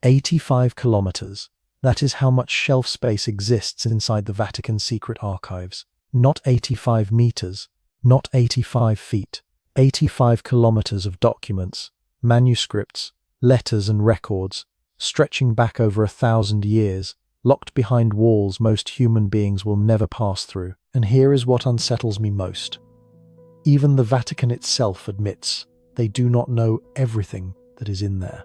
85 kilometers. That is how much shelf space exists inside the Vatican Secret Archives. Not 85 meters, not 85 feet. 85 kilometers of documents, manuscripts, letters and records, stretching back over 1,000 years, locked behind walls most human beings will never pass through. And here is what unsettles me most. Even the Vatican itself admits they do not know everything that is in there.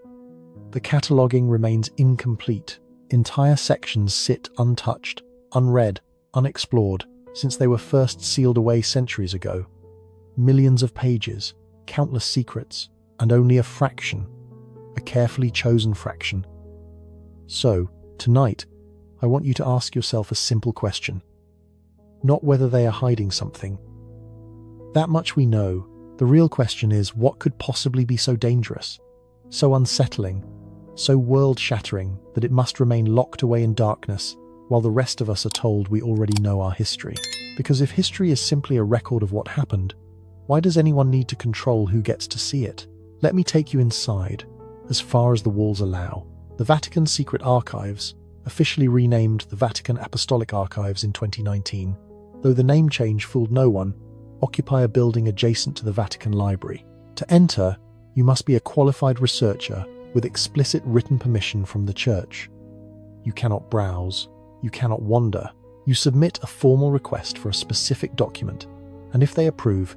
The cataloguing remains incomplete. Entire sections sit untouched, unread, unexplored, since they were first sealed away centuries ago. Millions of pages, countless secrets, and only a fraction, a carefully chosen fraction. So, tonight, I want you to ask yourself a simple question. Not whether they are hiding something. That much we know. The real question is, what could possibly be so dangerous, so unsettling, so world-shattering that it must remain locked away in darkness while the rest of us are told we already know our history? Because if history is simply a record of what happened, why does anyone need to control who gets to see it? Let me take you inside, as far as the walls allow. The Vatican Secret Archives, officially renamed the Vatican Apostolic Archives in 2019, though the name change fooled no one, occupy a building adjacent to the Vatican Library. To enter, you must be a qualified researcher with explicit written permission from the Church. You cannot browse, you cannot wander. You submit a formal request for a specific document, and if they approve,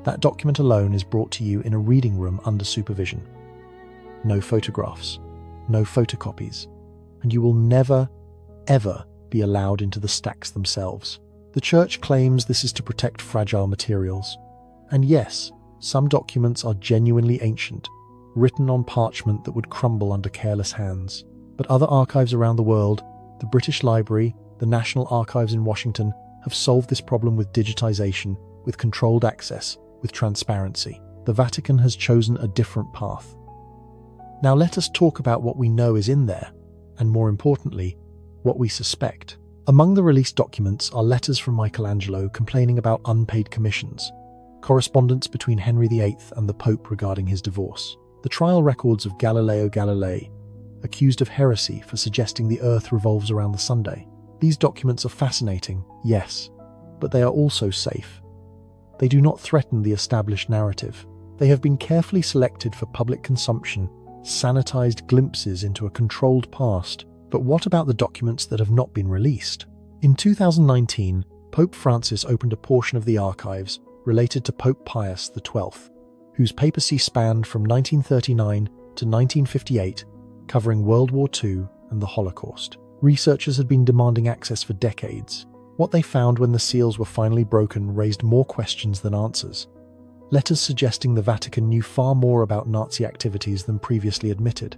that document alone is brought to you in a reading room under supervision. No photographs, no photocopies, and you will never, ever be allowed into the stacks themselves. The Church claims this is to protect fragile materials. And yes, some documents are genuinely ancient, written on parchment that would crumble under careless hands. But other archives around the world, the British Library, the National Archives in Washington, have solved this problem with digitization, with controlled access, with transparency. The Vatican has chosen a different path. Now let us talk about what we know is in there, and more importantly, what we suspect. Among the released documents are letters from Michelangelo complaining about unpaid commissions, correspondence between Henry VIII and the Pope regarding his divorce, the trial records of Galileo Galilei, accused of heresy for suggesting the Earth revolves around the Sunday. These documents are fascinating, yes, but they are also safe. They do not threaten the established narrative. They have been carefully selected for public consumption, sanitized glimpses into a controlled past. But what about the documents that have not been released? In 2019, Pope Francis opened a portion of the archives related to Pope Pius XII, whose papacy spanned from 1939 to 1958, covering World War II and the Holocaust. Researchers had been demanding access for decades. What they found when the seals were finally broken raised more questions than answers. Letters suggesting the Vatican knew far more about Nazi activities than previously admitted.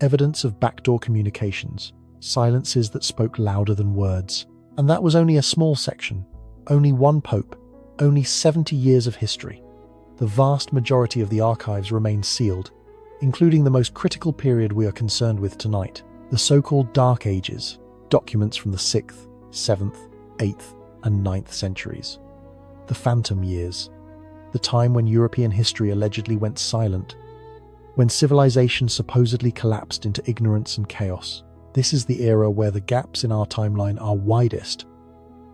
Evidence of backdoor communications, silences that spoke louder than words. And that was only a small section. Only one pope, only 70 years of history. The vast majority of the archives remain sealed, including the most critical period we are concerned with tonight, the so-called Dark Ages, documents from the 6th, 7th, 8th, and 9th centuries. The Phantom Years, the time when European history allegedly went silent, when civilization supposedly collapsed into ignorance and chaos. This is the era where the gaps in our timeline are widest,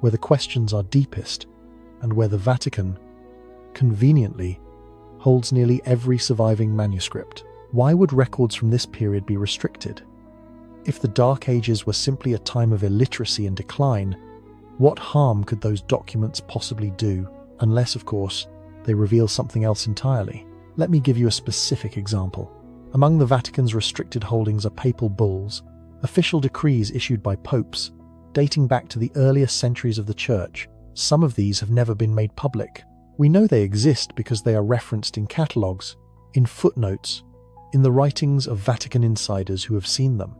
where the questions are deepest, and where the Vatican, conveniently, holds nearly every surviving manuscript. Why would records from this period be restricted? If the Dark Ages were simply a time of illiteracy and decline, what harm could those documents possibly do? Unless, of course, they reveal something else entirely. Let me give you a specific example. Among the Vatican's restricted holdings are papal bulls, official decrees issued by popes, dating back to the earliest centuries of the Church. Some of these have never been made public. We know they exist because they are referenced in catalogues, in footnotes, in the writings of Vatican insiders who have seen them.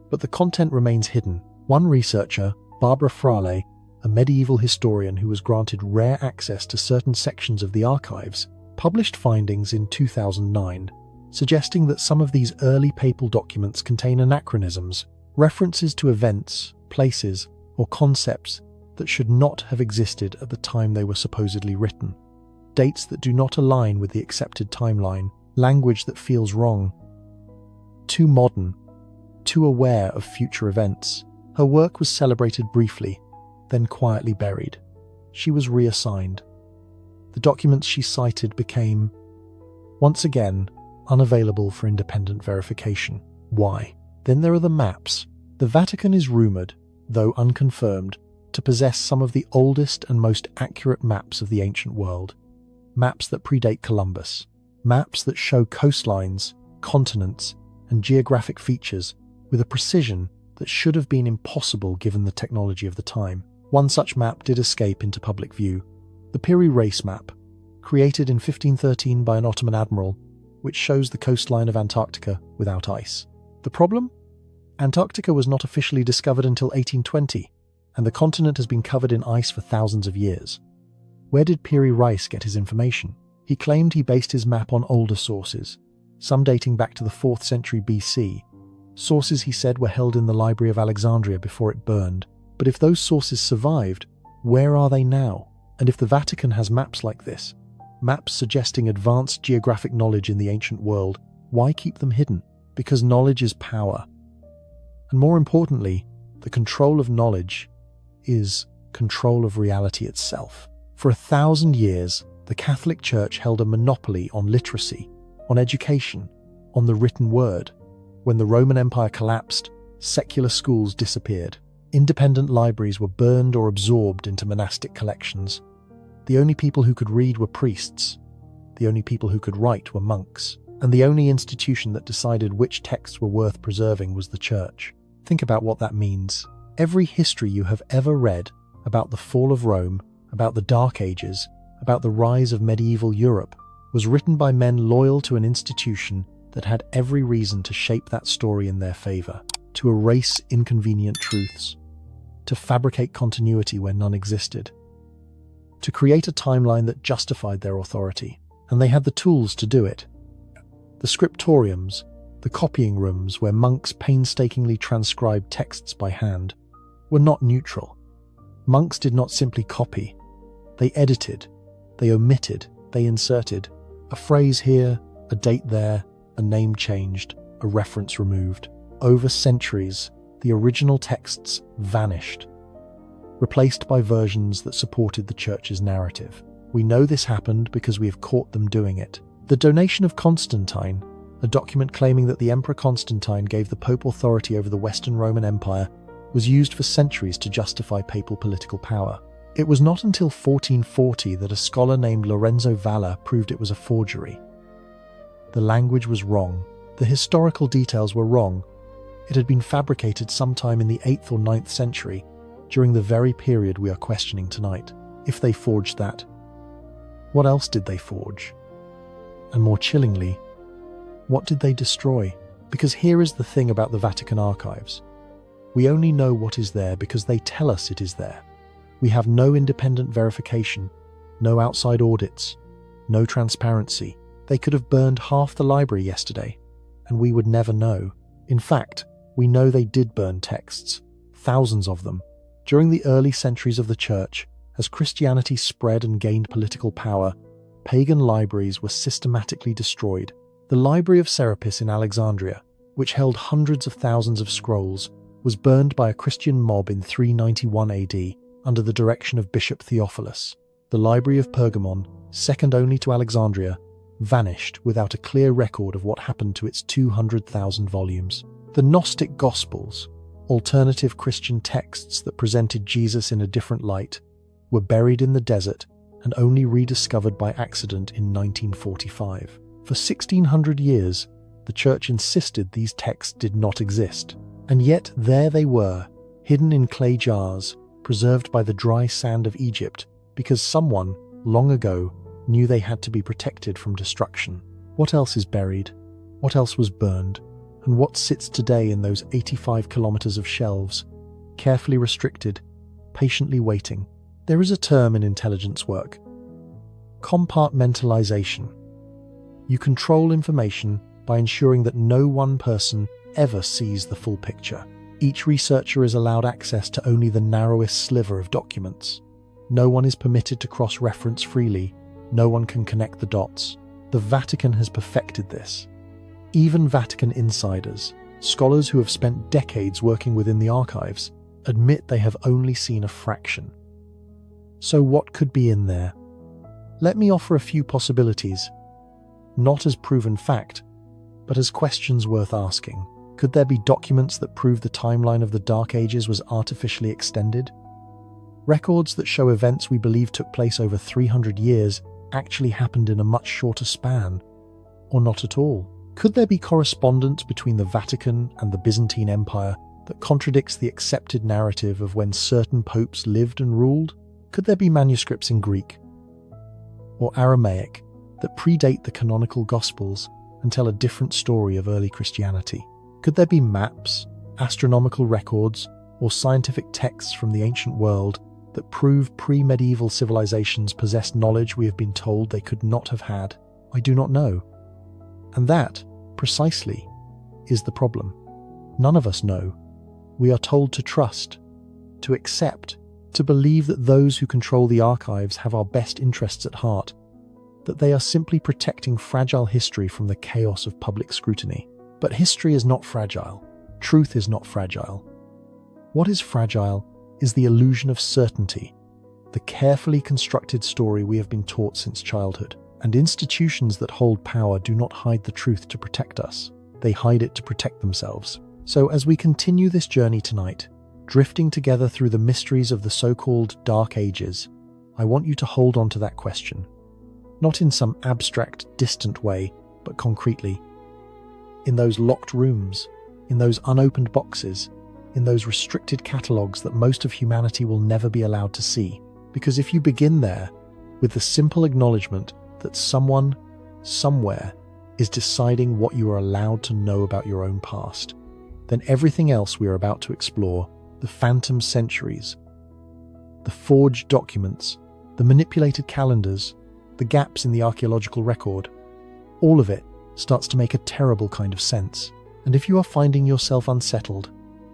But the content remains hidden. One researcher, Barbara Frale, a medieval historian who was granted rare access to certain sections of the archives, published findings in 2009, suggesting that some of these early papal documents contain anachronisms, references to events, places, or concepts that should not have existed at the time they were supposedly written, dates that do not align with the accepted timeline, language that feels wrong, too modern, too aware of future events. Her work was celebrated briefly, then quietly buried. She was reassigned. The documents she cited became, once again, unavailable for independent verification. Why? Then there are the maps. The Vatican is rumored, though unconfirmed, to possess some of the oldest and most accurate maps of the ancient world. Maps that predate Columbus. Maps that show coastlines, continents, and geographic features with a precision that should have been impossible given the technology of the time. One such map did escape into public view, the Piri Reis map, created in 1513 by an Ottoman admiral, which shows the coastline of Antarctica without ice. The problem? Antarctica was not officially discovered until 1820, and the continent has been covered in ice for thousands of years. Where did Piri Reis get his information? He claimed he based his map on older sources, some dating back to the 4th century BC. Sources, he said, were held in the Library of Alexandria before it burned. But if those sources survived, where are they now? And if the Vatican has maps like this, maps suggesting advanced geographic knowledge in the ancient world, why keep them hidden? Because knowledge is power. And more importantly, the control of knowledge is control of reality itself. For 1,000 years, the Catholic Church held a monopoly on literacy, on education, on the written word. When the Roman Empire collapsed, secular schools disappeared. Independent libraries were burned or absorbed into monastic collections. The only people who could read were priests. The only people who could write were monks. And the only institution that decided which texts were worth preserving was the Church. Think about what that means. Every history you have ever read about the fall of Rome, about the Dark Ages, about the rise of medieval Europe, was written by men loyal to an institution that had every reason to shape that story in their favor, to erase inconvenient truths, to fabricate continuity where none existed, to create a timeline that justified their authority. And they had the tools to do it. The scriptoriums, the copying rooms where monks painstakingly transcribed texts by hand, were not neutral. Monks did not simply copy. They edited, they omitted, they inserted. A phrase here, a date there, a name changed, a reference removed. Over centuries, the original texts vanished, replaced by versions that supported the Church's narrative. We know this happened because we have caught them doing it. The donation of Constantine, a document claiming that the Emperor Constantine gave the Pope authority over the Western Roman Empire, was used for centuries to justify papal political power. It was not until 1440 that a scholar named Lorenzo Valla proved it was a forgery. The language was wrong. The historical details were wrong. It had been fabricated sometime in the 8th or 9th century, during the very period we are questioning tonight. If they forged that, what else did they forge? And more chillingly, what did they destroy? Because here is the thing about the Vatican archives. We only know what is there because they tell us it is there. We have no independent verification, no outside audits, no transparency. They could have burned half the library yesterday, and we would never know. In fact, we know they did burn texts, thousands of them. During the early centuries of the Church, as Christianity spread and gained political power, pagan libraries were systematically destroyed. The Library of Serapis in Alexandria, which held hundreds of thousands of scrolls, was burned by a Christian mob in 391 AD under the direction of Bishop Theophilus. The Library of Pergamon, second only to Alexandria, vanished without a clear record of what happened to its 200,000 volumes. The Gnostic Gospels, alternative Christian texts that presented Jesus in a different light, were buried in the desert and only rediscovered by accident in 1945. For 1600 years, the Church insisted these texts did not exist. And yet there they were, hidden in clay jars, preserved by the dry sand of Egypt, because someone, long ago, knew they had to be protected from destruction. What else is buried? What else was burned? And what sits today in those 85 kilometers of shelves, carefully restricted, patiently waiting? There is a term in intelligence work: compartmentalization. You control information by ensuring that no one person ever sees the full picture. Each researcher is allowed access to only the narrowest sliver of documents. No one is permitted to cross-reference freely. No one can connect the dots. The Vatican has perfected this. Even Vatican insiders, Scholars who have spent decades working within the archives admit they have only seen a fraction. So what could be in there? Let me offer a few possibilities, not as proven fact, but as questions worth asking. Could there be documents that prove the timeline of the Dark Ages was artificially extended? Records that show events we believe took place over 300 years actually happened in a much shorter span, or not at all? Could there be correspondence between the Vatican and the Byzantine Empire that contradicts the accepted narrative of when certain popes lived and ruled? Could there be manuscripts in Greek or Aramaic that predate the canonical Gospels and tell a different story of early Christianity? Could there be maps, astronomical records, or scientific texts from the ancient world that prove pre-medieval civilizations possessed knowledge we have been told they could not have had? I do not know. And that, precisely, is the problem. None of us know. We are told to trust, to accept, to believe that those who control the archives have our best interests at heart, that they are simply protecting fragile history from the chaos of public scrutiny. But history is not fragile. Truth is not fragile. What is fragile is the illusion of certainty, the carefully constructed story we have been taught since childhood. And institutions that hold power do not hide the truth to protect us. They hide it to protect themselves. So as we continue this journey tonight, drifting together through the mysteries of the so-called Dark Ages, I want you to hold on to that question. Not in some abstract, distant way, but concretely. In those locked rooms, in those unopened boxes, in those restricted catalogues that most of humanity will never be allowed to see. Because if you begin there, with the simple acknowledgement that someone, somewhere, is deciding what you are allowed to know about your own past, then everything else we are about to explore, the phantom centuries, the forged documents, the manipulated calendars, the gaps in the archaeological record, all of it starts to make a terrible kind of sense. And if you are finding yourself unsettled,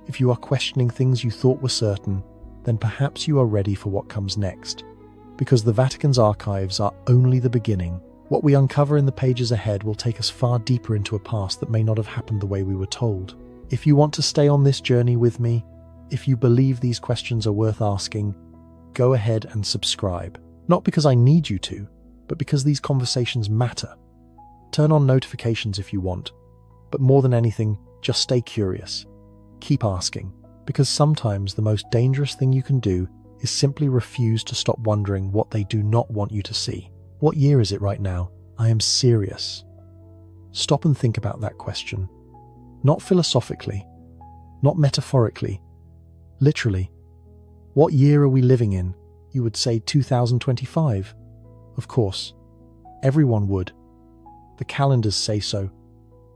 if you are questioning things you thought were certain, then perhaps you are ready for what comes next. Because the Vatican's archives are only the beginning. What we uncover in the pages ahead will take us far deeper into a past that may not have happened the way we were told. If you want to stay on this journey with me, if you believe these questions are worth asking, go ahead and subscribe. Not because I need you to, but because these conversations matter. Turn on notifications if you want, but more than anything, just stay curious. Keep asking, because sometimes the most dangerous thing you can do is simply refuse to stop wondering what they do not want you to see. What year is it right now? I am serious. Stop and think about that question. Not philosophically, not metaphorically, literally. What year are we living in? You would say 2025. Of course, everyone would. The calendars say so.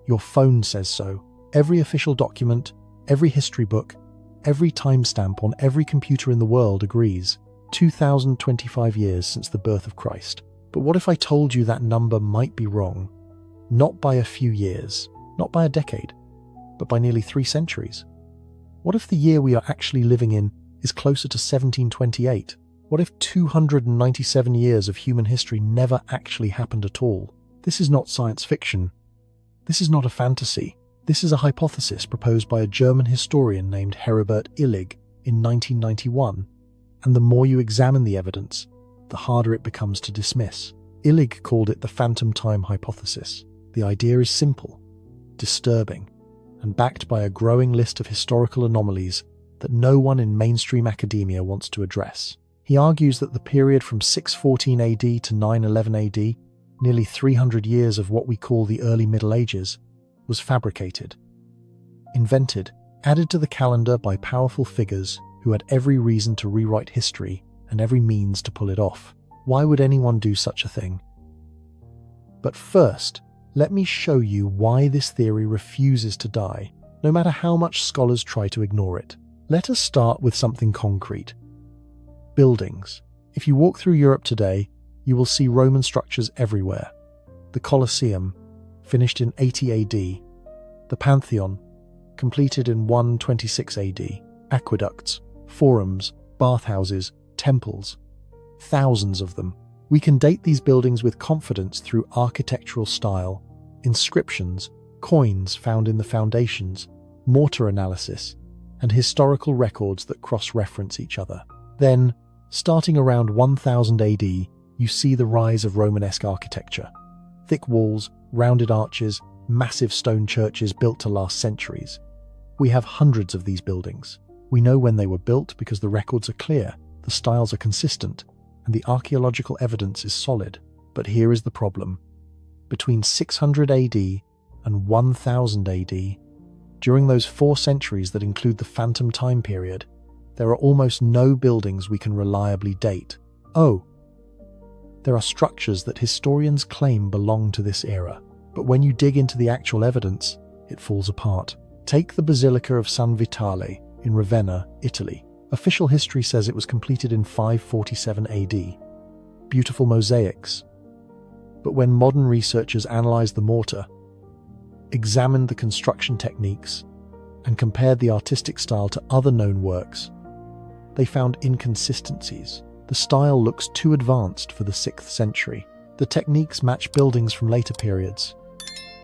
Your phone says so. Every official document, every history book, every timestamp on every computer in the world agrees. 2025 years since the birth of Christ. But what if I told you that number might be wrong? Not by a few years, not by a decade, but by nearly 3 centuries. What if the year we are actually living in is closer to 1728? What if 297 years of human history never actually happened at all? This is not science fiction. This is not a fantasy. This is a hypothesis proposed by a German historian named Heribert Illig in 1991, and the more you examine the evidence, the harder it becomes to dismiss. Illig called it the phantom time hypothesis. The idea is simple, disturbing, and backed by a growing list of historical anomalies that no one in mainstream academia wants to address. He argues that the period from 614 AD to 911 AD, nearly 300 years of what we call the early Middle Ages, was fabricated, invented, added to the calendar by powerful figures who had every reason to rewrite history and every means to pull it off. Why would anyone do such a thing? But first, let me show you why this theory refuses to die, no matter how much scholars try to ignore it. Let us start with something concrete. Buildings. If you walk through Europe today, you will see Roman structures everywhere. The Colosseum, finished in 80 AD. The Pantheon, completed in 126 AD. Aqueducts, forums, bathhouses, temples. Thousands of them. We can date these buildings with confidence through architectural style, inscriptions, coins found in the foundations, mortar analysis, and historical records that cross-reference each other. Then, starting around 1000 AD, you see the rise of Romanesque architecture. Thick walls, rounded arches, massive stone churches built to last centuries. We have hundreds of these buildings. We know when they were built because the records are clear, the styles are consistent, and the archaeological evidence is solid. But here is the problem. Between 600 AD and 1000 AD, during those 4 centuries that include the Phantom time period, there are almost no buildings we can reliably date. Oh, there are structures that historians claim belong to this era, but when you dig into the actual evidence, it falls apart. Take the Basilica of San Vitale in Ravenna, Italy. Official history says it was completed in 547 AD. Beautiful mosaics. But when modern researchers analyzed the mortar, examined the construction techniques, and compared the artistic style to other known works, they found inconsistencies. The style looks too advanced for the 6th century. The techniques match buildings from later periods.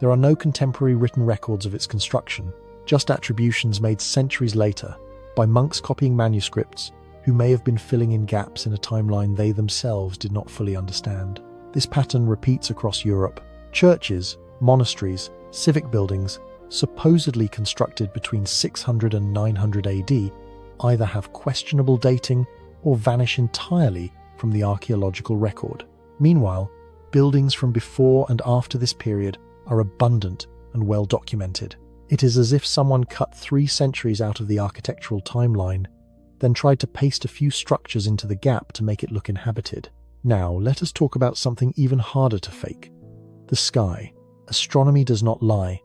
There are no contemporary written records of its construction, just attributions made centuries later by monks copying manuscripts who may have been filling in gaps in a timeline they themselves did not fully understand. This pattern repeats across Europe. Churches, monasteries, civic buildings, supposedly constructed between 600 and 900 AD, either have questionable dating or vanish entirely from the archaeological record. Meanwhile, buildings from before and after this period are abundant and well documented. It is as if someone cut 3 centuries out of the architectural timeline, then tried to paste a few structures into the gap to make it look inhabited. Now, let us talk about something even harder to fake. The sky. Astronomy does not lie.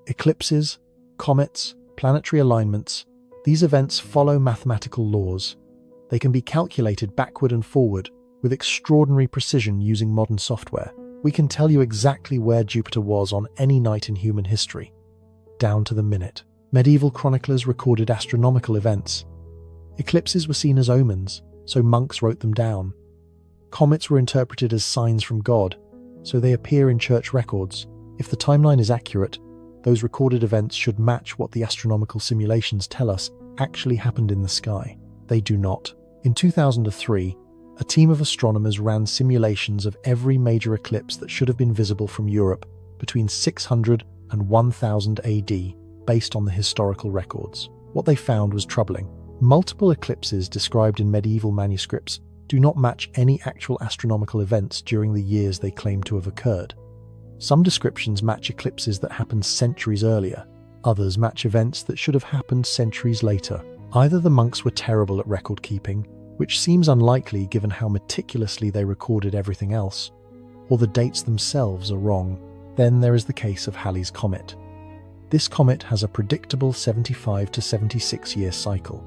Eclipses, comets, planetary alignments, these events follow mathematical laws. They can be calculated backward and forward with extraordinary precision using modern software. We can tell you exactly where Jupiter was on any night in human history, down to the minute. Medieval chroniclers recorded astronomical events. Eclipses were seen as omens, so monks wrote them down. Comets were interpreted as signs from God, so they appear in church records. If the timeline is accurate, those recorded events should match what the astronomical simulations tell us actually happened in the sky. They do not. In 2003, a team of astronomers ran simulations of every major eclipse that should have been visible from Europe between 600 and 1000 AD based on the historical records. What they found was troubling. Multiple eclipses described in medieval manuscripts do not match any actual astronomical events during the years they claim to have occurred. Some descriptions match eclipses that happened centuries earlier. Others match events that should have happened centuries later. Either the monks were terrible at record keeping, which seems unlikely given how meticulously they recorded everything else, or the dates themselves are wrong. Then there is the case of Halley's Comet. This comet has a predictable 75 to 76 year cycle.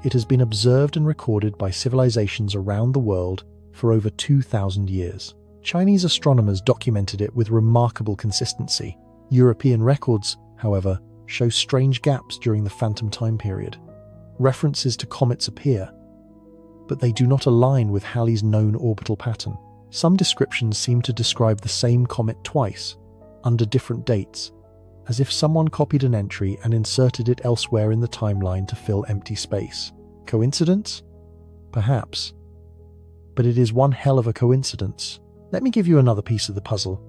It has been observed and recorded by civilizations around the world for over 2,000 years. Chinese astronomers documented it with remarkable consistency. European records, however, show strange gaps during the Phantom time period. References to comets appear, but they do not align with Halley's known orbital pattern. Some descriptions seem to describe the same comet twice, under different dates, as if someone copied an entry and inserted it elsewhere in the timeline to fill empty space. Coincidence? Perhaps. But it is one hell of a coincidence. Let me give you another piece of the puzzle.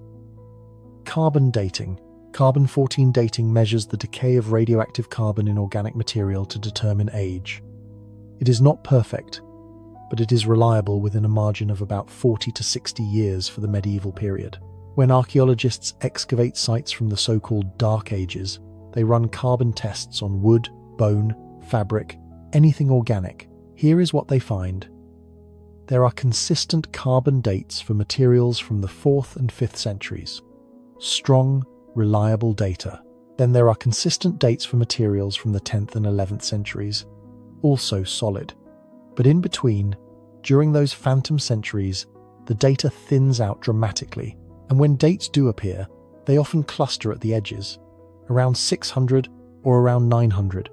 Carbon dating. Carbon-14 dating measures the decay of radioactive carbon in organic material to determine age. It is not perfect, but it is reliable within a margin of about 40 to 60 years for the medieval period. When archaeologists excavate sites from the so-called Dark Ages, they run carbon tests on wood, bone, fabric, anything organic. Here is what they find. There are consistent carbon dates for materials from the 4th and 5th centuries. Strong, reliable data. Then there are consistent dates for materials from the 10th and 11th centuries. Also solid. But in between, during those phantom centuries, the data thins out dramatically. And when dates do appear, they often cluster at the edges, around 600 or around 900,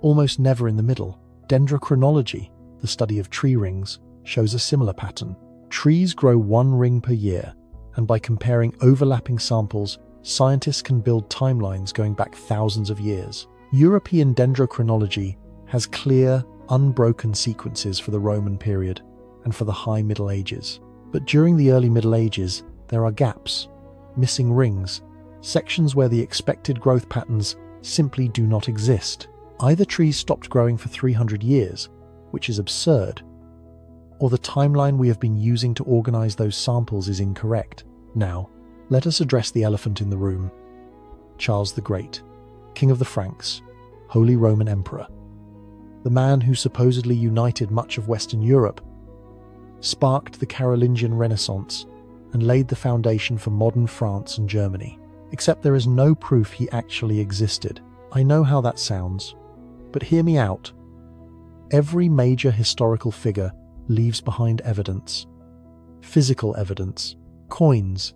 almost never in the middle. Dendrochronology, the study of tree rings, shows a similar pattern. Trees grow one ring per year, and by comparing overlapping samples, scientists can build timelines going back thousands of years. European dendrochronology has clear, unbroken sequences for the Roman period and for the High Middle Ages. But during the early Middle Ages, there are gaps, missing rings, sections where the expected growth patterns simply do not exist. Either trees stopped growing for 300 years, which is absurd, or the timeline we have been using to organize those samples is incorrect. Now, let us address the elephant in the room. Charles the Great, King of the Franks, Holy Roman Emperor. The man who supposedly united much of Western Europe, sparked the Carolingian Renaissance, and laid the foundation for modern France and Germany. Except there is no proof he actually existed. I know how that sounds, but hear me out. Every major historical figure leaves behind evidence. Physical evidence, coins,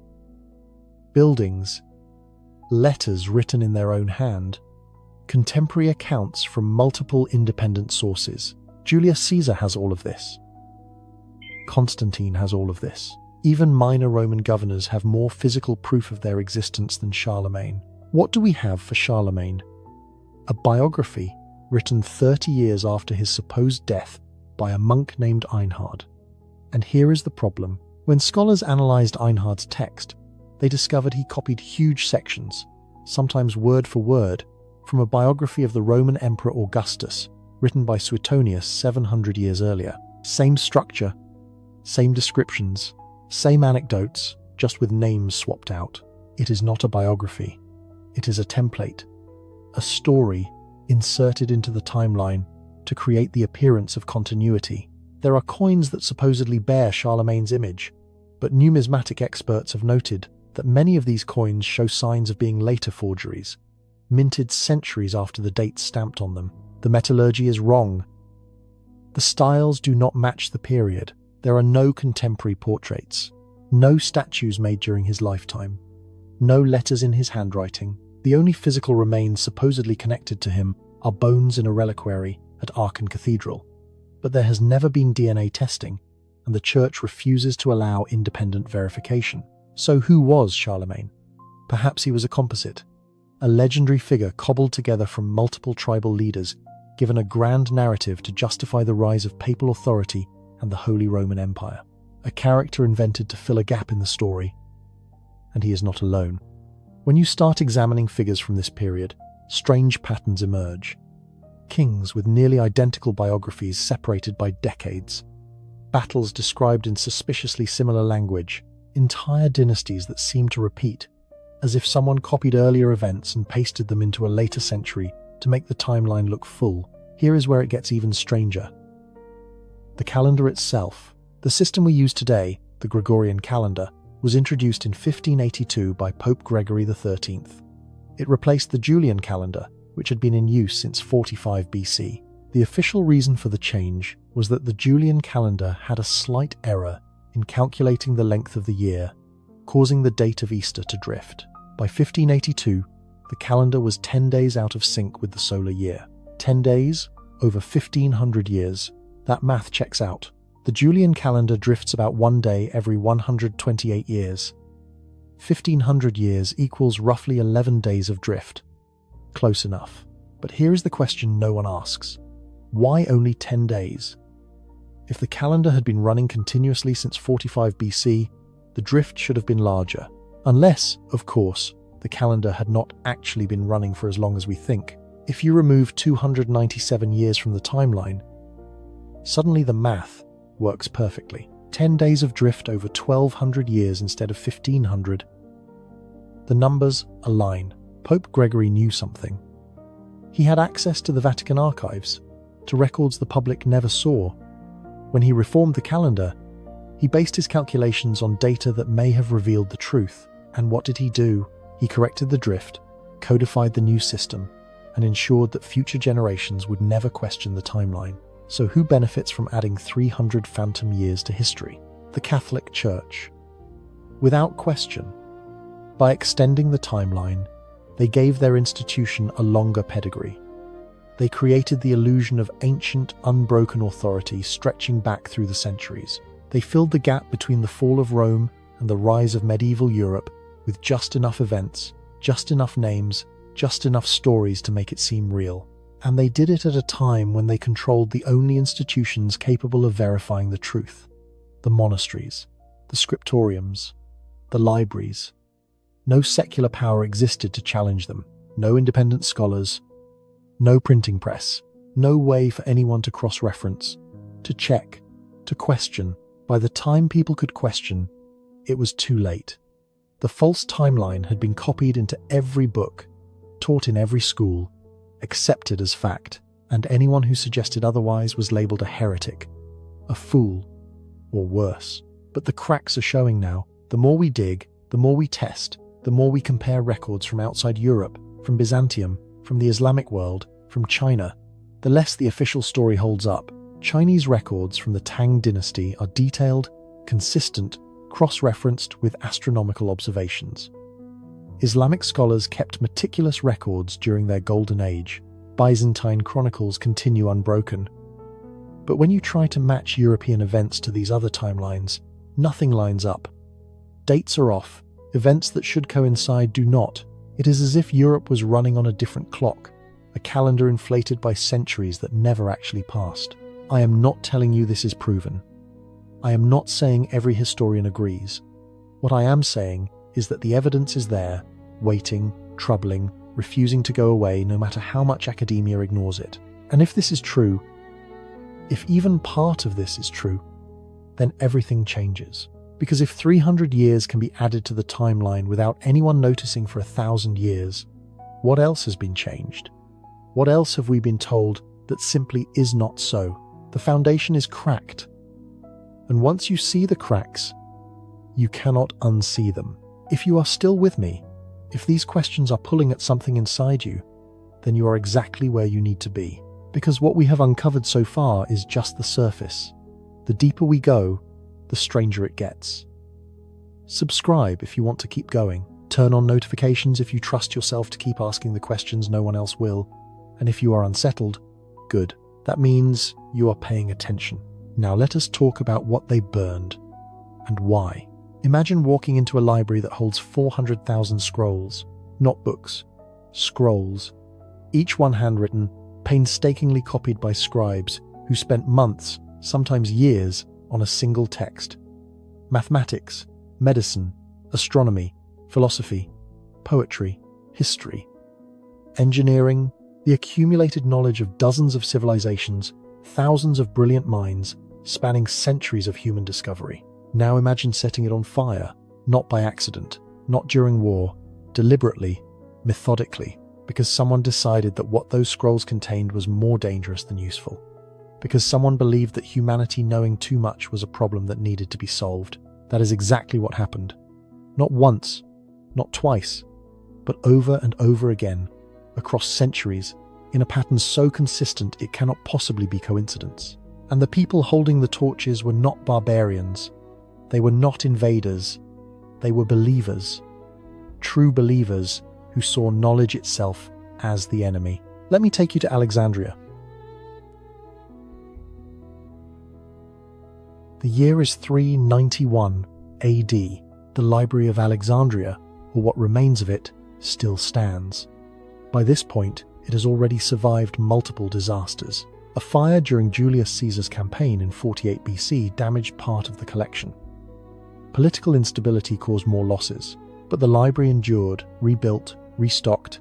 buildings, letters written in their own hand, contemporary accounts from multiple independent sources. Julius Caesar has all of this. Constantine has all of this. Even minor Roman governors have more physical proof of their existence than Charlemagne. What do we have for Charlemagne? A biography written 30 years after his supposed death by a monk named Einhard. And here is the problem. When scholars analyzed Einhard's text, they discovered he copied huge sections, sometimes word for word, from a biography of the Roman Emperor Augustus, written by Suetonius 700 years earlier. Same structure, same descriptions, same anecdotes, just with names swapped out. It is not a biography. It is a template, a story inserted into the timeline to create the appearance of continuity. There are coins that supposedly bear Charlemagne's image, but numismatic experts have noted that many of these coins show signs of being later forgeries, minted centuries after the dates stamped on them. The metallurgy is wrong. The styles do not match the period. There are no contemporary portraits, no statues made during his lifetime, no letters in his handwriting. The only physical remains supposedly connected to him are bones in a reliquary at Aachen Cathedral. But there has never been DNA testing, and the Church refuses to allow independent verification. So who was Charlemagne? Perhaps he was a composite, a legendary figure cobbled together from multiple tribal leaders, given a grand narrative to justify the rise of papal authority and the Holy Roman Empire. A character invented to fill a gap in the story. And he is not alone. When you start examining figures from this period, strange patterns emerge. Kings with nearly identical biographies separated by decades. Battles described in suspiciously similar language. Entire dynasties that seem to repeat, as if someone copied earlier events and pasted them into a later century to make the timeline look full. Here is where it gets even stranger. The calendar itself. The system we use today, the Gregorian calendar, was introduced in 1582 by Pope Gregory XIII. It replaced the Julian calendar, which had been in use since 45 BC. The official reason for the change was that the Julian calendar had a slight error in calculating the length of the year, causing the date of Easter to drift. By 1582, the calendar was 10 days out of sync with the solar year. 10 days, over 1,500 years. That math checks out. The Julian calendar drifts about 1 day every 128 years. 1,500 years equals roughly 11 days of drift. Close enough. But here is the question no one asks. Why only 10 days? If the calendar had been running continuously since 45 BC, the drift should have been larger. Unless, of course, the calendar had not actually been running for as long as we think. If you remove 297 years from the timeline, suddenly the math works perfectly. 10 days of drift over 1,200 years instead of 1,500. The numbers align. Pope Gregory knew something. He had access to the Vatican Archives, to records the public never saw. When he reformed the calendar, he based his calculations on data that may have revealed the truth. And what did he do? He corrected the drift, codified the new system, and ensured that future generations would never question the timeline. So who benefits from adding 300 phantom years to history? The Catholic Church. Without question. By extending the timeline, they gave their institution a longer pedigree. They created the illusion of ancient, unbroken authority stretching back through the centuries. They filled the gap between the fall of Rome and the rise of medieval Europe with just enough events, just enough names, just enough stories to make it seem real. And they did it at a time when they controlled the only institutions capable of verifying the truth. The monasteries, the scriptoriums, the libraries. No secular power existed to challenge them. No independent scholars. No printing press. No way for anyone to cross-reference, to check, to question. By the time people could question, it was too late. The false timeline had been copied into every book, taught in every school, accepted as fact, and anyone who suggested otherwise was labelled a heretic, a fool, or worse. But the cracks are showing now. The more we dig, the more we test, the more we compare records from outside Europe, from Byzantium, from the Islamic world, from China, the less the official story holds up. Chinese records from the Tang dynasty are detailed, consistent, cross-referenced with astronomical observations. Islamic scholars kept meticulous records during their golden age. Byzantine chronicles continue unbroken. But when you try to match European events to these other timelines, nothing lines up. Dates are off. Events that should coincide do not. It is as if Europe was running on a different clock, a calendar inflated by centuries that never actually passed. I am not telling you this is proven. I am not saying every historian agrees. What I am saying is that the evidence is there, waiting, troubling, refusing to go away no matter how much academia ignores it. And if this is true, if even part of this is true, then everything changes. Because if 300 years can be added to the timeline without anyone noticing for 1,000 years, what else has been changed? What else have we been told that simply is not so? The foundation is cracked. And once you see the cracks, you cannot unsee them. If you are still with me, if these questions are pulling at something inside you, then you are exactly where you need to be. Because what we have uncovered so far is just the surface. The deeper we go, the stranger it gets. Subscribe if you want to keep going. Turn on notifications if you trust yourself to keep asking the questions no one else will. And if you are unsettled, good. That means you are paying attention. Now let us talk about what they burned and why. Imagine walking into a library that holds 400,000 scrolls, not books, scrolls, each one handwritten, painstakingly copied by scribes who spent months, sometimes years, on a single text. Mathematics, medicine, astronomy, philosophy, poetry, history, engineering, the accumulated knowledge of dozens of civilizations, thousands of brilliant minds, spanning centuries of human discovery. Now imagine setting it on fire, not by accident, not during war, deliberately, methodically, because someone decided that what those scrolls contained was more dangerous than useful. Because someone believed that humanity knowing too much was a problem that needed to be solved. That is exactly what happened. Not once, not twice, but over and over again, across centuries, in a pattern so consistent it cannot possibly be coincidence. And the people holding the torches were not barbarians. They were not invaders. They were believers. True believers who saw knowledge itself as the enemy. Let me take you to Alexandria. The year is 391 AD. The Library of Alexandria, or what remains of it, still stands. By this point, it has already survived multiple disasters. A fire during Julius Caesar's campaign in 48 BC damaged part of the collection. Political instability caused more losses, but the library endured, rebuilt, restocked,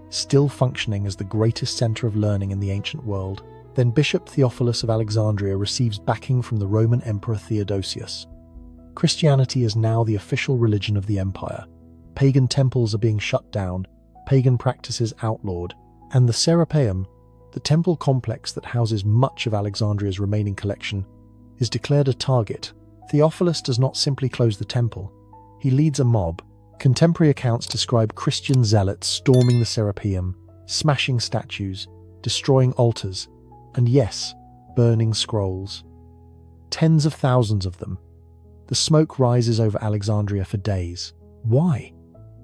still functioning as the greatest center of learning in the ancient world. Then Bishop Theophilus of Alexandria receives backing from the Roman Emperor Theodosius. Christianity is now the official religion of the empire. Pagan temples are being shut down, pagan practices outlawed, and the Serapeum, the temple complex that houses much of Alexandria's remaining collection, is declared a target. Theophilus does not simply close the temple, he leads a mob. Contemporary accounts describe Christian zealots storming the Serapeum, smashing statues, destroying altars, and yes, burning scrolls. Tens of thousands of them. The smoke rises over Alexandria for days. Why?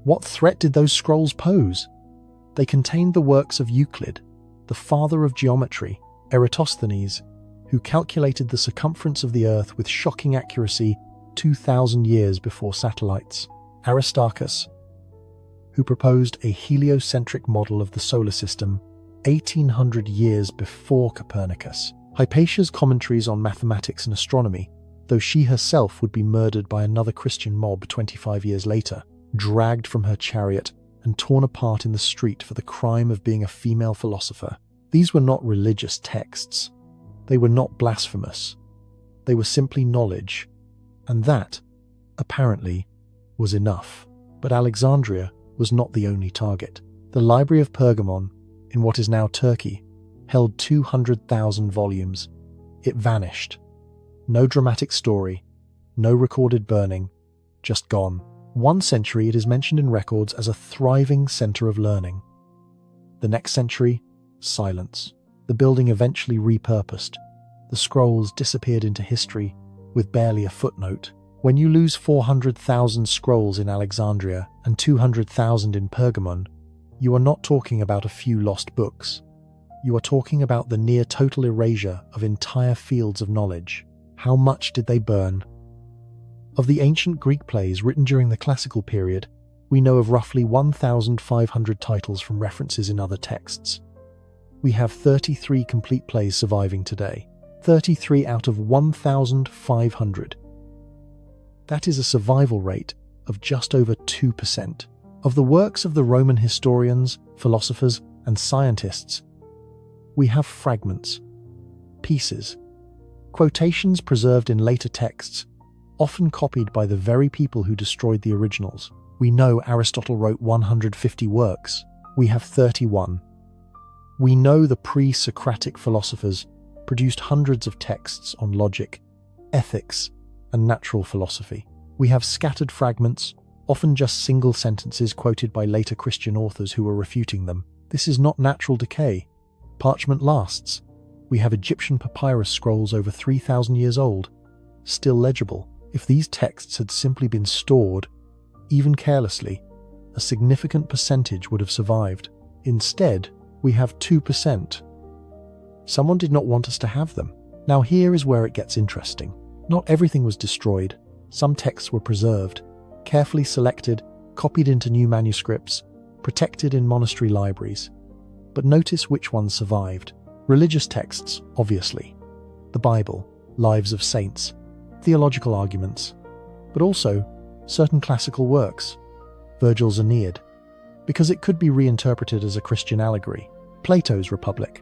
What threat did those scrolls pose? They contained the works of Euclid, the father of geometry, Eratosthenes, who calculated the circumference of the Earth with shocking accuracy 2,000 years before satellites, Aristarchus, who proposed a heliocentric model of the solar system 1800 years before Copernicus. Hypatia's commentaries on mathematics and astronomy, though she herself would be murdered by another Christian mob 25 years later, dragged from her chariot and torn apart in the street for the crime of being a female philosopher. These were not religious texts. They were not blasphemous. They were simply knowledge, and that, apparently, was enough. But Alexandria was not the only target. The Library of Pergamon, in what is now Turkey, held 200,000 volumes. It vanished. No dramatic story, no recorded burning, just gone. One century it is mentioned in records as a thriving center of learning. The next century, silence. The building eventually repurposed. The scrolls disappeared into history with barely a footnote. When you lose 400,000 scrolls in Alexandria and 200,000 in Pergamon, you are not talking about a few lost books. You are talking about the near total erasure of entire fields of knowledge. How much did they burn? Of the ancient Greek plays written during the classical period, we know of roughly 1,500 titles from references in other texts. We have 33 complete plays surviving today, 33 out of 1,500. That is a survival rate of just over 2%. Of the works of the Roman historians, philosophers, and scientists, we have fragments, pieces, quotations preserved in later texts, often copied by the very people who destroyed the originals. We know Aristotle wrote 150 works. We have 31. We know the pre-Socratic philosophers produced hundreds of texts on logic, ethics, and natural philosophy. We have scattered fragments, often just single sentences quoted by later Christian authors who were refuting them. This is not natural decay. Parchment lasts. We have Egyptian papyrus scrolls over 3,000 years old, still legible. If these texts had simply been stored, even carelessly, a significant percentage would have survived. Instead, we have 2%. Someone did not want us to have them. Now here is where it gets interesting. Not everything was destroyed. Some texts were preserved, carefully selected, copied into new manuscripts, protected in monastery libraries. But notice which ones survived. Religious texts, obviously. The Bible, lives of saints, theological arguments, but also certain classical works, Virgil's Aeneid, because it could be reinterpreted as a Christian allegory, Plato's Republic,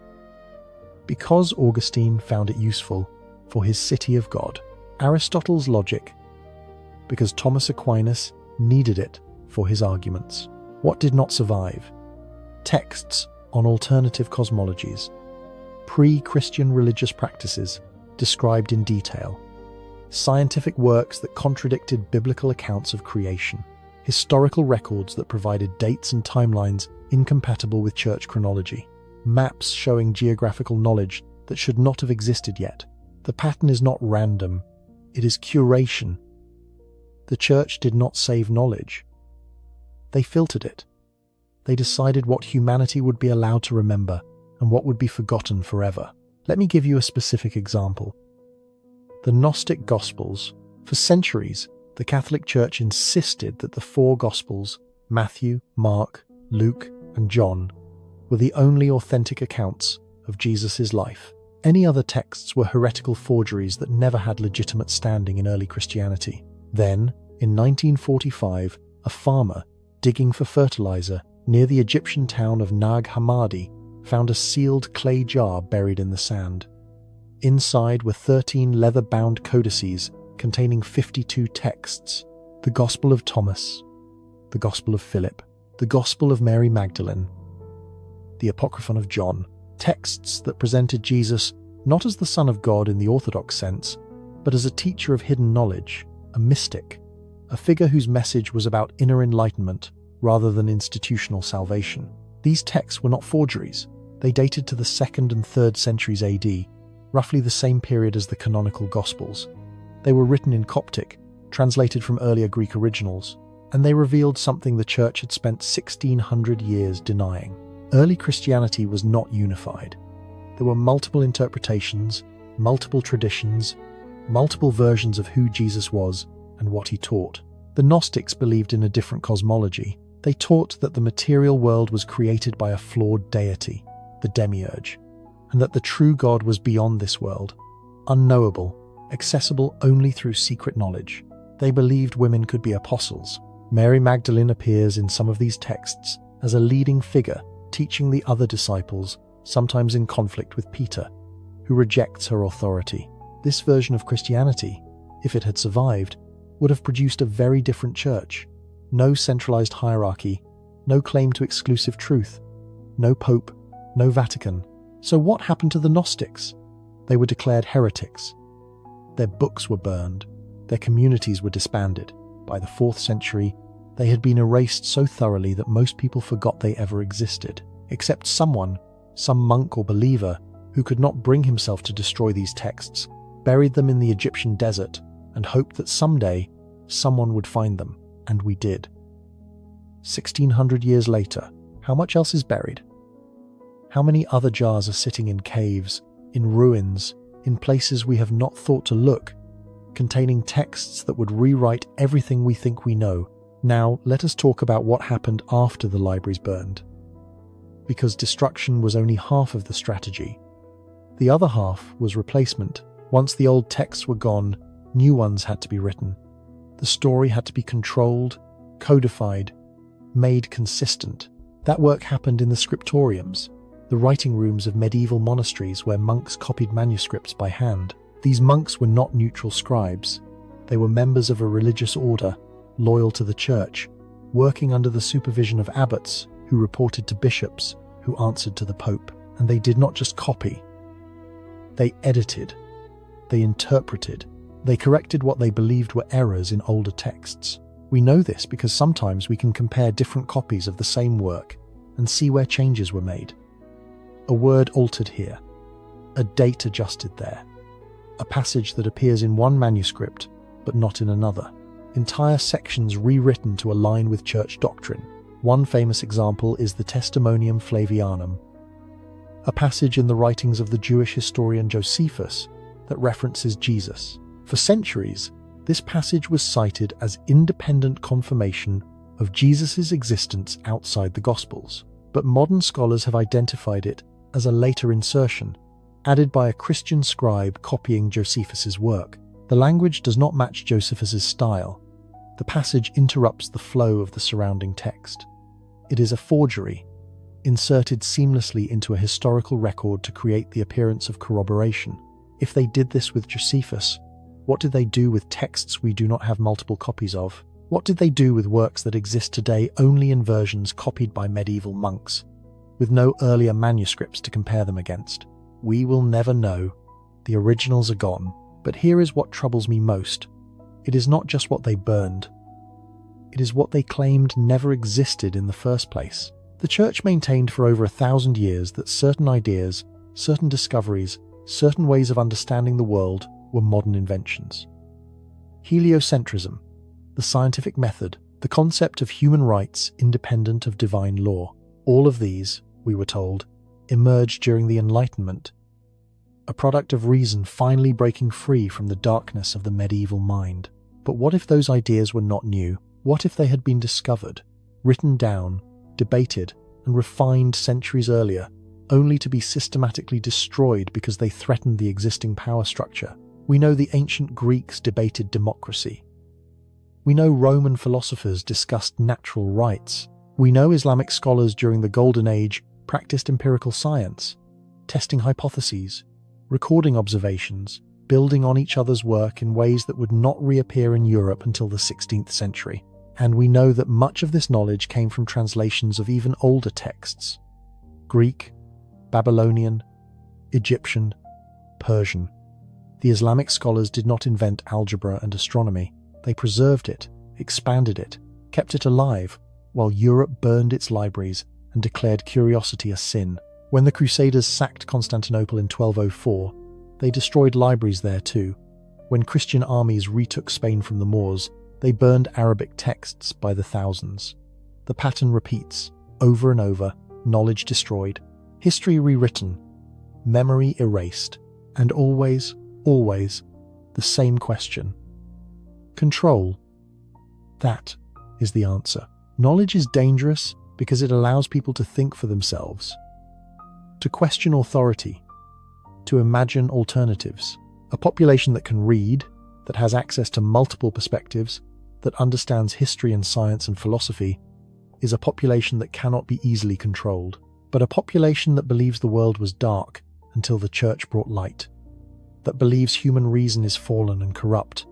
because Augustine found it useful for his City of God, Aristotle's Logic, because Thomas Aquinas needed it for his arguments. What did not survive? Texts on alternative cosmologies, pre-Christian religious practices described in detail, scientific works that contradicted biblical accounts of creation, historical records that provided dates and timelines incompatible with church chronology, maps showing geographical knowledge that should not have existed yet. The pattern is not random, it is curation. The church did not save knowledge. They filtered it. They decided what humanity would be allowed to remember and what would be forgotten forever. Let me give you a specific example. The Gnostic Gospels. For centuries, the Catholic Church insisted that the four Gospels, Matthew, Mark, Luke, and John, were the only authentic accounts of Jesus' life. Any other texts were heretical forgeries that never had legitimate standing in early Christianity. Then, in 1945, a farmer digging for fertilizer near the Egyptian town of Nag Hammadi found a sealed clay jar buried in the sand. Inside were 13 leather-bound codices containing 52 texts: the Gospel of Thomas, the Gospel of Philip, the Gospel of Mary Magdalene, the Apocryphon of John, texts that presented Jesus not as the Son of God in the Orthodox sense, but as a teacher of hidden knowledge, a mystic, a figure whose message was about inner enlightenment rather than institutional salvation. These texts were not forgeries. They dated to the 2nd and 3rd centuries AD, roughly the same period as the canonical Gospels. They were written in Coptic, translated from earlier Greek originals, and they revealed something the Church had spent 1,600 years denying. Early Christianity was not unified. There were multiple interpretations, multiple traditions, multiple versions of who Jesus was and what he taught. The Gnostics believed in a different cosmology. They taught that the material world was created by a flawed deity, the demiurge, and that the true God was beyond this world, unknowable, accessible only through secret knowledge. They believed women could be apostles. Mary Magdalene appears in some of these texts as a leading figure, teaching the other disciples, sometimes in conflict with Peter, who rejects her authority. This version of Christianity, if it had survived, would have produced a very different church. No centralized hierarchy, no claim to exclusive truth, no pope, no Vatican. So what happened to the Gnostics? They were declared heretics. Their books were burned. Their communities were disbanded. By the 4th century, they had been erased so thoroughly that most people forgot they ever existed, except someone, some monk or believer, who could not bring himself to destroy these texts, buried them in the Egyptian desert, and hoped that someday someone would find them. And we did. 1600 years later, how much else is buried? How many other jars are sitting in caves, in ruins, in places we have not thought to look, containing texts that would rewrite everything we think we know? Now, let us talk about what happened after the libraries burned. Because destruction was only half of the strategy. The other half was replacement. Once the old texts were gone, new ones had to be written. The story had to be controlled, codified, made consistent. That work happened in the scriptoriums, the writing rooms of medieval monasteries where monks copied manuscripts by hand. These monks were not neutral scribes. They were members of a religious order, loyal to the church, working under the supervision of abbots who reported to bishops who answered to the Pope. And they did not just copy. They edited. They interpreted. They corrected what they believed were errors in older texts. We know this because sometimes we can compare different copies of the same work and see where changes were made. A word altered here, a date adjusted there, a passage that appears in one manuscript but not in another, entire sections rewritten to align with church doctrine. One famous example is the Testimonium Flavianum, a passage in the writings of the Jewish historian Josephus that references Jesus. For centuries, this passage was cited as independent confirmation of Jesus' existence outside the Gospels, but modern scholars have identified it as a later insertion, added by a Christian scribe copying Josephus' work. The language does not match Josephus' style. The passage interrupts the flow of the surrounding text. It is a forgery, inserted seamlessly into a historical record to create the appearance of corroboration. If they did this with Josephus, what did they do with texts we do not have multiple copies of? What did they do with works that exist today only in versions copied by medieval monks, with no earlier manuscripts to compare them against? We will never know. The originals are gone. But here is what troubles me most. It is not just what they burned. It is what they claimed never existed in the first place. The Church maintained for over 1,000 years that certain ideas, certain discoveries, certain ways of understanding the world were modern inventions. Heliocentrism, the scientific method, the concept of human rights independent of divine law, all of these, we were told, emerged during the Enlightenment, a product of reason finally breaking free from the darkness of the medieval mind. But what if those ideas were not new? What if they had been discovered, written down, debated, and refined centuries earlier, only to be systematically destroyed because they threatened the existing power structure? We know the ancient Greeks debated democracy. We know Roman philosophers discussed natural rights. We know Islamic scholars during the Golden Age practiced empirical science, testing hypotheses, recording observations, building on each other's work in ways that would not reappear in Europe until the 16th century. And we know that much of this knowledge came from translations of even older texts: Greek, Babylonian, Egyptian, Persian. The Islamic scholars did not invent algebra and astronomy. They preserved it, expanded it, kept it alive, while Europe burned its libraries and declared curiosity a sin. When the Crusaders sacked Constantinople in 1204, they destroyed libraries there too. When Christian armies retook Spain from the Moors, they burned Arabic texts by the thousands. The pattern repeats, over and over, knowledge destroyed, history rewritten, memory erased, and always, always, the same question. Control. That is the answer. Knowledge is dangerous because it allows people to think for themselves, to question authority, to imagine alternatives. A population that can read, that has access to multiple perspectives, that understands history and science and philosophy, is a population that cannot be easily controlled. But a population that believes the world was dark until the church brought light, that believes human reason is fallen and corrupt,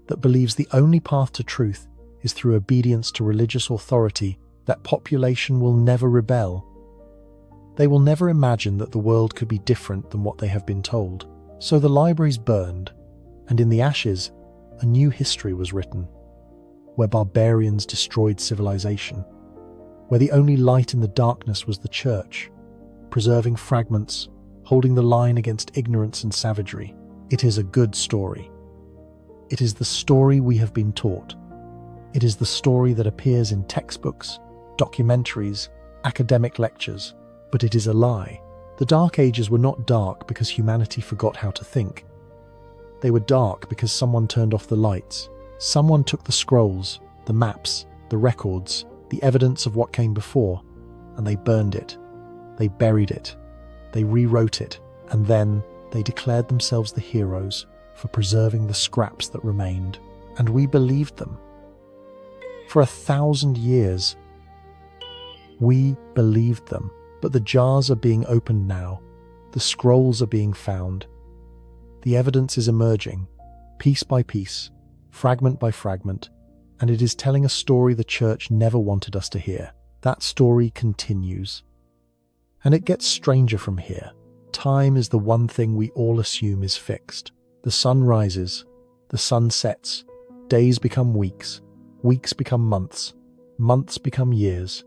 that believes the only path to truth is through obedience to religious authority, that population will never rebel. They will never imagine that the world could be different than what they have been told. So the libraries burned, and in the ashes, a new history was written, where barbarians destroyed civilization, where the only light in the darkness was the church, preserving fragments, holding the line against ignorance and savagery. It is a good story. It is the story we have been taught. It is the story that appears in textbooks, documentaries, academic lectures, but it is a lie. The Dark Ages were not dark because humanity forgot how to think. They were dark because someone turned off the lights. Someone took the scrolls, the maps, the records, the evidence of what came before, and they burned it. They buried it. They rewrote it, and then they declared themselves the heroes for preserving the scraps that remained. And we believed them. For 1,000 years, we believed them. But the jars are being opened now. The scrolls are being found. The evidence is emerging, piece by piece, fragment by fragment, and it is telling a story the church never wanted us to hear. That story continues. And it gets stranger from here. Time is the one thing we all assume is fixed. The sun rises, the sun sets, days become weeks, weeks become months, months become years.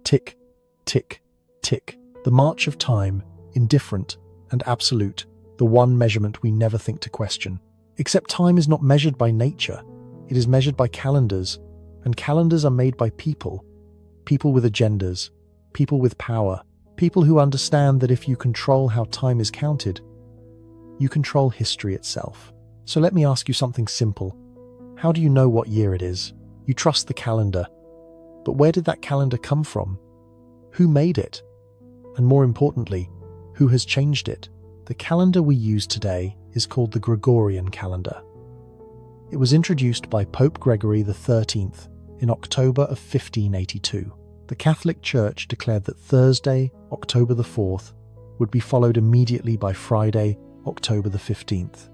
Tick, tick, tick. The march of time, indifferent and absolute, the one measurement we never think to question. Except time is not measured by nature. It is measured by calendars, and calendars are made by people. People with agendas, people with power, people who understand that if you control how time is counted, you control history itself. So let me ask you something simple. How do you know what year it is? You trust the calendar. But where did that calendar come from? Who made it? And more importantly, who has changed it? The calendar we use today is called the Gregorian calendar. It was introduced by Pope Gregory XIII in October of 1582. The Catholic Church declared that Thursday, October the 4th, would be followed immediately by Friday, October the 15th.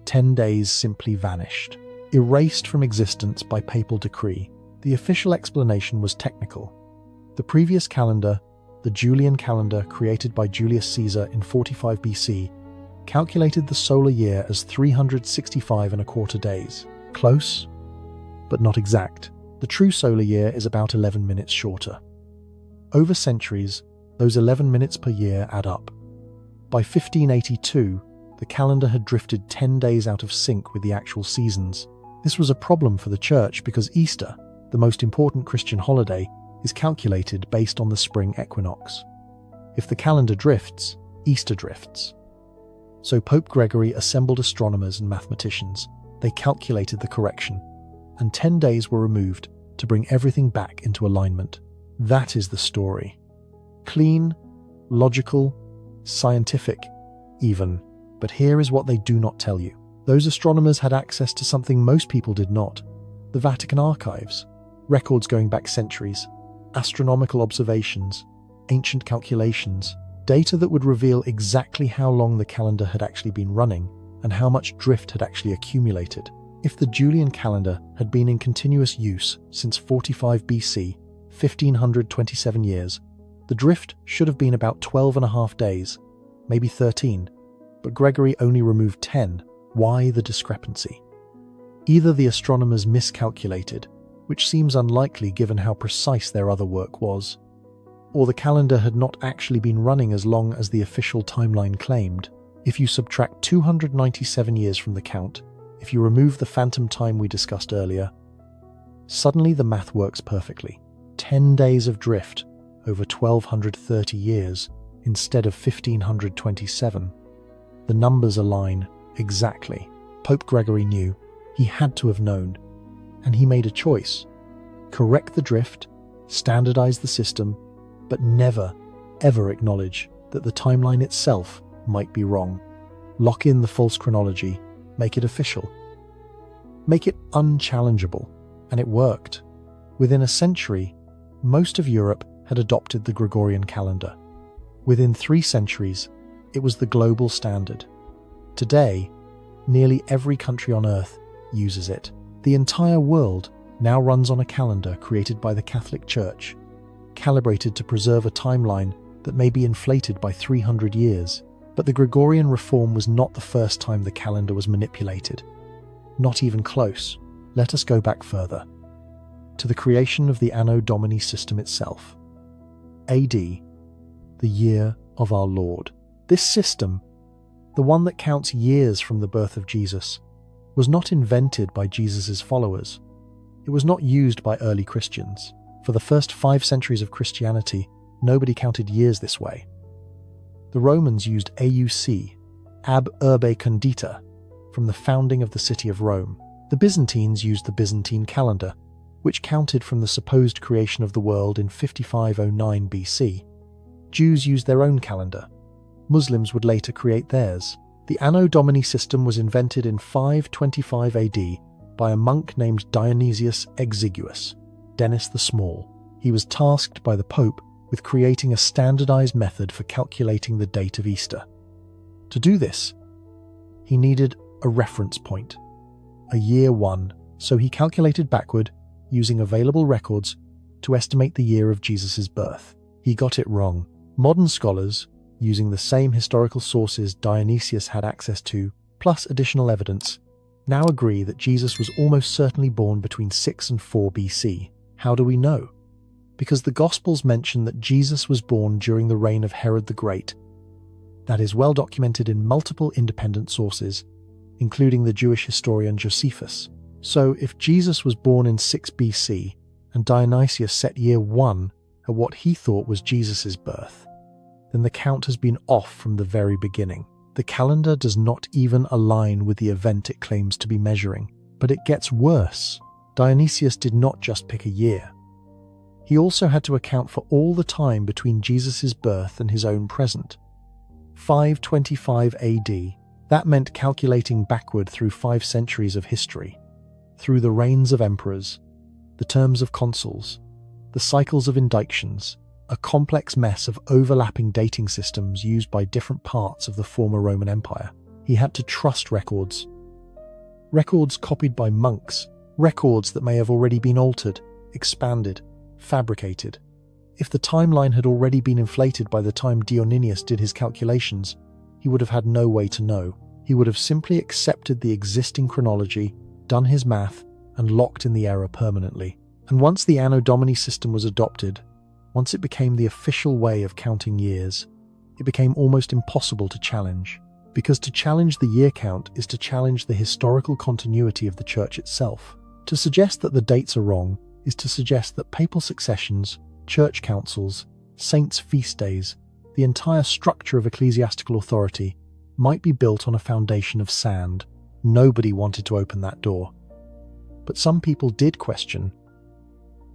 10 days simply vanished, erased from existence by papal decree. The official explanation was technical. The previous calendar, the Julian calendar created by Julius Caesar in 45 BC, calculated the solar year as 365¼ days. Close, but not exact. The true solar year is about 11 minutes shorter. Over centuries, those 11 minutes per year add up. By 1582, the calendar had drifted 10 days out of sync with the actual seasons. This was a problem for the Church because Easter, the most important Christian holiday, is calculated based on the spring equinox. If the calendar drifts, Easter drifts. So Pope Gregory assembled astronomers and mathematicians. They calculated the correction, and 10 days were removed to bring everything back into alignment. That is the story. Clean, logical, scientific, even. But here is what they do not tell you. Those astronomers had access to something most people did not. The Vatican Archives, records going back centuries, astronomical observations, ancient calculations, data that would reveal exactly how long the calendar had actually been running and how much drift had actually accumulated. If the Julian calendar had been in continuous use since 45 BC, 1527 years, the drift should have been about 12½ days, maybe 13, but Gregory only removed 10. Why the discrepancy? Either the astronomers miscalculated, which seems unlikely given how precise their other work was, or the calendar had not actually been running as long as the official timeline claimed. If you subtract 297 years from the count, if you remove the phantom time we discussed earlier, suddenly the math works perfectly. 10 days of drift over 1230 years instead of 1527. The numbers align exactly. Pope Gregory knew. He had to have known. And he made a choice. Correct the drift standardize the system, but never, ever acknowledge that the timeline itself might be wrong. Lock in the false chronology, make it official. Make it unchallengeable, and it worked. Within a century, most of Europe had adopted the Gregorian calendar. Within 3 centuries, it was the global standard. Today, nearly every country on Earth uses it. The entire world now runs on a calendar created by the Catholic Church, calibrated to preserve a timeline that may be inflated by 300 years. But the Gregorian reform was not the first time the calendar was manipulated. Not even close. Let us go back further, to the creation of the Anno Domini system itself. AD, the year of our Lord. This system, the one that counts years from the birth of Jesus, was not invented by Jesus' followers. It was not used by early Christians. For the first 5 centuries of Christianity, nobody counted years this way. The Romans used AUC, ab urbe condita, from the founding of the city of Rome. The Byzantines used the Byzantine calendar, which counted from the supposed creation of the world in 5509 BC. Jews used their own calendar. Muslims would later create theirs. The Anno Domini system was invented in 525 AD by a monk named Dionysius Exiguus, Denis the Small. He was tasked by the Pope with creating a standardized method for calculating the date of Easter. To do this, he needed a reference point, a year 1, so he calculated backward using available records to estimate the year of Jesus' birth. He got it wrong. Modern scholars, using the same historical sources Dionysius had access to, plus additional evidence, now agree that Jesus was almost certainly born between 6 and 4 BC. How do we know? Because the Gospels mention that Jesus was born during the reign of Herod the Great. That is well documented in multiple independent sources, including the Jewish historian Josephus. So if Jesus was born in 6 BC, and Dionysius set year 1 at what he thought was Jesus' birth, then the count has been off from the very beginning. The calendar does not even align with the event it claims to be measuring. But it gets worse. Dionysius did not just pick a year. He also had to account for all the time between Jesus' birth and his own present. 525 AD, that meant calculating backward through 5 centuries of history, through the reigns of emperors, the terms of consuls, the cycles of indictions, a complex mess of overlapping dating systems used by different parts of the former Roman Empire. He had to trust records. Records copied by monks, records that may have already been altered, expanded, fabricated. If the timeline had already been inflated by the time Dionysius did his calculations, he would have had no way to know. He would have simply accepted the existing chronology, done his math, and locked in the error permanently. And once the Anno Domini system was adopted, once it became the official way of counting years, it became almost impossible to challenge. Because to challenge the year count is to challenge the historical continuity of the church itself. To suggest that the dates are wrong is to suggest that papal successions, church councils, saints' feast days, the entire structure of ecclesiastical authority might be built on a foundation of sand. Nobody wanted to open that door. But some people did question,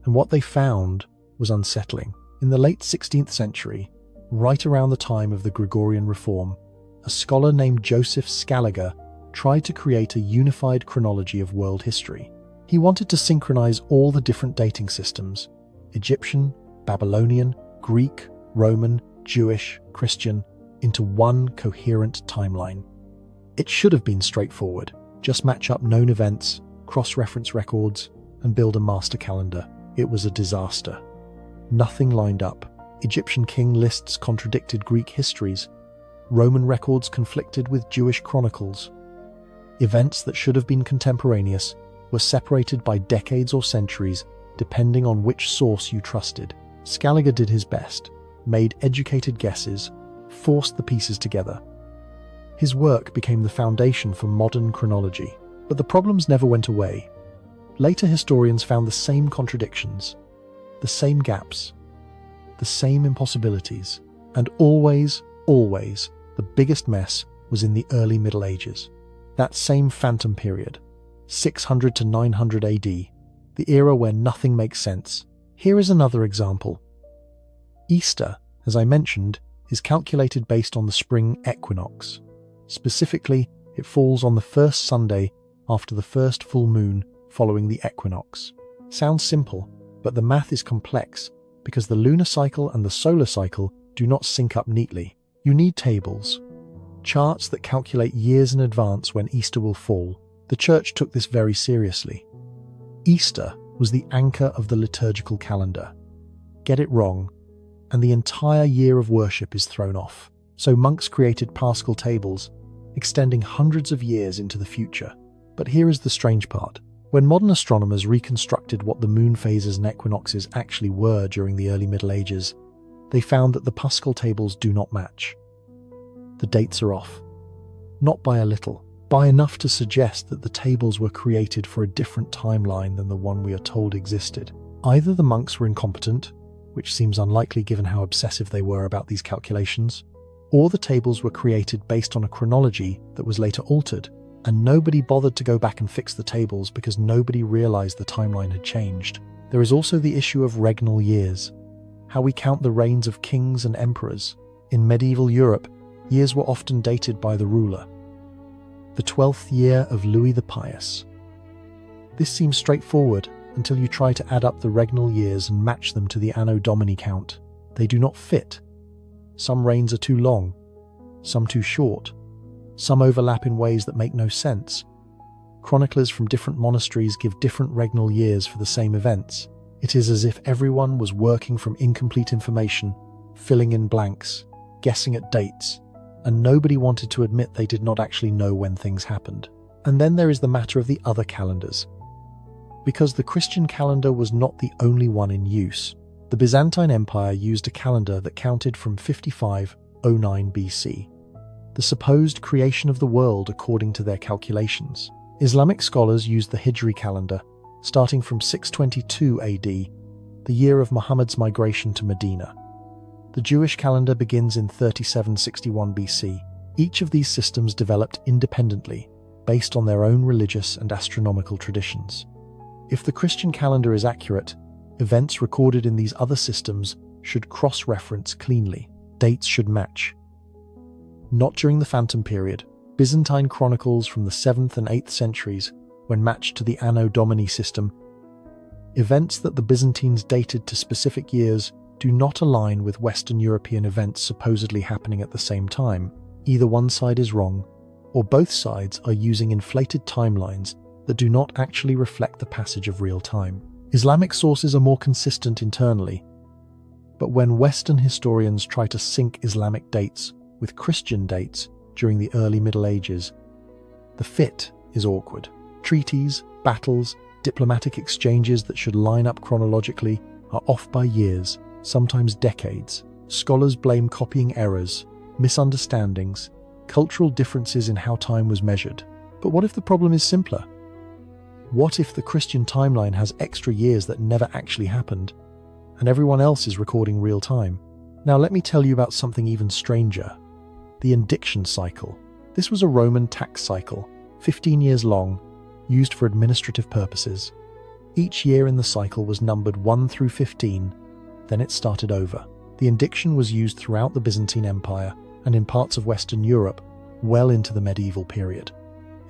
and what they found was unsettling. In the late 16th century, right around the time of the Gregorian reform, a scholar named Joseph Scaliger tried to create a unified chronology of world history. He wanted to synchronize all the different dating systems: Egyptian, Babylonian, Greek, Roman, Jewish, Christian, into one coherent timeline. It should have been straightforward. Just match up known events, cross-reference records, and build a master calendar. It was a disaster. Nothing lined up. Egyptian king lists contradicted Greek histories. Roman records conflicted with Jewish chronicles. Events that should have been contemporaneous were separated by decades or centuries, depending on which source you trusted. Scaliger did his best, made educated guesses, forced the pieces together. His work became the foundation for modern chronology. But the problems never went away. Later historians found the same contradictions, the same gaps, the same impossibilities, and always, the biggest mess was in the early Middle Ages. That same phantom period, 600 to 900 AD, the era where nothing makes sense. Here is another example. Easter, as I mentioned, is calculated based on the spring equinox. Specifically, it falls on the first Sunday after the first full moon following the equinox. Sounds simple, but the math is complex because the lunar cycle and the solar cycle do not sync up neatly. You need tables, charts that calculate years in advance when Easter will fall. The church took this very seriously. Easter was the anchor of the liturgical calendar. Get it wrong, and the entire year of worship is thrown off. So monks created Paschal tables, extending hundreds of years into the future. But here is the strange part. When modern astronomers reconstructed what the moon phases and equinoxes actually were during the early Middle Ages, they found that the Paschal tables do not match. The dates are off. Not by a little, by enough to suggest that the tables were created for a different timeline than the one we are told existed. Either the monks were incompetent, which seems unlikely given how obsessive they were about these calculations, or the tables were created based on a chronology that was later altered, and nobody bothered to go back and fix the tables because nobody realized the timeline had changed. There is also the issue of regnal years, how we count the reigns of kings and emperors. In medieval Europe, years were often dated by the ruler. The 12th year of Louis the Pious. This seems straightforward until you try to add up the regnal years and match them to the Anno Domini count. They do not fit. Some reigns are too long, some too short, some overlap in ways that make no sense. Chroniclers from different monasteries give different regnal years for the same events. It is as if everyone was working from incomplete information, filling in blanks, guessing at dates, and nobody wanted to admit they did not actually know when things happened. And then there is the matter of the other calendars. Because the Christian calendar was not the only one in use, the Byzantine Empire used a calendar that counted from 5509 BC, the supposed creation of the world according to their calculations. Islamic scholars used the Hijri calendar, starting from 622 AD, the year of Muhammad's migration to Medina. The Jewish calendar begins in 3761 BC. Each of these systems developed independently, based on their own religious and astronomical traditions. If the Christian calendar is accurate, events recorded in these other systems should cross-reference cleanly. Dates should match. Not during the Phantom period. Byzantine chronicles from the 7th and 8th centuries, when matched to the Anno Domini system, events that the Byzantines dated to specific years do not align with Western European events supposedly happening at the same time. Either one side is wrong, or both sides are using inflated timelines that do not actually reflect the passage of real time. Islamic sources are more consistent internally, but when Western historians try to sync Islamic dates with Christian dates during the early Middle Ages, the fit is awkward. Treaties, battles, diplomatic exchanges that should line up chronologically are off by years, sometimes decades. Scholars blame copying errors, misunderstandings, cultural differences in how time was measured. But what if the problem is simpler? What if the Christian timeline has extra years that never actually happened, and everyone else is recording real time? Now let me tell you about something even stranger. The indiction cycle. This was a Roman tax cycle, 15 years long, used for administrative purposes. Each year in the cycle was numbered 1 through 15, then it started over. The indiction was used throughout the Byzantine Empire and in parts of Western Europe well into the medieval period.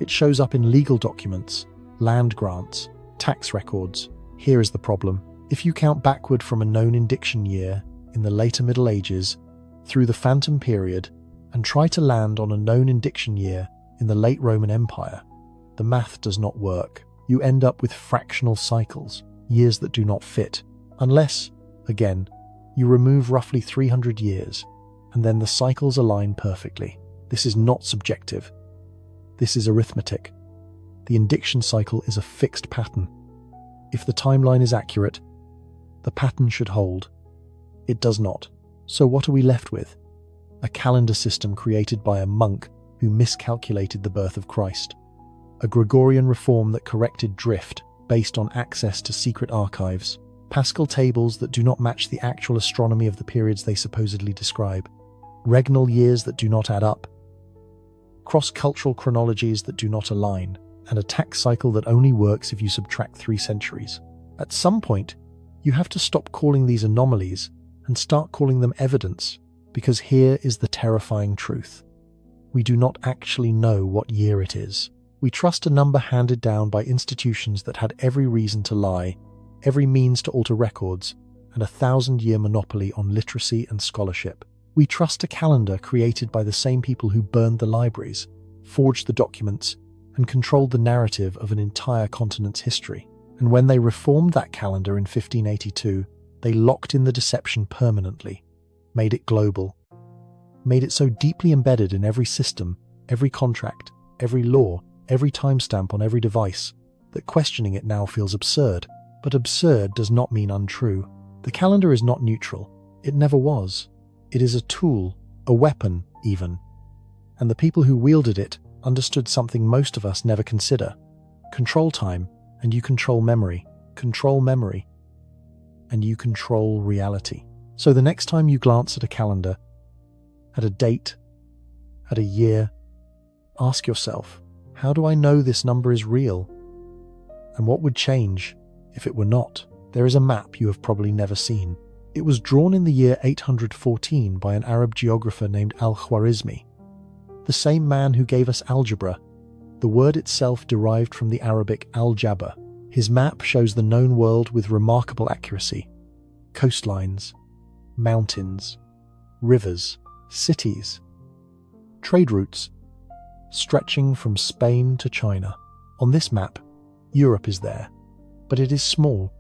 It shows up in legal documents, land grants, tax records. Here is the problem. If you count backward from a known indiction year in the later Middle Ages through the Phantom period and try to land on a known indiction year in the late Roman Empire, the math does not work. You end up with fractional cycles, years that do not fit, unless, again, you remove roughly 300 years, and then the cycles align perfectly. This is not subjective. This is arithmetic. The indiction cycle is a fixed pattern. If the timeline is accurate, the pattern should hold. It does not. So what are we left with? A calendar system created by a monk who miscalculated the birth of Christ. A Gregorian reform that corrected drift based on access to secret archives. Paschal tables that do not match the actual astronomy of the periods they supposedly describe. Regnal years that do not add up. Cross-cultural chronologies that do not align. And a tax cycle that only works if you subtract 3 centuries. At some point, You have to stop calling these anomalies and start calling them evidence, because here is the terrifying truth. We do not actually know what year it is. We trust a number handed down by institutions that had every reason to lie, every means to alter records, and a 1,000-year monopoly on literacy and scholarship. We trust a calendar created by the same people who burned the libraries, forged the documents, and controlled the narrative of an entire continent's history. And when they reformed that calendar in 1582, they locked in the deception permanently, made it global, made it so deeply embedded in every system, every contract, every law, every timestamp on every device, that questioning it now feels absurd. But absurd does not mean untrue. The calendar is not neutral. It never was. It is a tool, a weapon even. And the people who wielded it understood something most of us never consider. Control time, and you control memory. Control memory, and you control reality. So the next time you glance at a calendar, at a date, at a year, ask yourself, how do I know this number is real? And what would change if it were not? There is a map you have probably never seen. It was drawn in the year 814 by an Arab geographer named Al-Khwarizmi, the same man who gave us algebra, the word itself derived from the Arabic al-jaba. His map shows the known world with remarkable accuracy. Coastlines, mountains, rivers, cities, trade routes, stretching from Spain to China. On this map, Europe is there, but it is small,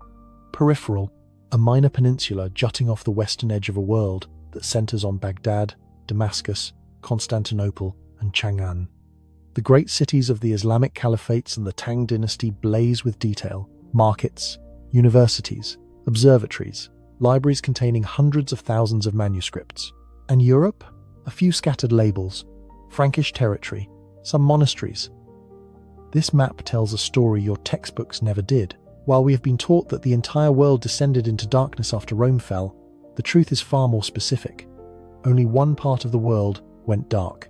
peripheral, a minor peninsula jutting off the western edge of a world that centers on Baghdad, Damascus, Constantinople, and Chang'an. The great cities of the Islamic caliphates and the Tang dynasty blaze with detail: markets, universities, observatories, libraries containing hundreds of thousands of manuscripts. And Europe? A few scattered labels, Frankish territory, some monasteries. This map tells a story your textbooks never did. While we have been taught that the entire world descended into darkness after Rome fell, the truth is far more specific. Only one part of the world went dark: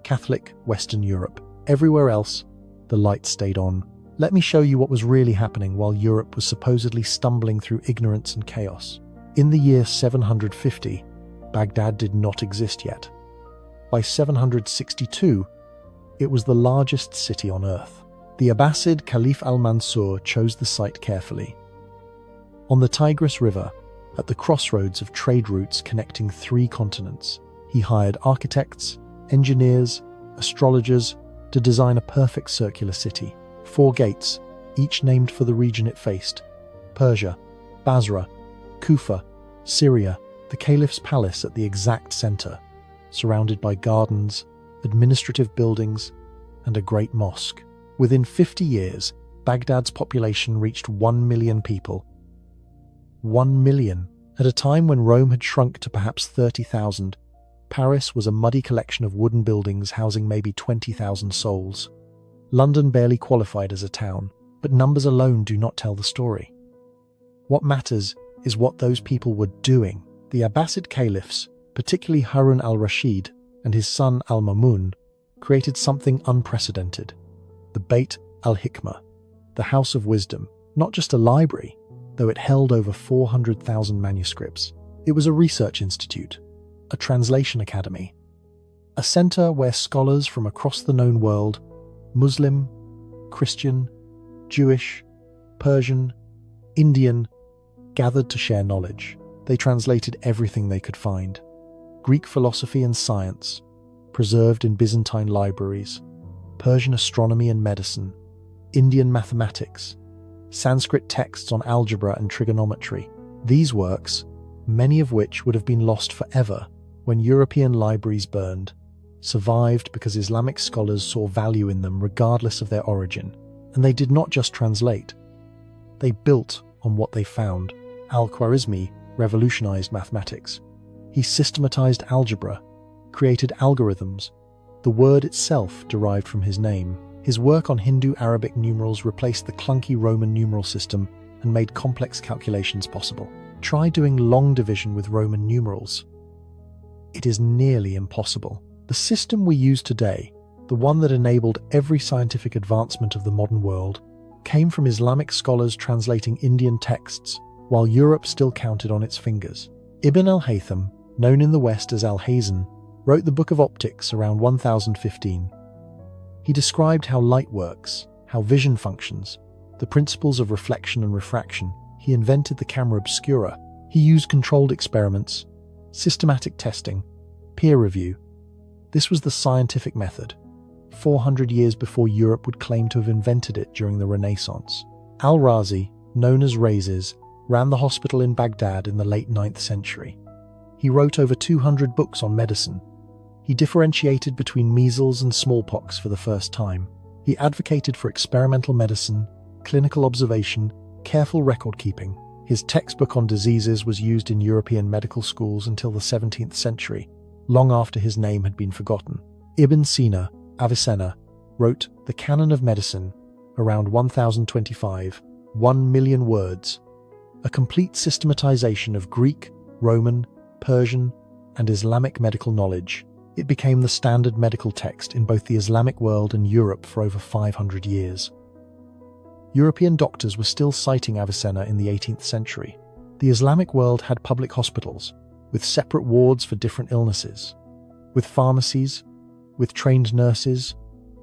Catholic Western Europe. Everywhere else, the light stayed on. Let me show you what was really happening while Europe was supposedly stumbling through ignorance and chaos. In the year 750, Baghdad did not exist yet. By 762, it was the largest city on earth. The Abbasid Caliph al-Mansur chose the site carefully. On the Tigris River, at the crossroads of trade routes connecting 3 continents, he hired architects, engineers, astrologers to design a perfect circular city. 4 gates, each named for the region it faced: Persia, Basra, Kufa, Syria, the Caliph's palace at the exact center, surrounded by gardens, administrative buildings, and a great mosque. Within 50 years, Baghdad's population reached 1 million people. 1 million! At a time when Rome had shrunk to perhaps 30,000, Paris was a muddy collection of wooden buildings housing maybe 20,000 souls. London barely qualified as a town, but numbers alone do not tell the story. What matters is what those people were doing. The Abbasid caliphs, particularly Harun al-Rashid and his son al-Mamun, created something unprecedented: the Beit al-Hikmah, the House of Wisdom. Not just a library, though it held over 400,000 manuscripts. It was a research institute, a translation academy, a center where scholars from across the known world, Muslim, Christian, Jewish, Persian, Indian, gathered to share knowledge. They translated everything they could find: Greek philosophy and science, preserved in Byzantine libraries, Persian astronomy and medicine, Indian mathematics, Sanskrit texts on algebra and trigonometry. These works, many of which would have been lost forever when European libraries burned, survived because Islamic scholars saw value in them regardless of their origin. And they did not just translate. They built on what they found. Al-Khwarizmi revolutionized mathematics. He systematized algebra, created algorithms. The word itself derived from his name. His work on Hindu-Arabic numerals replaced the clunky Roman numeral system and made complex calculations possible. Try doing long division with Roman numerals. It is nearly impossible. The system we use today, the one that enabled every scientific advancement of the modern world, came from Islamic scholars translating Indian texts, while Europe still counted on its fingers. Ibn al-Haytham, known in the West as Al-Hazan, wrote the Book of Optics around 1015. He described how light works, how vision functions, the principles of reflection and refraction. He invented the camera obscura. He used controlled experiments, systematic testing, peer review. This was the scientific method, 400 years before Europe would claim to have invented it during the Renaissance. Al-Razi, known as Rhazes, ran the hospital in Baghdad in the late 9th century. He wrote over 200 books on medicine. He differentiated between measles and smallpox for the first time. He advocated for experimental medicine, clinical observation, careful record keeping. His textbook on diseases was used in European medical schools until the 17th century, long after his name had been forgotten. Ibn Sina, Avicenna, wrote The Canon of Medicine around 1025, 1 million words, a complete systematization of Greek, Roman, Persian, and Islamic medical knowledge. It became the standard medical text in both the Islamic world and Europe for over 500 years. European doctors were still citing Avicenna in the 18th century. The Islamic world had public hospitals, with separate wards for different illnesses, with pharmacies, with trained nurses,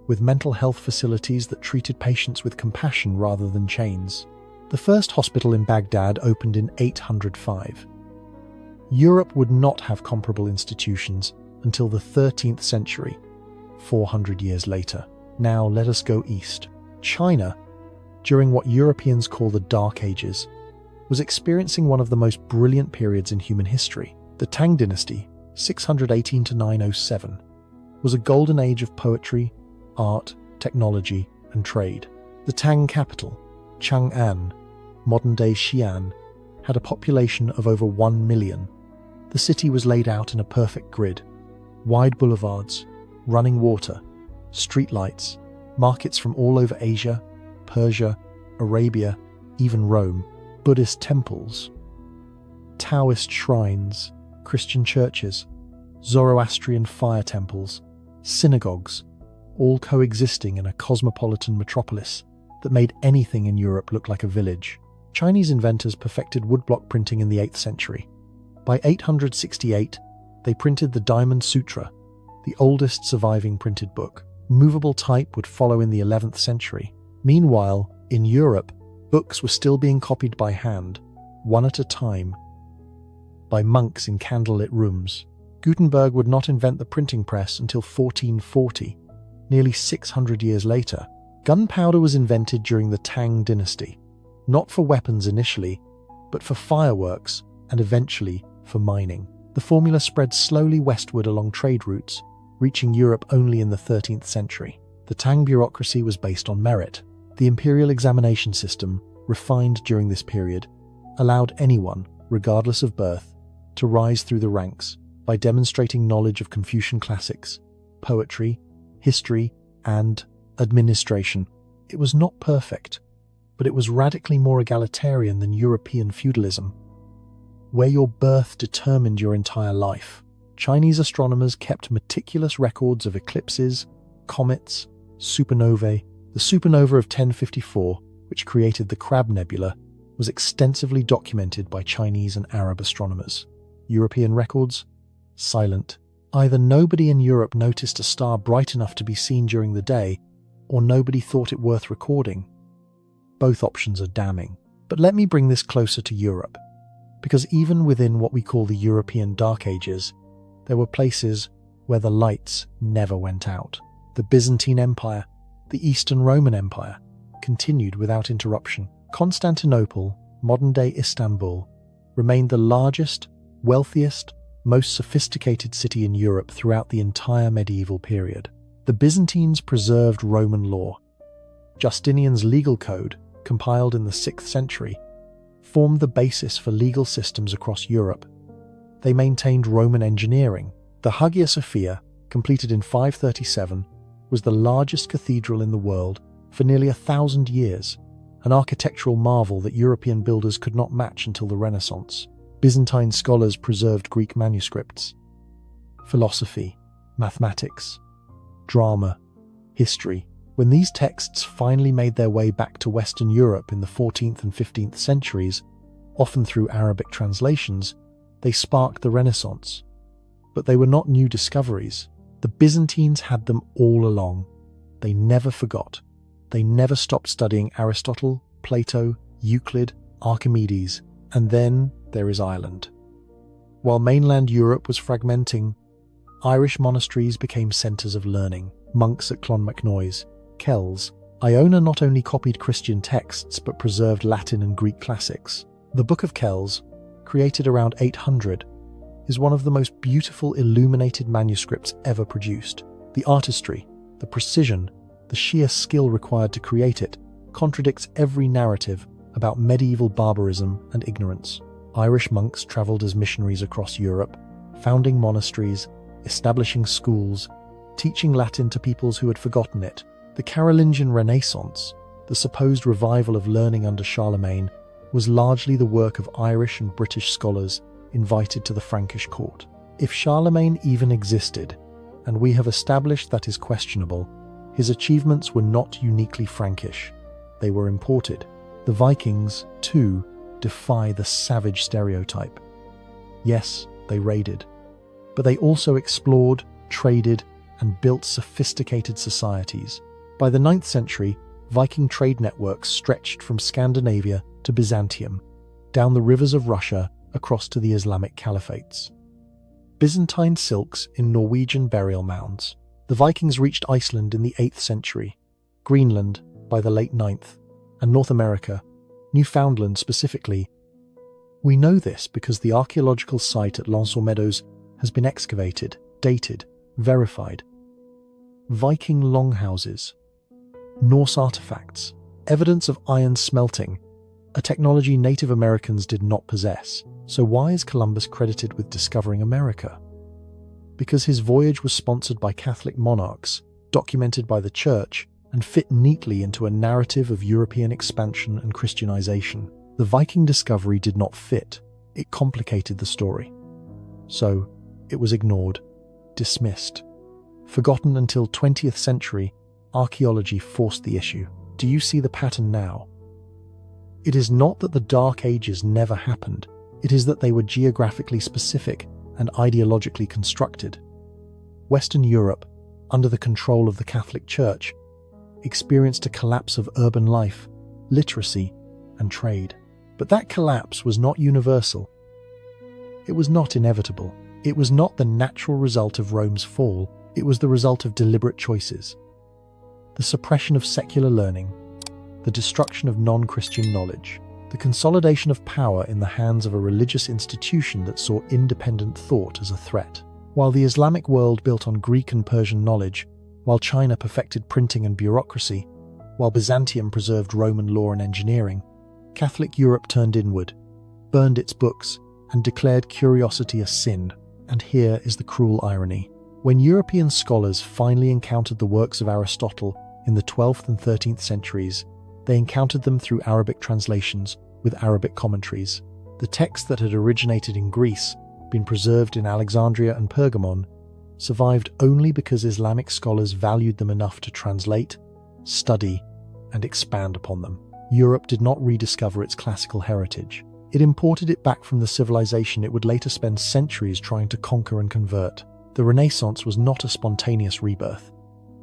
with mental health facilities that treated patients with compassion rather than chains. The first hospital in Baghdad opened in 805. Europe would not have comparable institutions until the 13th century, 400 years later. Now let us go east. China, during what Europeans call the Dark Ages, was experiencing one of the most brilliant periods in human history. The Tang dynasty, 618 to 907, was a golden age of poetry, art, technology, and trade. The Tang capital, Chang'an, modern-day Xi'an, had a population of over 1 million. The city was laid out in a perfect grid: wide boulevards, running water, streetlights, markets from all over Asia, Persia, Arabia, even Rome, Buddhist temples, Taoist shrines, Christian churches, Zoroastrian fire temples, synagogues, all coexisting in a cosmopolitan metropolis that made anything in Europe look like a village. Chinese inventors perfected woodblock printing in the 8th century. By 868, they printed the Diamond Sutra, the oldest surviving printed book. Movable type would follow in the 11th century. Meanwhile, in Europe, books were still being copied by hand, one at a time, by monks in candlelit rooms. Gutenberg would not invent the printing press until 1440, nearly 600 years later. Gunpowder was invented during the Tang dynasty, not for weapons initially, but for fireworks and eventually for mining. The formula spread slowly westward along trade routes, reaching Europe only in the 13th century. The Tang bureaucracy was based on merit. The imperial examination system, refined during this period, allowed anyone, regardless of birth, to rise through the ranks by demonstrating knowledge of Confucian classics, poetry, history, and administration. It was not perfect, but it was radically more egalitarian than European feudalism, where your birth determined your entire life. Chinese astronomers kept meticulous records of eclipses, comets, supernovae. The supernova of 1054, which created the Crab Nebula, was extensively documented by Chinese and Arab astronomers. European records? Silent. Either nobody in Europe noticed a star bright enough to be seen during the day, or nobody thought it worth recording. Both options are damning. But let me bring this closer to Europe, because even within what we call the European Dark Ages, there were places where the lights never went out. The Byzantine Empire, the Eastern Roman Empire, continued without interruption. Constantinople, modern-day Istanbul, remained the largest, wealthiest, most sophisticated city in Europe throughout the entire medieval period. The Byzantines preserved Roman law. Justinian's legal code, compiled in the 6th century, formed the basis for legal systems across Europe. They maintained Roman engineering. The Hagia Sophia, completed in 537, was the largest cathedral in the world for nearly 1,000 years, an architectural marvel that European builders could not match until the Renaissance. Byzantine scholars preserved Greek manuscripts. Philosophy, mathematics, drama, history. When these texts finally made their way back to Western Europe in the 14th and 15th centuries, often through Arabic translations, they sparked the Renaissance. But they were not new discoveries. The Byzantines had them all along. They never forgot. They never stopped studying Aristotle, Plato, Euclid, Archimedes, and then there is Ireland. While mainland Europe was fragmenting, Irish monasteries became centres of learning. Monks at Clonmacnoise, Kells, Iona not only copied Christian texts but preserved Latin and Greek classics. The Book of Kells, created around 800, is one of the most beautiful illuminated manuscripts ever produced. The artistry, the precision, the sheer skill required to create it contradicts every narrative about medieval barbarism and ignorance. Irish monks travelled as missionaries across Europe, founding monasteries, establishing schools, teaching Latin to peoples who had forgotten it. The Carolingian Renaissance, the supposed revival of learning under Charlemagne, was largely the work of Irish and British scholars invited to the Frankish court. If Charlemagne even existed, and we have established that is questionable, his achievements were not uniquely Frankish. They were imported. The Vikings, too, defy the savage stereotype. Yes, they raided, but they also explored, traded, and built sophisticated societies. By the 9th century, Viking trade networks stretched from Scandinavia to Byzantium, down the rivers of Russia across to the Islamic caliphates. Byzantine silks in Norwegian burial mounds. The Vikings reached Iceland in the 8th century, Greenland by the late 9th, and North America, Newfoundland specifically. We know this because the archaeological site at L'Anse aux Meadows has been excavated, dated, verified. Viking longhouses, Norse artifacts, evidence of iron smelting, a technology Native Americans did not possess. So why is Columbus credited with discovering America? Because his voyage was sponsored by Catholic monarchs, documented by the Church, and fit neatly into a narrative of European expansion and Christianization. The Viking discovery did not fit. It complicated the story. So, it was ignored, dismissed, forgotten until 20th century archaeology forced the issue. Do you see the pattern now? It is not that the Dark Ages never happened. It is that they were geographically specific and ideologically constructed. Western Europe, under the control of the Catholic Church, experienced a collapse of urban life, literacy, and trade. But that collapse was not universal. It was not inevitable. It was not the natural result of Rome's fall. It was the result of deliberate choices. The suppression of secular learning, the destruction of non-Christian knowledge, the consolidation of power in the hands of a religious institution that saw independent thought as a threat. While the Islamic world built on Greek and Persian knowledge, while China perfected printing and bureaucracy, while Byzantium preserved Roman law and engineering, Catholic Europe turned inward, burned its books, and declared curiosity a sin. And here is the cruel irony. When European scholars finally encountered the works of Aristotle in the 12th and 13th centuries, they encountered them through Arabic translations with Arabic commentaries. The text that had originated in Greece, been preserved in Alexandria and Pergamon, survived only because Islamic scholars valued them enough to translate, study, and expand upon them. Europe did not rediscover its classical heritage. It imported it back from the civilization it would later spend centuries trying to conquer and convert. The Renaissance was not a spontaneous rebirth.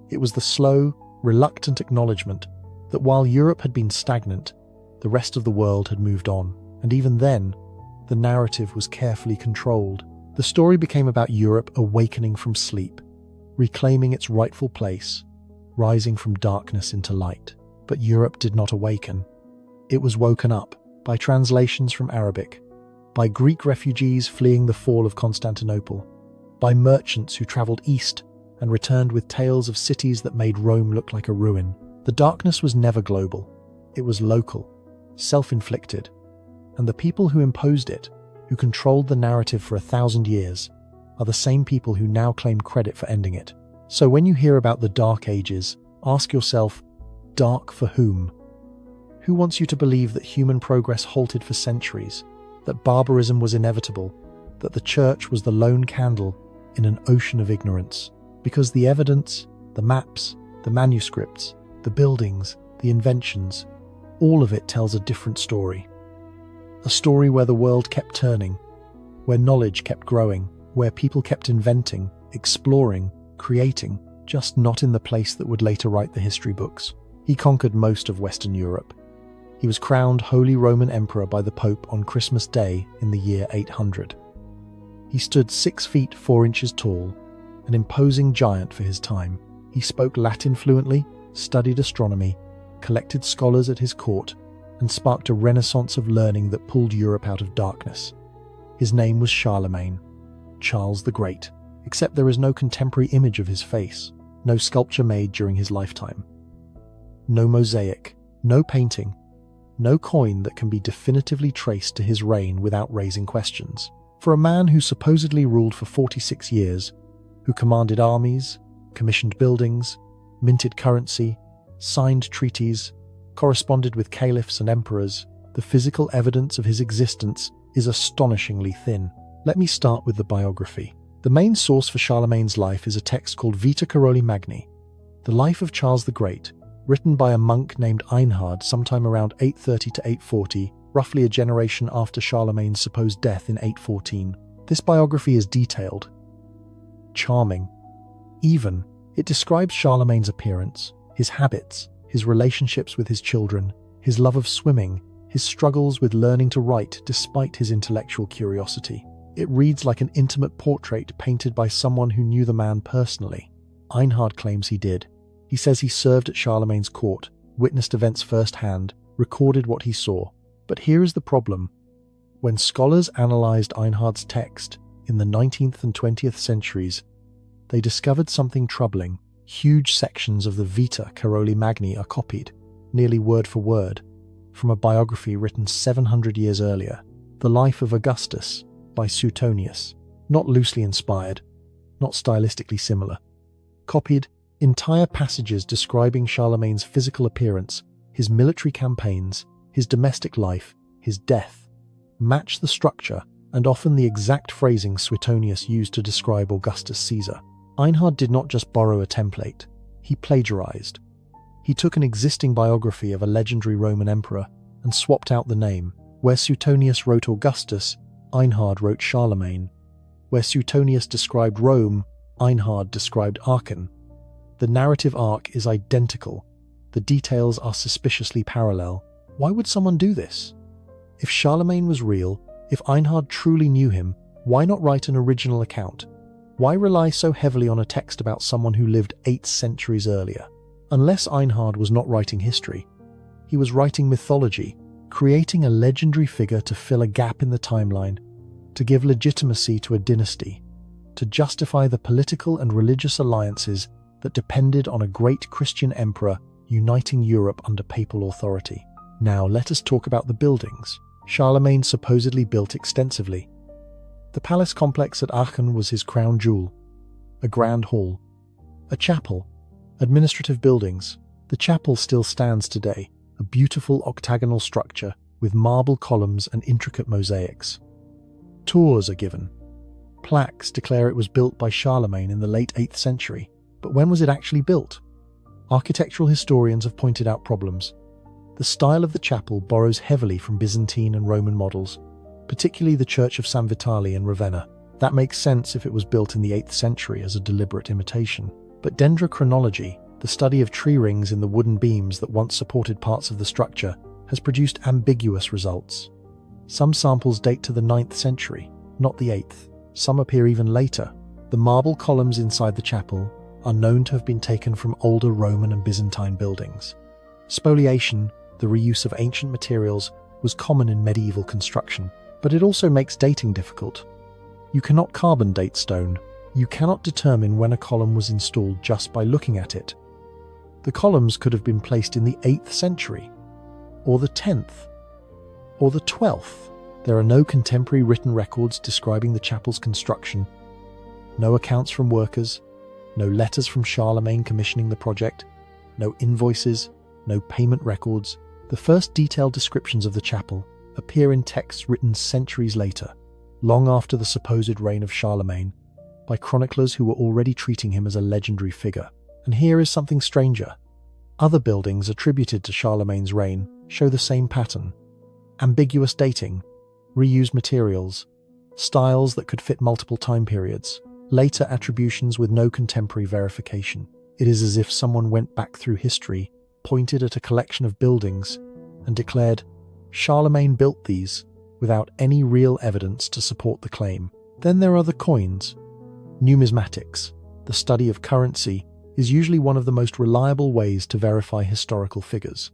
It was the slow, reluctant acknowledgement that while Europe had been stagnant, the rest of the world had moved on. And even then, the narrative was carefully controlled. The story became about Europe awakening from sleep, reclaiming its rightful place, rising from darkness into light. But Europe did not awaken. It was woken up by translations from Arabic, by Greek refugees fleeing the fall of Constantinople, by merchants who travelled east and returned with tales of cities that made Rome look like a ruin. The darkness was never global. It was local, self-inflicted, and the people who imposed it, who controlled the narrative for 1,000 years, are the same people who now claim credit for ending it. So when you hear about the Dark Ages, ask yourself, dark for whom? Who wants you to believe that human progress halted for centuries, that barbarism was inevitable, that the church was the lone candle in an ocean of ignorance? Because the evidence, the maps, the manuscripts, the buildings, the inventions, all of it tells a different story. A story where the world kept turning, where knowledge kept growing, where people kept inventing, exploring, creating, just not in the place that would later write the history books. He conquered most of Western Europe. He was crowned Holy Roman Emperor by the Pope on Christmas Day in the year 800. He stood 6 feet 4 inches tall, an imposing giant for his time. He spoke Latin fluently, studied astronomy, collected scholars at his court, and sparked a renaissance of learning that pulled Europe out of darkness. His name was Charlemagne, Charles the Great, except there is no contemporary image of his face, no sculpture made during his lifetime. No mosaic, no painting, no coin that can be definitively traced to his reign without raising questions. For a man who supposedly ruled for 46 years, who commanded armies, commissioned buildings, minted currency, signed treaties, corresponded with caliphs and emperors, the physical evidence of his existence is astonishingly thin. Let me start with the biography. The main source for Charlemagne's life is a text called Vita Caroli Magni, the life of Charles the Great, written by a monk named Einhard sometime around 830 to 840, roughly a generation after Charlemagne's supposed death in 814. This biography is detailed, charming, even. It describes Charlemagne's appearance, his habits, his relationships with his children, his love of swimming, his struggles with learning to write despite his intellectual curiosity. It reads like an intimate portrait painted by someone who knew the man personally. Einhard claims he did. He says he served at Charlemagne's court, witnessed events firsthand, recorded what he saw. But here is the problem. When scholars analyzed Einhard's text in the 19th and 20th centuries, they discovered something troubling. Huge sections of the Vita Caroli Magni are copied, nearly word for word, from a biography written 700 years earlier, The Life of Augustus by Suetonius. Not loosely inspired, not stylistically similar. Copied, entire passages describing Charlemagne's physical appearance, his military campaigns, his domestic life, his death, match the structure and often the exact phrasing Suetonius used to describe Augustus Caesar. Einhard did not just borrow a template, he plagiarized. He took an existing biography of a legendary Roman emperor and swapped out the name. Where Suetonius wrote Augustus, Einhard wrote Charlemagne. Where Suetonius described Rome, Einhard described Aachen. The narrative arc is identical. The details are suspiciously parallel. Why would someone do this? If Charlemagne was real, if Einhard truly knew him, why not write an original account? Why rely so heavily on a text about someone who lived 8 centuries earlier? Unless Einhard was not writing history, he was writing mythology, creating a legendary figure to fill a gap in the timeline, to give legitimacy to a dynasty, to justify the political and religious alliances that depended on a great Christian emperor uniting Europe under papal authority. Now let us talk about the buildings. Charlemagne supposedly built extensively. The palace complex at Aachen was his crown jewel. A grand hall, a chapel, administrative buildings. The chapel still stands today, a beautiful octagonal structure with marble columns and intricate mosaics. Tours are given. Plaques declare it was built by Charlemagne in the late 8th century. But when was it actually built? Architectural historians have pointed out problems. The style of the chapel borrows heavily from Byzantine and Roman models, particularly the Church of San Vitale in Ravenna. That makes sense if it was built in the 8th century as a deliberate imitation. But dendrochronology, the study of tree rings in the wooden beams that once supported parts of the structure, has produced ambiguous results. Some samples date to the 9th century, not the 8th. Some appear even later. The marble columns inside the chapel are known to have been taken from older Roman and Byzantine buildings. Spoliation, the reuse of ancient materials, was common in medieval construction, but it also makes dating difficult. You cannot carbon date stone. You cannot determine when a column was installed just by looking at it. The columns could have been placed in the 8th century, or the 10th, or the 12th. There are no contemporary written records describing the chapel's construction, no accounts from workers, no letters from Charlemagne commissioning the project, no invoices, no payment records. The first detailed descriptions of the chapel appear in texts written centuries later, long after the supposed reign of Charlemagne, by chroniclers who were already treating him as a legendary figure. And here is something stranger. Other buildings attributed to Charlemagne's reign show the same pattern. Ambiguous dating, reused materials, styles that could fit multiple time periods, later attributions with no contemporary verification. It is as if someone went back through history, pointed at a collection of buildings, and declared, "Charlemagne built these," without any real evidence to support the claim. Then there are the coins. Numismatics, the study of currency, is usually one of the most reliable ways to verify historical figures.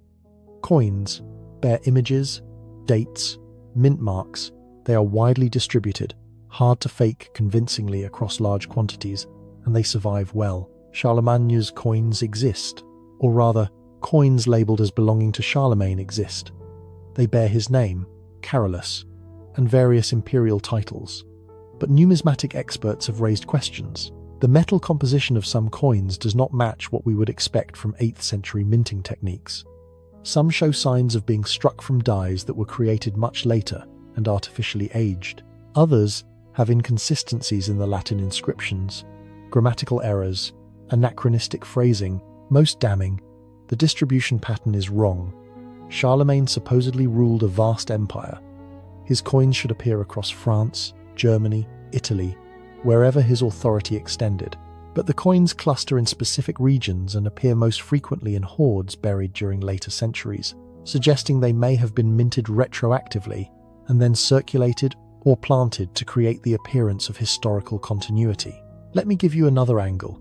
Coins bear images, dates, mint marks. They are widely distributed, hard to fake convincingly across large quantities, and they survive well. Charlemagne's coins exist, or rather, coins labelled as belonging to Charlemagne exist. They bear his name, Carolus, and various imperial titles. But numismatic experts have raised questions. The metal composition of some coins does not match what we would expect from 8th century minting techniques. Some show signs of being struck from dies that were created much later and artificially aged. Others have inconsistencies in the Latin inscriptions, grammatical errors, anachronistic phrasing. Most damning, the distribution pattern is wrong. Charlemagne supposedly ruled a vast empire. His coins should appear across France, Germany, Italy, wherever his authority extended. But the coins cluster in specific regions and appear most frequently in hoards buried during later centuries, suggesting they may have been minted retroactively and then circulated or planted to create the appearance of historical continuity. Let me give you another angle.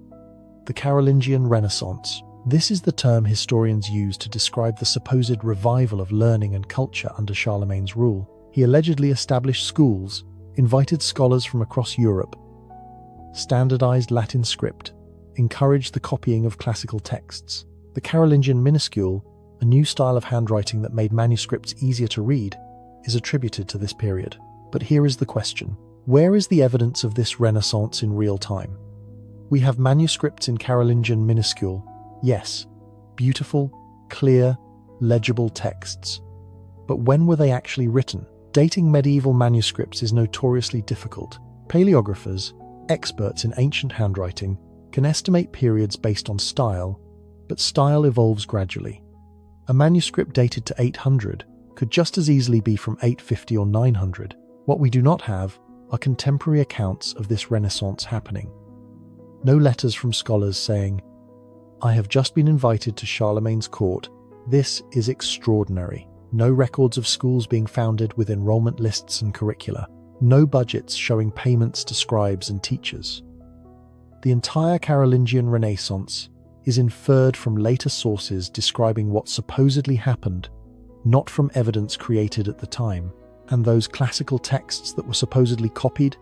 The Carolingian Renaissance. This is the term historians use to describe the supposed revival of learning and culture under Charlemagne's rule. He allegedly established schools, invited scholars from across Europe, standardized Latin script, encouraged the copying of classical texts. The Carolingian minuscule, a new style of handwriting that made manuscripts easier to read, is attributed to this period. But here is the question. Where is the evidence of this Renaissance in real time? We have manuscripts in Carolingian minuscule. Yes, beautiful, clear, legible texts. But when were they actually written? Dating medieval manuscripts is notoriously difficult. Paleographers, experts in ancient handwriting, can estimate periods based on style, but style evolves gradually. A manuscript dated to 800 could just as easily be from 850 or 900. What we do not have are contemporary accounts of this Renaissance happening. No letters from scholars saying, "I have just been invited to Charlemagne's court. This is extraordinary." No records of schools being founded with enrollment lists and curricula. No budgets showing payments to scribes and teachers. The entire Carolingian Renaissance is inferred from later sources describing what supposedly happened, not from evidence created at the time. And those classical texts that were supposedly copied,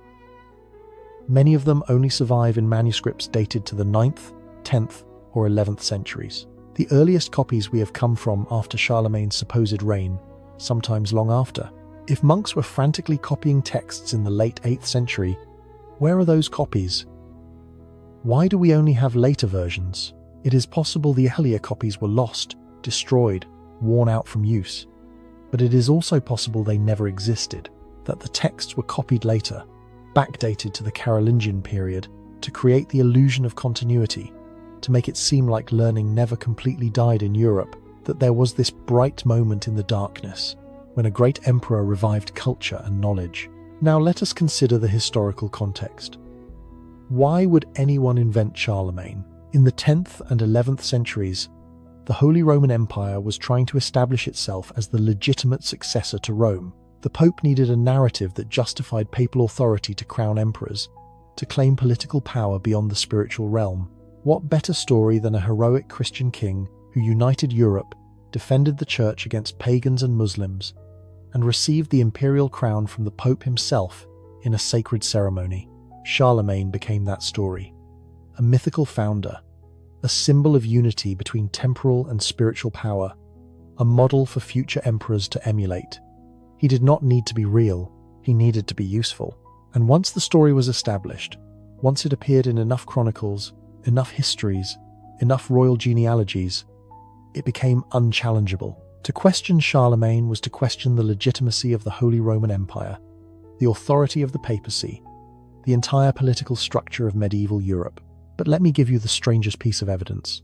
many of them only survive in manuscripts dated to the 9th, 10th, or 11th centuries. The earliest copies we have come from after Charlemagne's supposed reign, sometimes long after. If monks were frantically copying texts in the late 8th century, where are those copies? Why do we only have later versions? It is possible the earlier copies were lost, destroyed, worn out from use. But it is also possible they never existed, that the texts were copied later, backdated to the Carolingian period, to create the illusion of continuity, to make it seem like learning never completely died in Europe, that there was this bright moment in the darkness, when a great emperor revived culture and knowledge. Now let us consider the historical context. Why would anyone invent Charlemagne? In the 10th and 11th centuries, the Holy Roman Empire was trying to establish itself as the legitimate successor to Rome. The Pope needed a narrative that justified papal authority to crown emperors, to claim political power beyond the spiritual realm. What better story than a heroic Christian king who united Europe, defended the church against pagans and Muslims, and received the imperial crown from the Pope himself in a sacred ceremony? Charlemagne became that story. A mythical founder, a symbol of unity between temporal and spiritual power, a model for future emperors to emulate. He did not need to be real, he needed to be useful. And once the story was established, once it appeared in enough chronicles, enough histories, enough royal genealogies, it became unchallengeable. To question Charlemagne was to question the legitimacy of the Holy Roman Empire, the authority of the papacy, the entire political structure of medieval Europe. But let me give you the strangest piece of evidence.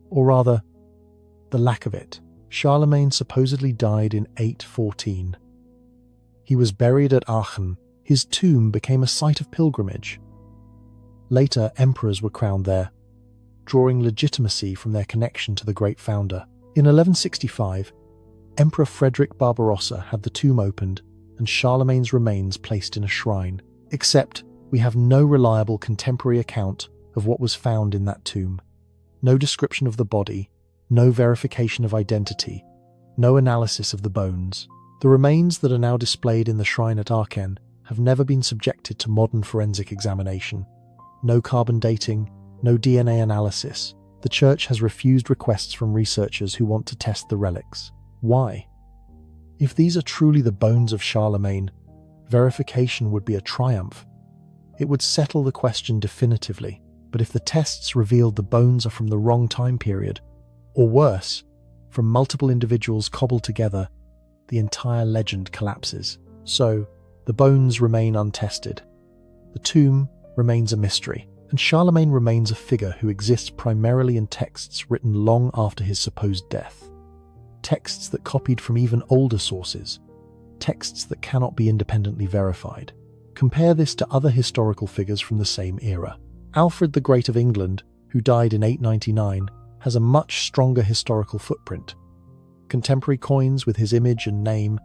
Or rather, the lack of it. Charlemagne supposedly died in 814. He was buried at Aachen. His tomb became a site of pilgrimage. Later, emperors were crowned there, drawing legitimacy from their connection to the great founder. In 1165, Emperor Frederick Barbarossa had the tomb opened and Charlemagne's remains placed in a shrine. Except, we have no reliable contemporary account of what was found in that tomb. No description of the body, no verification of identity, no analysis of the bones. The remains that are now displayed in the shrine at Aachen have never been subjected to modern forensic examination. No carbon dating, no DNA analysis. The Church has refused requests from researchers who want to test the relics. Why? If these are truly the bones of Charlemagne, verification would be a triumph. It would settle the question definitively. But if the tests revealed the bones are from the wrong time period, or worse, from multiple individuals cobbled together, the entire legend collapses. So, the bones remain untested. The tomb remains a mystery, and Charlemagne remains a figure who exists primarily in texts written long after his supposed death. Texts that copied from even older sources, texts that cannot be independently verified. Compare this to other historical figures from the same era. Alfred the Great of England, who died in 899, has a much stronger historical footprint. Contemporary coins with his image and name,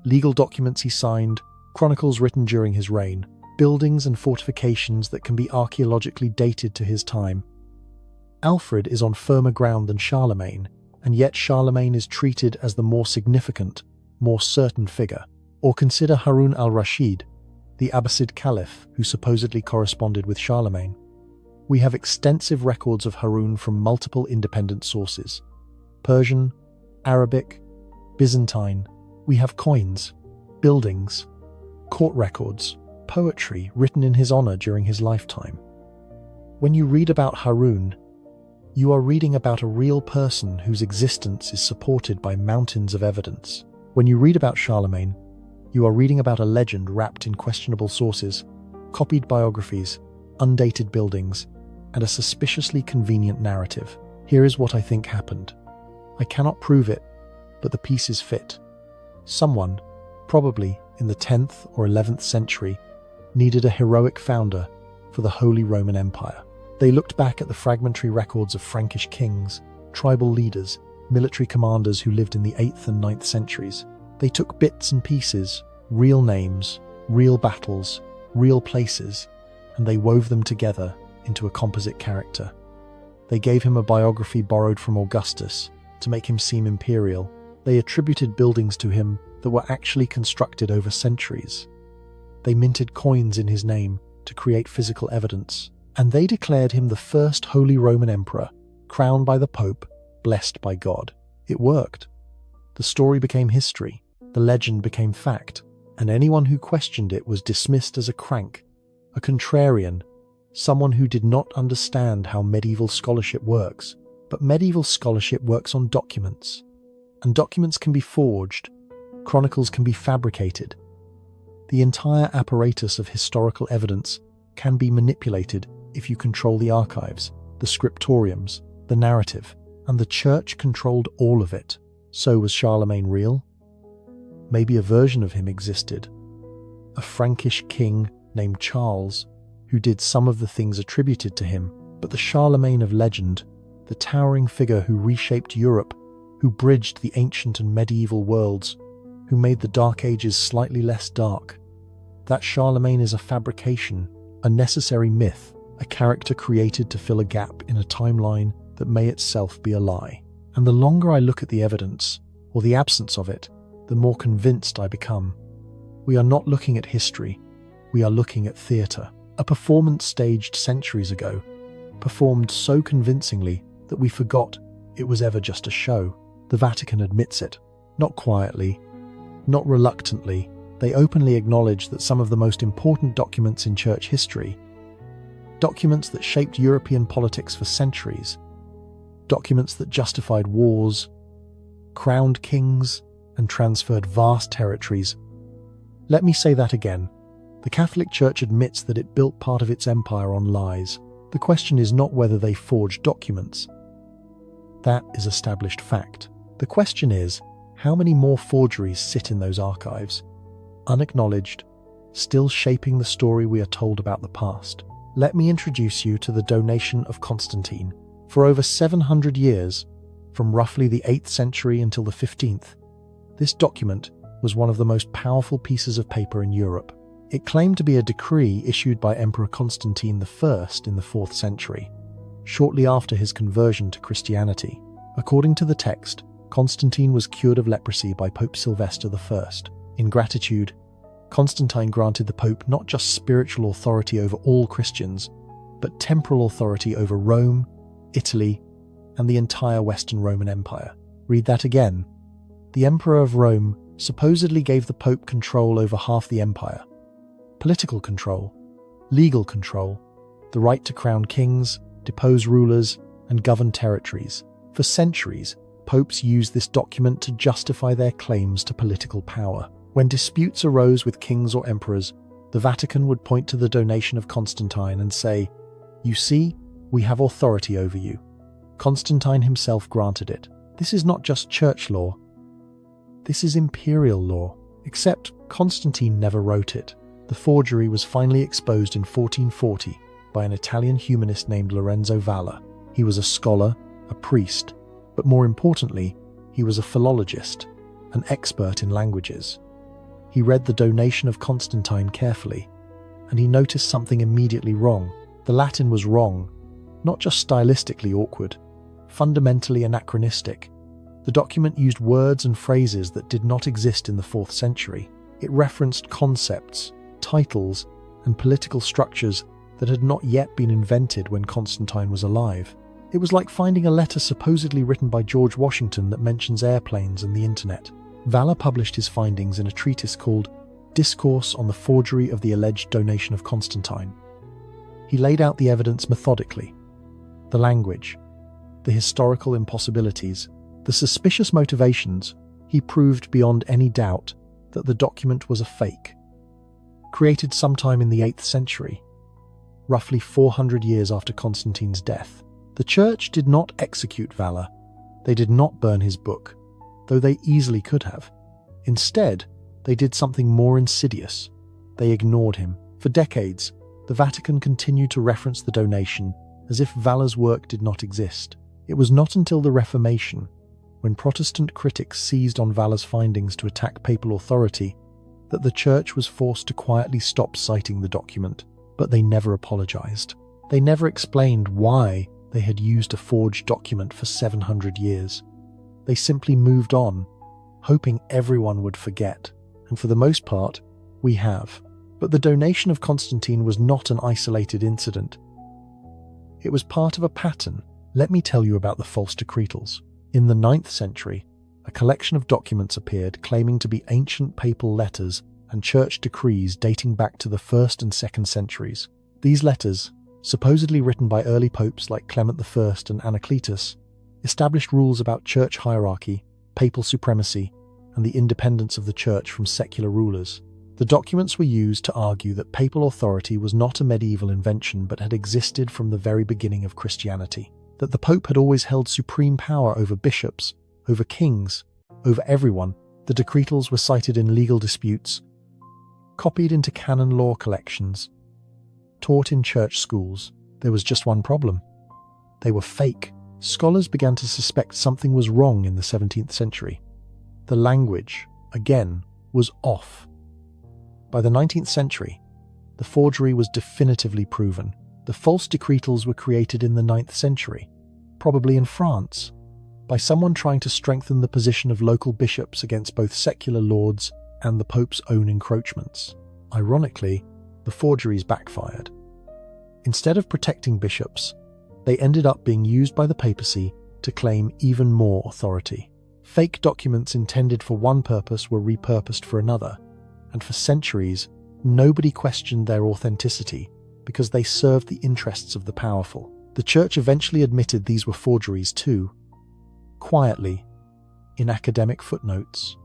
legal documents he signed, chronicles written during his reign, buildings and fortifications that can be archaeologically dated to his time. Alfred is on firmer ground than Charlemagne, and yet Charlemagne is treated as the more significant, more certain figure. Or consider Harun al-Rashid, the Abbasid Caliph who supposedly corresponded with Charlemagne. We have extensive records of Harun from multiple independent sources. Persian, Arabic, Byzantine. We have coins, buildings, court records, poetry written in his honor during his lifetime. When you read about Harun, you are reading about a real person whose existence is supported by mountains of evidence. When you read about Charlemagne, you are reading about a legend wrapped in questionable sources, copied biographies, undated buildings, and a suspiciously convenient narrative. Here is what I think happened. I cannot prove it, but the pieces fit. Someone, probably in the 10th or 11th century, needed a heroic founder for the Holy Roman Empire. They looked back at the fragmentary records of Frankish kings, tribal leaders, military commanders who lived in the 8th and 9th centuries. They took bits and pieces, real names, real battles, real places, and they wove them together into a composite character. They gave him a biography borrowed from Augustus to make him seem imperial. They attributed buildings to him that were actually constructed over centuries. They minted coins in his name to create physical evidence, and they declared him the first Holy Roman Emperor, crowned by the Pope, blessed by God. It worked. The story became history, the legend became fact, and anyone who questioned it was dismissed as a crank, a contrarian, someone who did not understand how medieval scholarship works. But medieval scholarship works on documents, and documents can be forged, chronicles can be fabricated. The entire apparatus of historical evidence can be manipulated if you control the archives, the scriptoriums, the narrative, and the Church controlled all of it. So was Charlemagne real? Maybe a version of him existed. A Frankish king named Charles, who did some of the things attributed to him, but the Charlemagne of legend, the towering figure who reshaped Europe, who bridged the ancient and medieval worlds, who made the Dark Ages slightly less dark. That Charlemagne is a fabrication, a necessary myth, a character created to fill a gap in a timeline that may itself be a lie. And the longer I look at the evidence, or the absence of it, the more convinced I become. We are not looking at history, we are looking at theatre. A performance staged centuries ago, performed so convincingly that we forgot it was ever just a show. The Vatican admits it, not quietly, not reluctantly. They openly acknowledge that some of the most important documents in church history, documents that shaped European politics for centuries, documents that justified wars, crowned kings, and transferred vast territories. Let me say that again. The Catholic Church admits that it built part of its empire on lies. The question is not whether they forged documents. That is established fact. The question is, how many more forgeries sit in those archives, unacknowledged, still shaping the story we are told about the past. Let me introduce you to the donation of Constantine. For over 700 years, from roughly the 8th century until the 15th, this document was one of the most powerful pieces of paper in Europe. It claimed to be a decree issued by Emperor Constantine I in the 4th century, shortly after his conversion to Christianity. According to the text, Constantine was cured of leprosy by Pope Sylvester I. In gratitude, Constantine granted the Pope not just spiritual authority over all Christians, but temporal authority over Rome, Italy, and the entire Western Roman Empire. Read that again. The Emperor of Rome supposedly gave the Pope control over half the empire. Political control, legal control, the right to crown kings, depose rulers, and govern territories. For centuries, popes used this document to justify their claims to political power. When disputes arose with kings or emperors, the Vatican would point to the donation of Constantine and say, "You see, we have authority over you." Constantine himself granted it. This is not just church law. This is imperial law. Except Constantine never wrote it. The forgery was finally exposed in 1440 by an Italian humanist named Lorenzo Valla. He was a scholar, a priest, but more importantly, he was a philologist, an expert in languages. He read the donation of Constantine carefully, and he noticed something immediately wrong. The Latin was wrong, not just stylistically awkward, fundamentally anachronistic. The document used words and phrases that did not exist in the 4th century. It referenced concepts, titles, and political structures that had not yet been invented when Constantine was alive. It was like finding a letter supposedly written by George Washington that mentions airplanes and the internet. Valla published his findings in a treatise called Discourse on the Forgery of the Alleged Donation of Constantine. He laid out the evidence methodically. The language, the historical impossibilities, the suspicious motivations. He proved beyond any doubt that the document was a fake, created sometime in the 8th century, roughly 400 years after Constantine's death. The Church did not execute Valla. They did not burn his book, though they easily could have. Instead, they did something more insidious. They ignored him. For decades, the Vatican continued to reference the donation as if Valla's work did not exist. It was not until the Reformation, when Protestant critics seized on Valla's findings to attack papal authority, that the Church was forced to quietly stop citing the document. But they never apologized. They never explained why they had used a forged document for 700 years. They simply moved on, hoping everyone would forget. And for the most part, we have. But the donation of Constantine was not an isolated incident. It was part of a pattern. Let me tell you about the false decretals. In the 9th century, a collection of documents appeared claiming to be ancient papal letters and church decrees dating back to the 1st and 2nd centuries. These letters, supposedly written by early popes like Clement I and Anacletus, established rules about church hierarchy, papal supremacy, and the independence of the church from secular rulers. The documents were used to argue that papal authority was not a medieval invention but had existed from the very beginning of Christianity, that the pope had always held supreme power over bishops, over kings, over everyone. The decretals were cited in legal disputes, copied into canon law collections, taught in church schools. There was just one problem. They were fake. Scholars began to suspect something was wrong in the 17th century. The language, again, was off. By the 19th century, the forgery was definitively proven. The false decretals were created in the 9th century, probably in France, by someone trying to strengthen the position of local bishops against both secular lords and the Pope's own encroachments. Ironically, the forgeries backfired. Instead of protecting bishops, they ended up being used by the papacy to claim even more authority. Fake documents intended for one purpose were repurposed for another, and for centuries, nobody questioned their authenticity because they served the interests of the powerful. The Church eventually admitted these were forgeries too, quietly, in academic footnotes,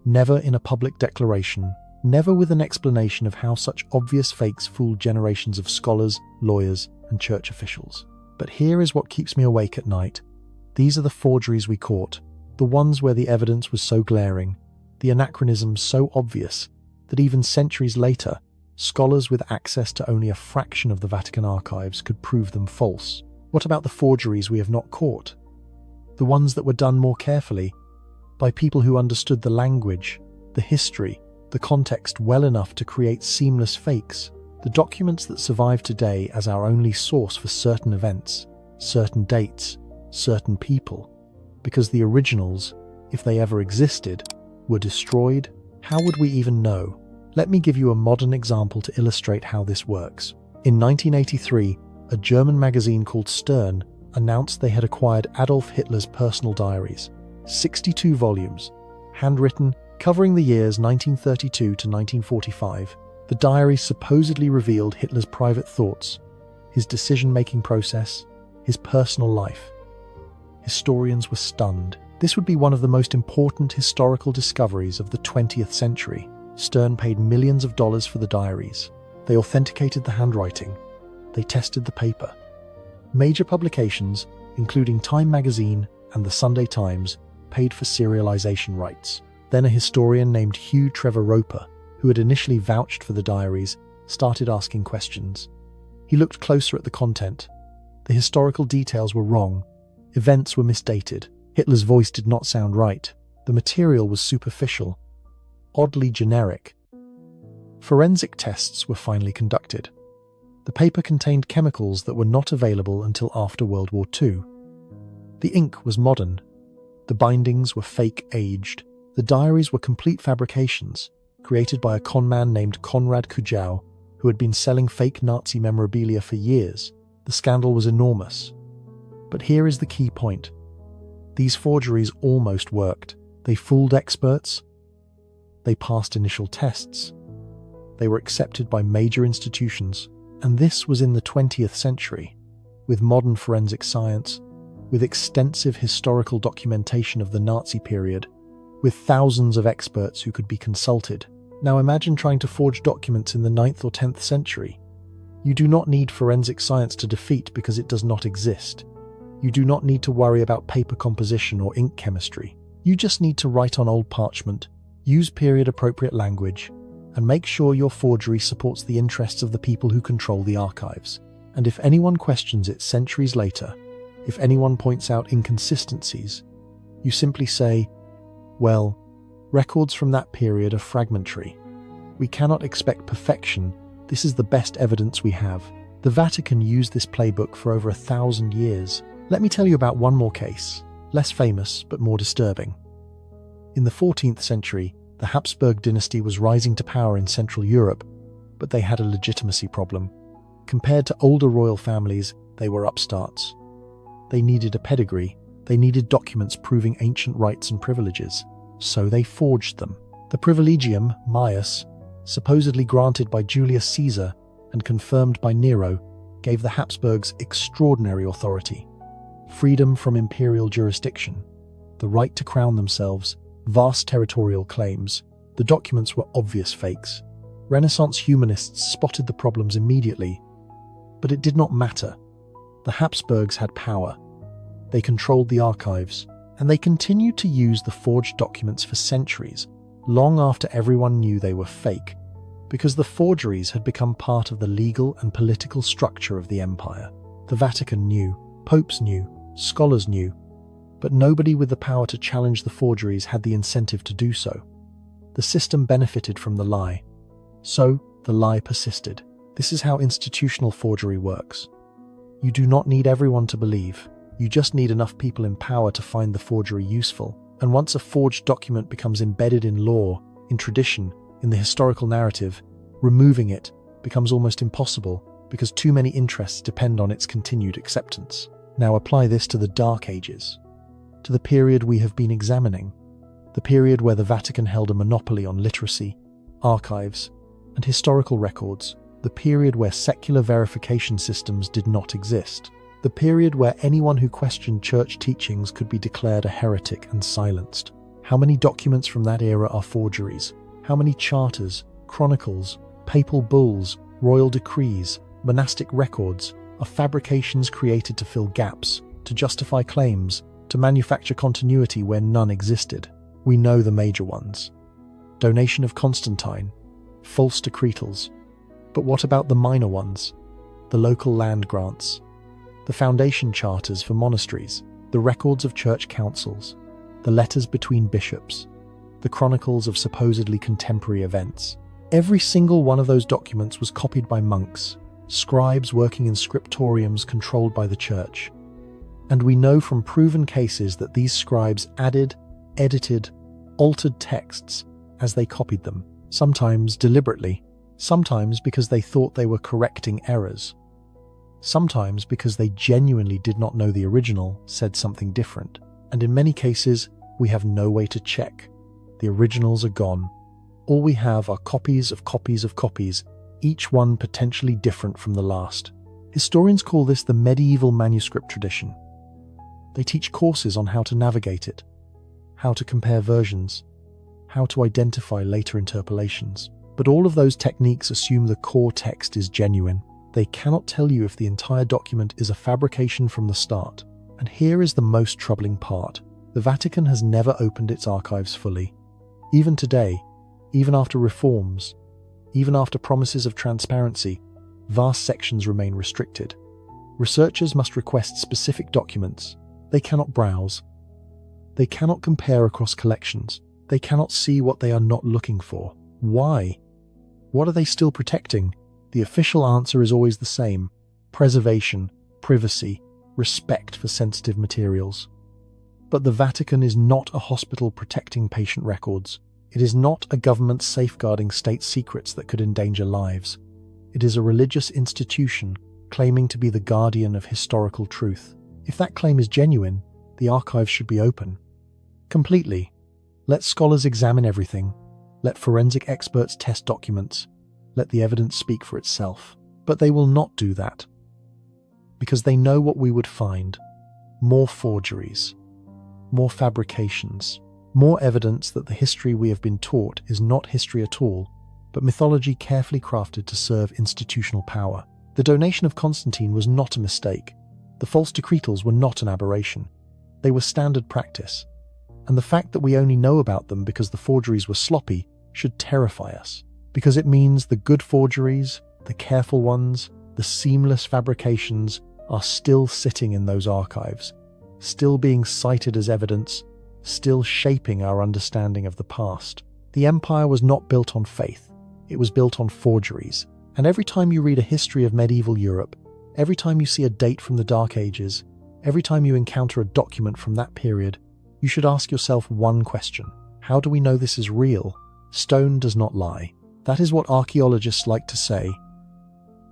never in a public declaration, never with an explanation of how such obvious fakes fooled generations of scholars, lawyers, and church officials. But here is what keeps me awake at night. These are the forgeries we caught, the ones where the evidence was so glaring, the anachronisms so obvious, that even centuries later, scholars with access to only a fraction of the Vatican archives could prove them false. What about the forgeries we have not caught? The ones that were done more carefully, by people who understood the language, the history, the context well enough to create seamless fakes. The documents that survive today as our only source for certain events, certain dates, certain people, because the originals, if they ever existed, were destroyed. How would we even know? Let me give you a modern example to illustrate how this works. In 1983, a German magazine called Stern announced they had acquired Adolf Hitler's personal diaries, 62 volumes, handwritten, covering the years 1932 to 1945. The diaries supposedly revealed Hitler's private thoughts, his decision-making process, his personal life. Historians were stunned. This would be one of the most important historical discoveries of the 20th century. Stern paid millions of dollars for the diaries. They authenticated the handwriting. They tested the paper. Major publications, including Time magazine and the Sunday Times, paid for serialization rights. Then a historian named Hugh Trevor Roper, who had initially vouched for the diaries, started asking questions. He looked closer at the content. The historical details were wrong. Events were misdated. Hitler's voice did not sound right. The material was superficial, oddly generic. Forensic tests were finally conducted. The paper contained chemicals that were not available until after World War II. The ink was modern. The bindings were fake-aged. The diaries were complete fabrications, created by a conman named Konrad Kujau, who had been selling fake Nazi memorabilia for years. The scandal was enormous. But here is the key point. These forgeries almost worked. They fooled experts. They passed initial tests. They were accepted by major institutions. And this was in the 20th century, with modern forensic science, with extensive historical documentation of the Nazi period, with thousands of experts who could be consulted. Now imagine trying to forge documents in the 9th or 10th century. You do not need forensic science to defeat because it does not exist. You do not need to worry about paper composition or ink chemistry. You just need to write on old parchment, use period-appropriate language, and make sure your forgery supports the interests of the people who control the archives. And if anyone questions it centuries later, if anyone points out inconsistencies, you simply say, well, records from that period are fragmentary. We cannot expect perfection. This is the best evidence we have. The Vatican used this playbook for over 1,000 years. Let me tell you about one more case, less famous but more disturbing. In the 14th century, the Habsburg dynasty was rising to power in Central Europe, but they had a legitimacy problem. Compared to older royal families, they were upstarts. They needed a pedigree. They needed documents proving ancient rights and privileges. So they forged them. The Privilegium Maius, supposedly granted by Julius Caesar and confirmed by Nero, gave the Habsburgs extraordinary authority. Freedom from imperial jurisdiction, the right to crown themselves, vast territorial claims. The documents were obvious fakes. Renaissance humanists spotted the problems immediately. But it did not matter. The Habsburgs had power. They controlled the archives, and they continued to use the forged documents for centuries, long after everyone knew they were fake, because the forgeries had become part of the legal and political structure of the empire. The Vatican knew, popes knew, scholars knew, but nobody with the power to challenge the forgeries had the incentive to do so. The system benefited from the lie. So, the lie persisted. This is how institutional forgery works. You do not need everyone to believe. You just need enough people in power to find the forgery useful. And once a forged document becomes embedded in law, in tradition, in the historical narrative, removing it becomes almost impossible because too many interests depend on its continued acceptance. Now apply this to the Dark Ages, to the period we have been examining, the period where the Vatican held a monopoly on literacy, archives, and historical records, the period where secular verification systems did not exist, the period where anyone who questioned church teachings could be declared a heretic and silenced. How many documents from that era are forgeries? How many charters, chronicles, papal bulls, royal decrees, monastic records are fabrications created to fill gaps, to justify claims, to manufacture continuity where none existed? We know the major ones. Donation of Constantine, false decretals. But what about the minor ones? The local land grants, the foundation charters for monasteries, the records of church councils, the letters between bishops, the chronicles of supposedly contemporary events. Every single one of those documents was copied by monks, scribes working in scriptoriums controlled by the church. And we know from proven cases that these scribes added, edited, altered texts as they copied them, sometimes deliberately, sometimes because they thought they were correcting errors, sometimes because they genuinely did not know the original said something different. And in many cases, we have no way to check. The originals are gone. All we have are copies of copies of copies, each one potentially different from the last. Historians call this the medieval manuscript tradition. They teach courses on how to navigate it, how to compare versions, how to identify later interpolations. But all of those techniques assume the core text is genuine. They cannot tell you if the entire document is a fabrication from the start. And here is the most troubling part. The Vatican has never opened its archives fully. Even today, even after reforms, even after promises of transparency, vast sections remain restricted. Researchers must request specific documents. They cannot browse. They cannot compare across collections. They cannot see what they are not looking for. Why? What are they still protecting? The official answer is always the same: preservation, privacy, respect for sensitive materials. But the Vatican is not a hospital protecting patient records. It is not a government safeguarding state secrets that could endanger lives. It is a religious institution claiming to be the guardian of historical truth. If that claim is genuine, the archives should be open. Completely. Let scholars examine everything. Let forensic experts test documents. Let the evidence speak for itself. But they will not do that. Because they know what we would find. More forgeries. More fabrications. More evidence that the history we have been taught is not history at all, but mythology carefully crafted to serve institutional power. The donation of Constantine was not a mistake. The false decretals were not an aberration. They were standard practice. And the fact that we only know about them because the forgeries were sloppy should terrify us. Because it means the good forgeries, the careful ones, the seamless fabrications are still sitting in those archives, still being cited as evidence, still shaping our understanding of the past. The empire was not built on faith. It was built on forgeries. And every time you read a history of medieval Europe, every time you see a date from the Dark Ages, every time you encounter a document from that period, you should ask yourself one question. How do we know this is real? Stone does not lie. That is what archaeologists like to say.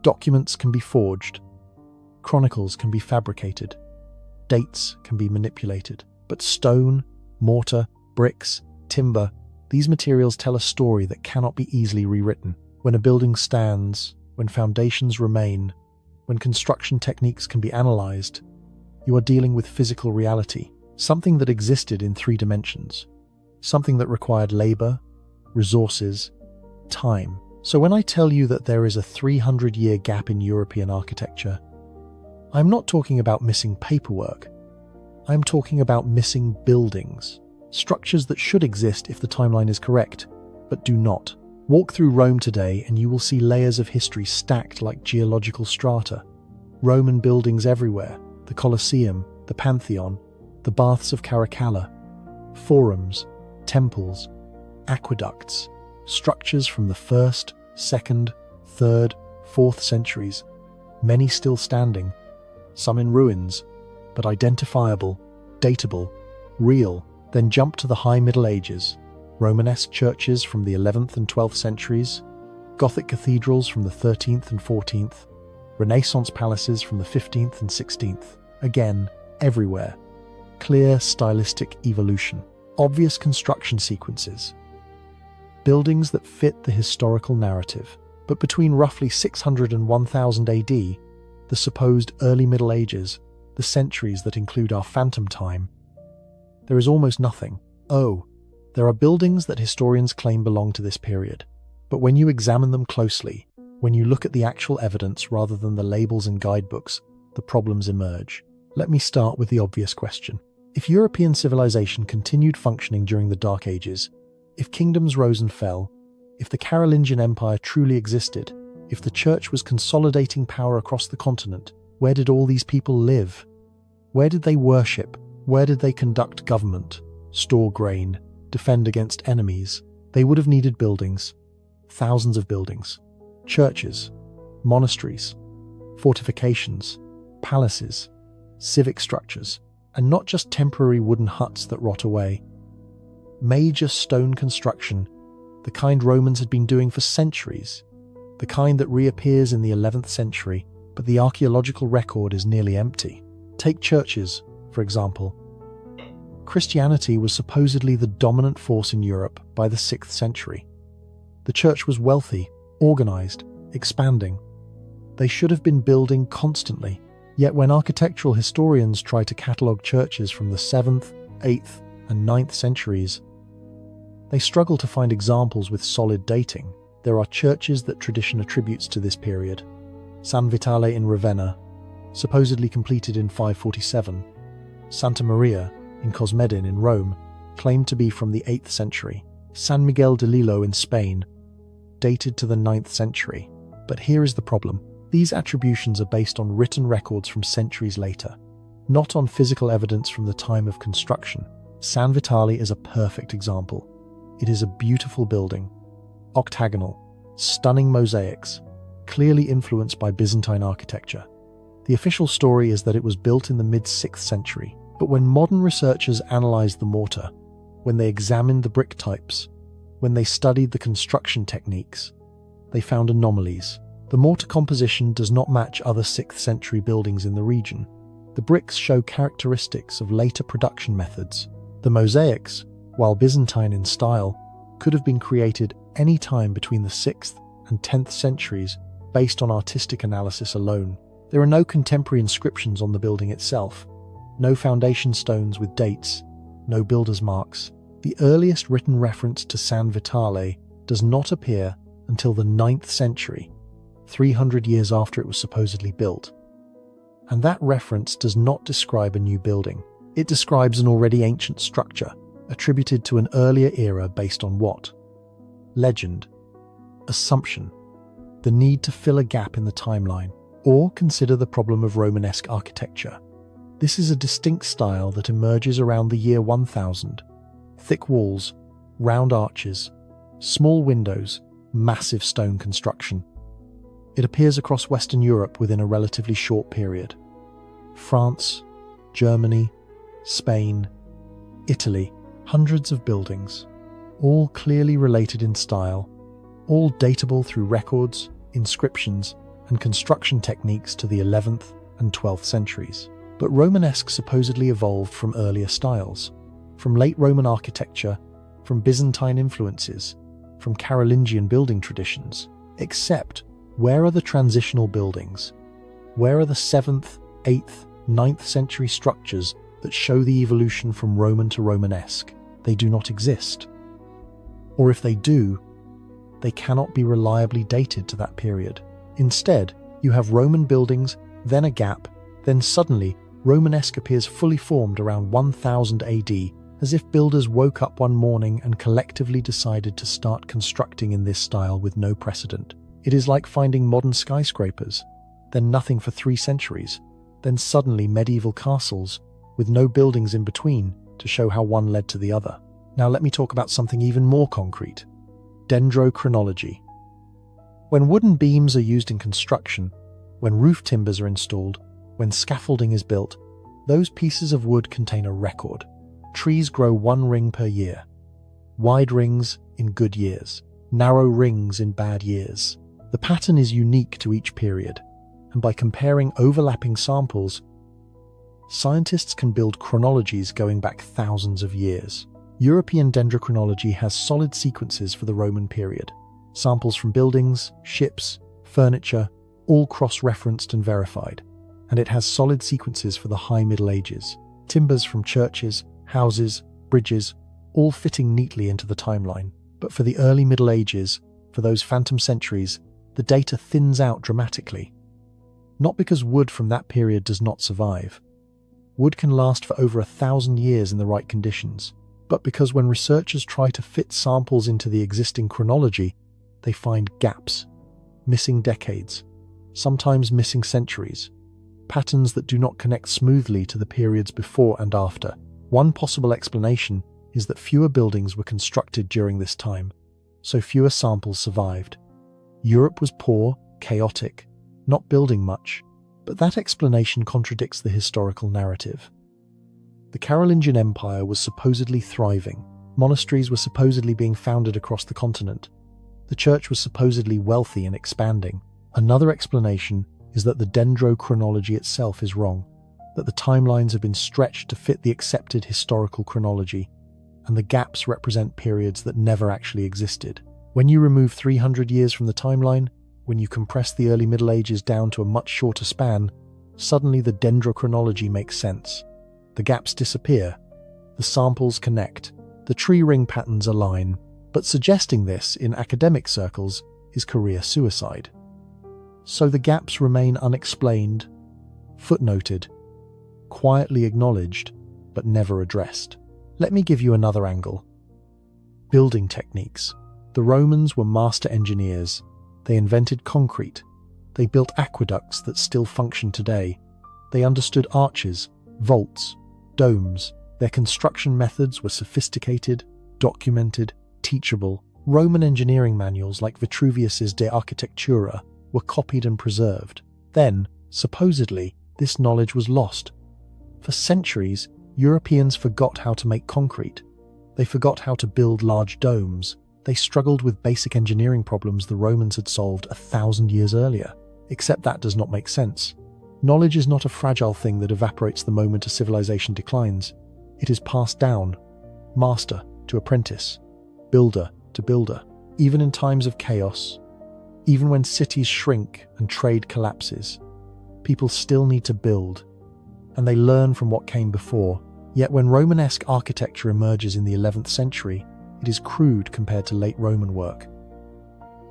Documents can be forged. Chronicles can be fabricated. Dates can be manipulated. But stone, mortar, bricks, timber, these materials tell a story that cannot be easily rewritten. When a building stands, when foundations remain, when construction techniques can be analyzed, you are dealing with physical reality, something that existed in 3 dimensions, something that required labor, resources, time. So when I tell you that there is a 300-year gap in European architecture, I'm not talking about missing paperwork. I'm talking about missing buildings, structures that should exist if the timeline is correct, but do not. Walk through Rome today and you will see layers of history stacked like geological strata. Roman buildings everywhere, the Colosseum, the Pantheon, the Baths of Caracalla, forums, temples, aqueducts, structures from the 1st, 2nd, 3rd, 4th centuries, many still standing, some in ruins, but identifiable, datable, real. Then jump to the High Middle Ages, Romanesque churches from the 11th and 12th centuries, Gothic cathedrals from the 13th and 14th, Renaissance palaces from the 15th and 16th. Again, everywhere. Clear stylistic evolution, obvious construction sequences, buildings that fit the historical narrative. But between roughly 600 and 1000 AD, the supposed early Middle Ages, the centuries that include our phantom time, there is almost nothing. Oh, there are buildings that historians claim belong to this period. But when you examine them closely, when you look at the actual evidence rather than the labels and guidebooks, the problems emerge. Let me start with the obvious question. If European civilization continued functioning during the Dark Ages, if kingdoms rose and fell, If the Carolingian Empire truly existed, if the church was consolidating power across the continent, where did all these people live? Where did they worship? Where did they conduct government, store grain, defend against enemies? They would have needed buildings, thousands of buildings, churches, monasteries, fortifications, palaces, civic structures, and not just temporary wooden huts that rot away. Major stone construction, the kind Romans had been doing for centuries, the kind that reappears in the 11th century, but the archaeological record is nearly empty. Take churches, for example. Christianity was supposedly the dominant force in Europe by the 6th century. The church was wealthy, organized, expanding. They should have been building constantly. Yet when architectural historians try to catalogue churches from the 7th, 8th, and 9th centuries, they struggle to find examples with solid dating. There are churches that tradition attributes to this period. San Vitale in Ravenna, supposedly completed in 547. Santa Maria in Cosmedin in Rome, claimed to be from the 8th century. San Miguel de Lilo in Spain, dated to the 9th century. But here is the problem. These attributions are based on written records from centuries later, not on physical evidence from the time of construction. San Vitale is a perfect example. It is a beautiful building, octagonal, stunning mosaics, clearly influenced by Byzantine architecture. The official story is that it was built in the mid-6th century, but when modern researchers analyzed the mortar, when they examined the brick types, when they studied the construction techniques, they found anomalies. The mortar composition does not match other 6th century buildings in the region. The bricks show characteristics of later production methods. The mosaics, while Byzantine in style, could have been created any time between the 6th and 10th centuries based on artistic analysis alone. There are no contemporary inscriptions on the building itself, no foundation stones with dates, no builder's marks. The earliest written reference to San Vitale does not appear until the 9th century, 300 years after it was supposedly built. And that reference does not describe a new building. It describes an already ancient structure, attributed to an earlier era based on what? Legend, assumption, the need to fill a gap in the timeline, or consider the problem of Romanesque architecture. This is a distinct style that emerges around the year 1000. Thick walls, round arches, small windows, massive stone construction. It appears across Western Europe within a relatively short period. France, Germany, Spain, Italy, hundreds of buildings, all clearly related in style, all datable through records, inscriptions, and construction techniques to the 11th and 12th centuries. But Romanesque supposedly evolved from earlier styles, from late Roman architecture, from Byzantine influences, from Carolingian building traditions. Except, where are the transitional buildings? Where are the 7th, 8th, 9th century structures that show the evolution from Roman to Romanesque? They do not exist. Or if they do, they cannot be reliably dated to that period. Instead, you have Roman buildings, then a gap, then suddenly Romanesque appears fully formed around 1000 AD, as if builders woke up one morning and collectively decided to start constructing in this style with no precedent. It is like finding modern skyscrapers, then nothing for 3 centuries, then suddenly medieval castles, with no buildings in between to show how one led to the other. Now let me talk about something even more concrete: dendrochronology. When wooden beams are used in construction, when roof timbers are installed, when scaffolding is built, those pieces of wood contain a record. Trees grow 1 ring per year. Wide rings in good years, narrow rings in bad years. The pattern is unique to each period, and by comparing overlapping samples, scientists can build chronologies going back thousands of years. European dendrochronology has solid sequences for the Roman period. Samples from buildings, ships, furniture, all cross-referenced and verified. And it has solid sequences for the High Middle Ages. Timbers from churches, houses, bridges, all fitting neatly into the timeline. But for the early Middle Ages, for those phantom centuries, the data thins out dramatically. Not because wood from that period does not survive. Wood can last for over 1,000 years in the right conditions. But because when researchers try to fit samples into the existing chronology, they find gaps, missing decades, sometimes missing centuries, patterns that do not connect smoothly to the periods before and after. One possible explanation is that fewer buildings were constructed during this time, so fewer samples survived. Europe was poor, chaotic, not building much, but that explanation contradicts the historical narrative. The Carolingian Empire was supposedly thriving. Monasteries were supposedly being founded across the continent. The church was supposedly wealthy and expanding. Another explanation is that the dendrochronology itself is wrong, that the timelines have been stretched to fit the accepted historical chronology, and the gaps represent periods that never actually existed. When you remove 300 years from the timeline, when you compress the early Middle Ages down to a much shorter span, suddenly the dendrochronology makes sense. The gaps disappear, the samples connect, the tree ring patterns align, but suggesting this in academic circles is career suicide. So the gaps remain unexplained, footnoted, quietly acknowledged, but never addressed. Let me give you another angle. Building techniques. The Romans were master engineers. They invented concrete. They built aqueducts that still function today. They understood arches, vaults, domes. Their construction methods were sophisticated, documented, teachable. Roman engineering manuals like Vitruvius's De Architectura were copied and preserved. Then, supposedly, this knowledge was lost. For centuries, Europeans forgot how to make concrete. They forgot how to build large domes. They struggled with basic engineering problems the Romans had solved 1,000 years earlier. Except that does not make sense. Knowledge is not a fragile thing that evaporates the moment a civilization declines. It is passed down, master to apprentice, builder to builder. Even in times of chaos, even when cities shrink and trade collapses, people still need to build, and they learn from what came before. Yet when Romanesque architecture emerges in the 11th century, it is crude compared to late Roman work.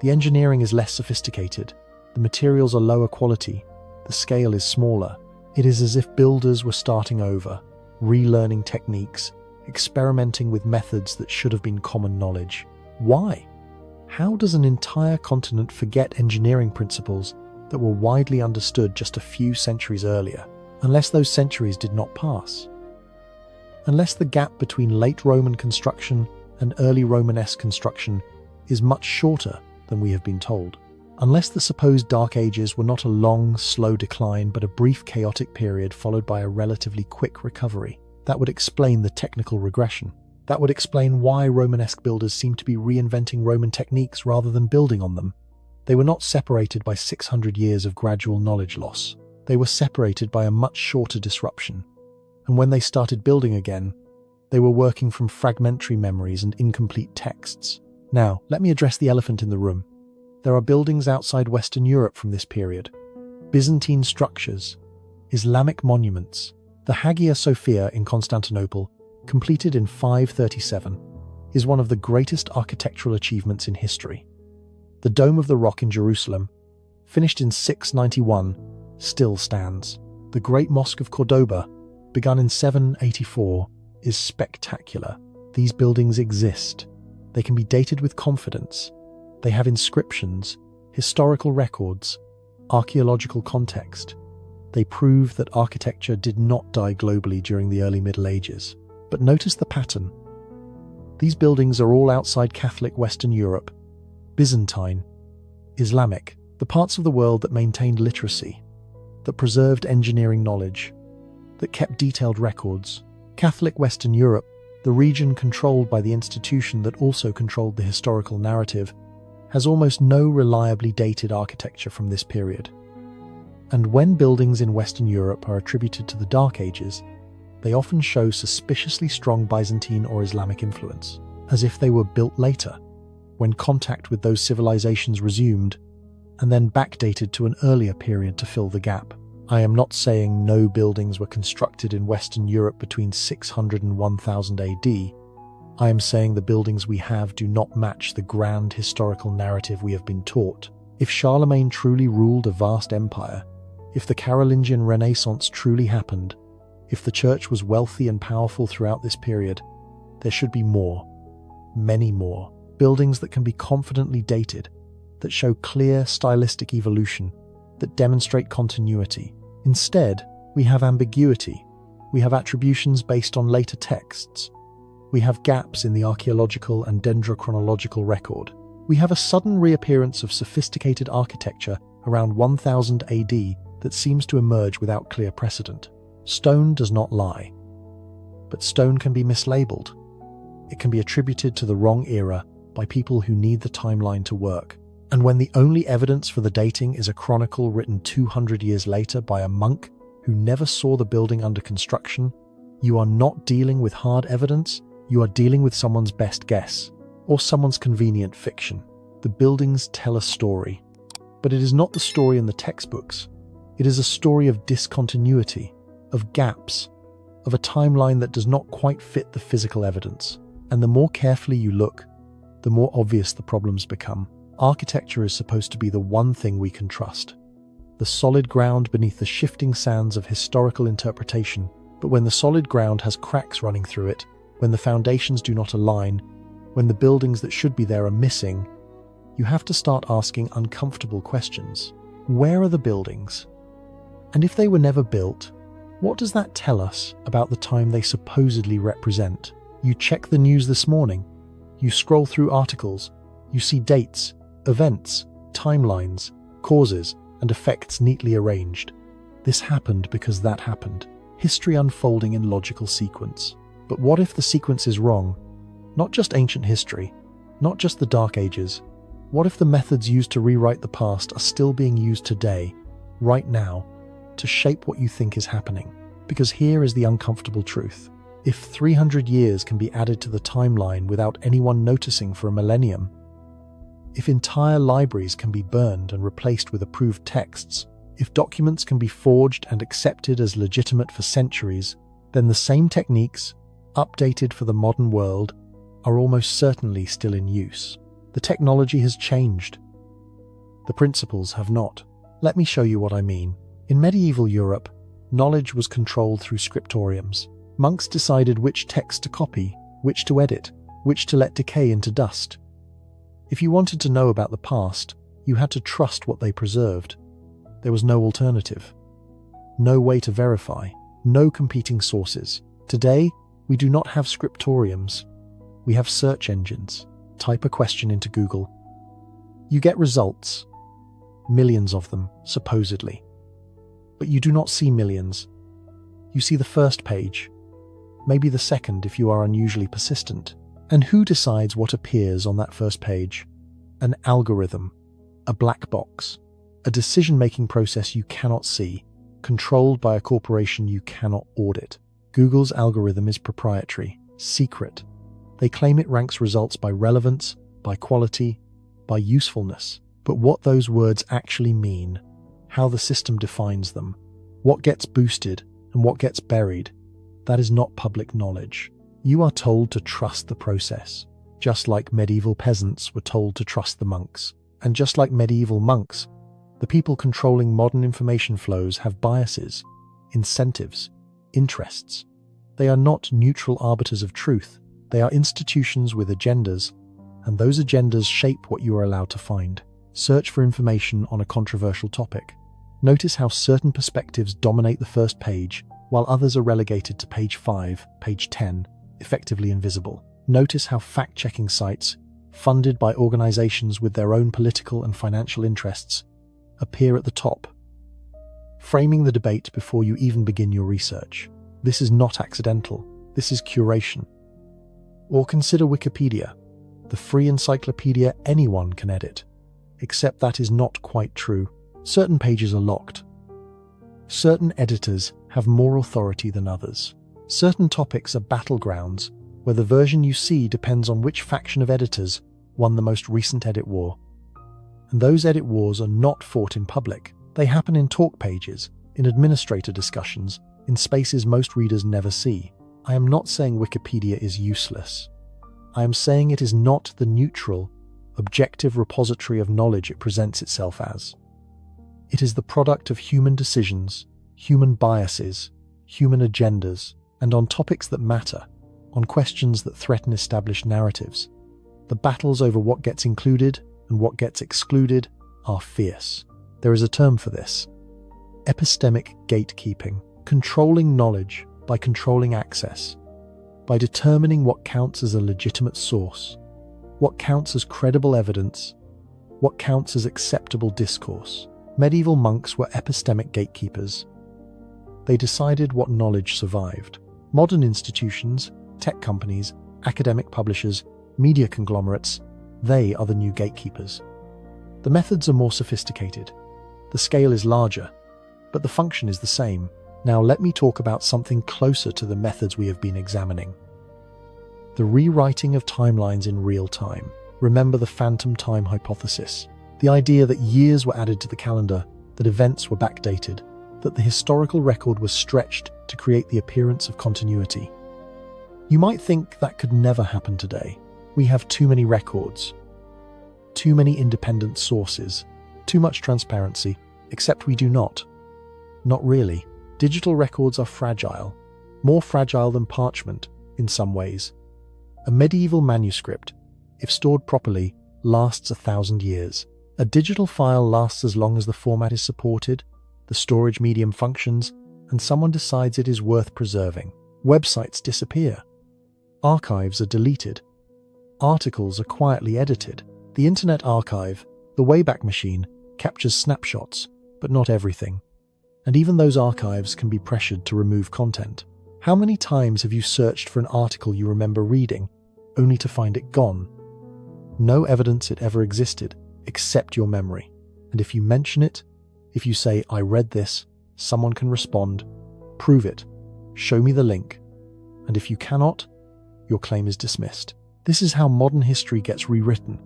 The engineering is less sophisticated, the materials are lower quality, the scale is smaller. It is as if builders were starting over, relearning techniques, experimenting with methods that should have been common knowledge. Why? How does an entire continent forget engineering principles that were widely understood just a few centuries earlier, unless those centuries did not pass? Unless the gap between late Roman construction and early Romanesque construction is much shorter than we have been told. Unless the supposed Dark Ages were not a long, slow decline but a brief chaotic period followed by a relatively quick recovery. That would explain the technical regression. That would explain why Romanesque builders seem to be reinventing Roman techniques rather than building on them. They were not separated by 600 years of gradual knowledge loss. They were separated by a much shorter disruption. And when they started building again, they were working from fragmentary memories and incomplete texts. Now, let me address the elephant in the room. There are buildings outside Western Europe from this period. Byzantine structures, Islamic monuments. The Hagia Sophia in Constantinople, completed in 537, is one of the greatest architectural achievements in history. The Dome of the Rock in Jerusalem, finished in 691, still stands. The Great Mosque of Cordoba, begun in 784, is spectacular. These buildings exist. They can be dated with confidence. They have inscriptions, historical records, archaeological context. They prove that architecture did not die globally during the early Middle Ages. But notice the pattern. These buildings are all outside Catholic Western Europe, Byzantine, Islamic, the parts of the world that maintained literacy, that preserved engineering knowledge, that kept detailed records. Catholic Western Europe, the region controlled by the institution that also controlled the historical narrative, has almost no reliably dated architecture from this period. And when buildings in Western Europe are attributed to the Dark Ages, they often show suspiciously strong Byzantine or Islamic influence, as if they were built later, when contact with those civilizations resumed, and then backdated to an earlier period to fill the gap. I am not saying no buildings were constructed in Western Europe between 600 and 1000 AD. I am saying the buildings we have do not match the grand historical narrative we have been taught. If Charlemagne truly ruled a vast empire, if the Carolingian Renaissance truly happened, if the church was wealthy and powerful throughout this period, there should be more, many more, buildings that can be confidently dated, that show clear stylistic evolution, that demonstrate continuity. Instead, we have ambiguity. We have attributions based on later texts. We have gaps in the archaeological and dendrochronological record. We have a sudden reappearance of sophisticated architecture around 1000 AD that seems to emerge without clear precedent. Stone does not lie, but stone can be mislabeled. It can be attributed to the wrong era by people who need the timeline to work. And when the only evidence for the dating is a chronicle written 200 years later by a monk who never saw the building under construction, you are not dealing with hard evidence, you are dealing with someone's best guess, or someone's convenient fiction. The buildings tell a story, but it is not the story in the textbooks. It is a story of discontinuity, of gaps, of a timeline that does not quite fit the physical evidence. And the more carefully you look, the more obvious the problems become. Architecture is supposed to be the one thing we can trust, the solid ground beneath the shifting sands of historical interpretation. But when the solid ground has cracks running through it, when the foundations do not align, when the buildings that should be there are missing, you have to start asking uncomfortable questions. Where are the buildings? And if they were never built, what does that tell us about the time they supposedly represent? You check the news this morning, you scroll through articles, you see dates, events, timelines, causes, and effects neatly arranged. This happened because that happened. History unfolding in logical sequence. But what if the sequence is wrong? Not just ancient history, not just the Dark Ages. What if the methods used to rewrite the past are still being used today, right now, to shape what you think is happening? Because here is the uncomfortable truth. If 300 years can be added to the timeline without anyone noticing for a millennium, if entire libraries can be burned and replaced with approved texts, if documents can be forged and accepted as legitimate for centuries, then the same techniques, updated for the modern world, are almost certainly still in use. The technology has changed. The principles have not. Let me show you what I mean. In medieval Europe, knowledge was controlled through scriptoriums. Monks decided which text to copy, which to edit, which to let decay into dust. If you wanted to know about the past, you had to trust what they preserved. There was no alternative. No way to verify. No competing sources. Today, we do not have scriptoriums. We have search engines. Type a question into Google. You get results. Millions of them, supposedly. But you do not see millions. You see the first page. Maybe the second if you are unusually persistent. And who decides what appears on that first page? An algorithm, a black box, a decision-making process you cannot see, controlled by a corporation you cannot audit. Google's algorithm is proprietary, secret. They claim it ranks results by relevance, by quality, by usefulness. But what those words actually mean, how the system defines them, what gets boosted and what gets buried, that is not public knowledge. You are told to trust the process, just like medieval peasants were told to trust the monks. And just like medieval monks, the people controlling modern information flows have biases, incentives, interests. They are not neutral arbiters of truth. They are institutions with agendas, and those agendas shape what you are allowed to find. Search for information on a controversial topic. Notice how certain perspectives dominate the first page, while others are relegated to page 5, page 10, effectively invisible. Notice how fact-checking sites, funded by organizations with their own political and financial interests, appear at the top, framing the debate before you even begin your research. This is not accidental. This is curation. Or consider Wikipedia, the free encyclopedia anyone can edit. Except that is not quite true. Certain pages are locked. Certain editors have more authority than others. Certain topics are battlegrounds where the version you see depends on which faction of editors won the most recent edit war. And those edit wars are not fought in public. They happen in talk pages, in administrator discussions, in spaces most readers never see. I am not saying Wikipedia is useless. I am saying it is not the neutral, objective repository of knowledge it presents itself as. It is the product of human decisions, human biases, human agendas, and on topics that matter, on questions that threaten established narratives. The battles over what gets included and and what gets excluded are fierce. There is a term for this: epistemic gatekeeping, controlling knowledge by controlling access, by determining what counts as a legitimate source, what counts as credible evidence, what counts as acceptable discourse. Medieval monks were epistemic gatekeepers. They decided what knowledge survived. Modern institutions, tech companies, academic publishers, media conglomerates, they are the new gatekeepers. The methods are more sophisticated. The scale is larger, but the function is the same. Now let me talk about something closer to the methods we have been examining. The rewriting of timelines in real time. Remember the phantom time hypothesis. The idea that years were added to the calendar, that events were backdated, that the historical record was stretched to create the appearance of continuity. You might think that could never happen today. We have too many records, too many independent sources, too much transparency, except we do not. Not really. Digital records are fragile, more fragile than parchment in some ways. A medieval manuscript, if stored properly, lasts 1,000 years. A digital file lasts as long as the format is supported, the storage medium functions, and someone decides it is worth preserving. Websites disappear. Archives are deleted. Articles are quietly edited. The Internet Archive, the Wayback Machine, captures snapshots, but not everything. And even those archives can be pressured to remove content. How many times have you searched for an article you remember reading, only to find it gone? No evidence it ever existed, except your memory. And if you mention it, if you say, "I read this," someone can respond, "Prove it. Show me the link." And if you cannot, your claim is dismissed. This is how modern history gets rewritten,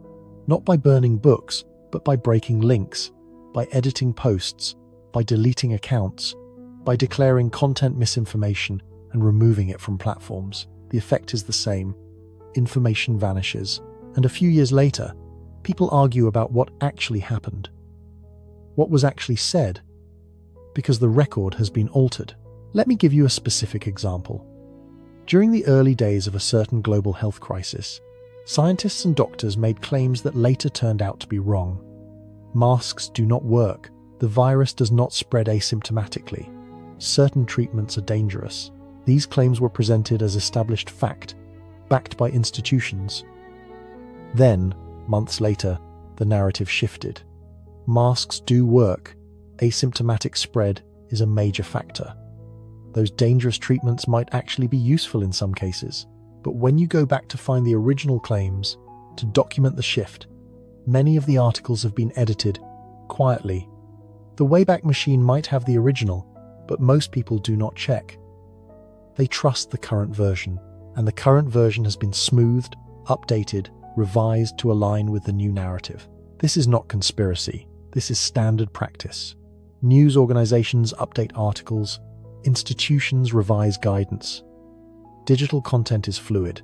not by burning books, but by breaking links, by editing posts, by deleting accounts, by declaring content misinformation and removing it from platforms. The effect is the same. Information vanishes, and a few years later, people argue about what actually happened, what was actually said, because the record has been altered. Let me give you a specific example. During the early days of a certain global health crisis, scientists and doctors made claims that later turned out to be wrong. Masks do not work. The virus does not spread asymptomatically. Certain treatments are dangerous. These claims were presented as established fact, backed by institutions. Then, months later, the narrative shifted. Masks do work. Asymptomatic spread is a major factor. Those dangerous treatments might actually be useful in some cases. But when you go back to find the original claims, to document the shift, many of the articles have been edited quietly. The Wayback Machine might have the original, but most people do not check. They trust the current version, and the current version has been smoothed, updated, revised to align with the new narrative. This is not conspiracy. This is standard practice. News organizations update articles. Institutions revise guidance. Digital content is fluid,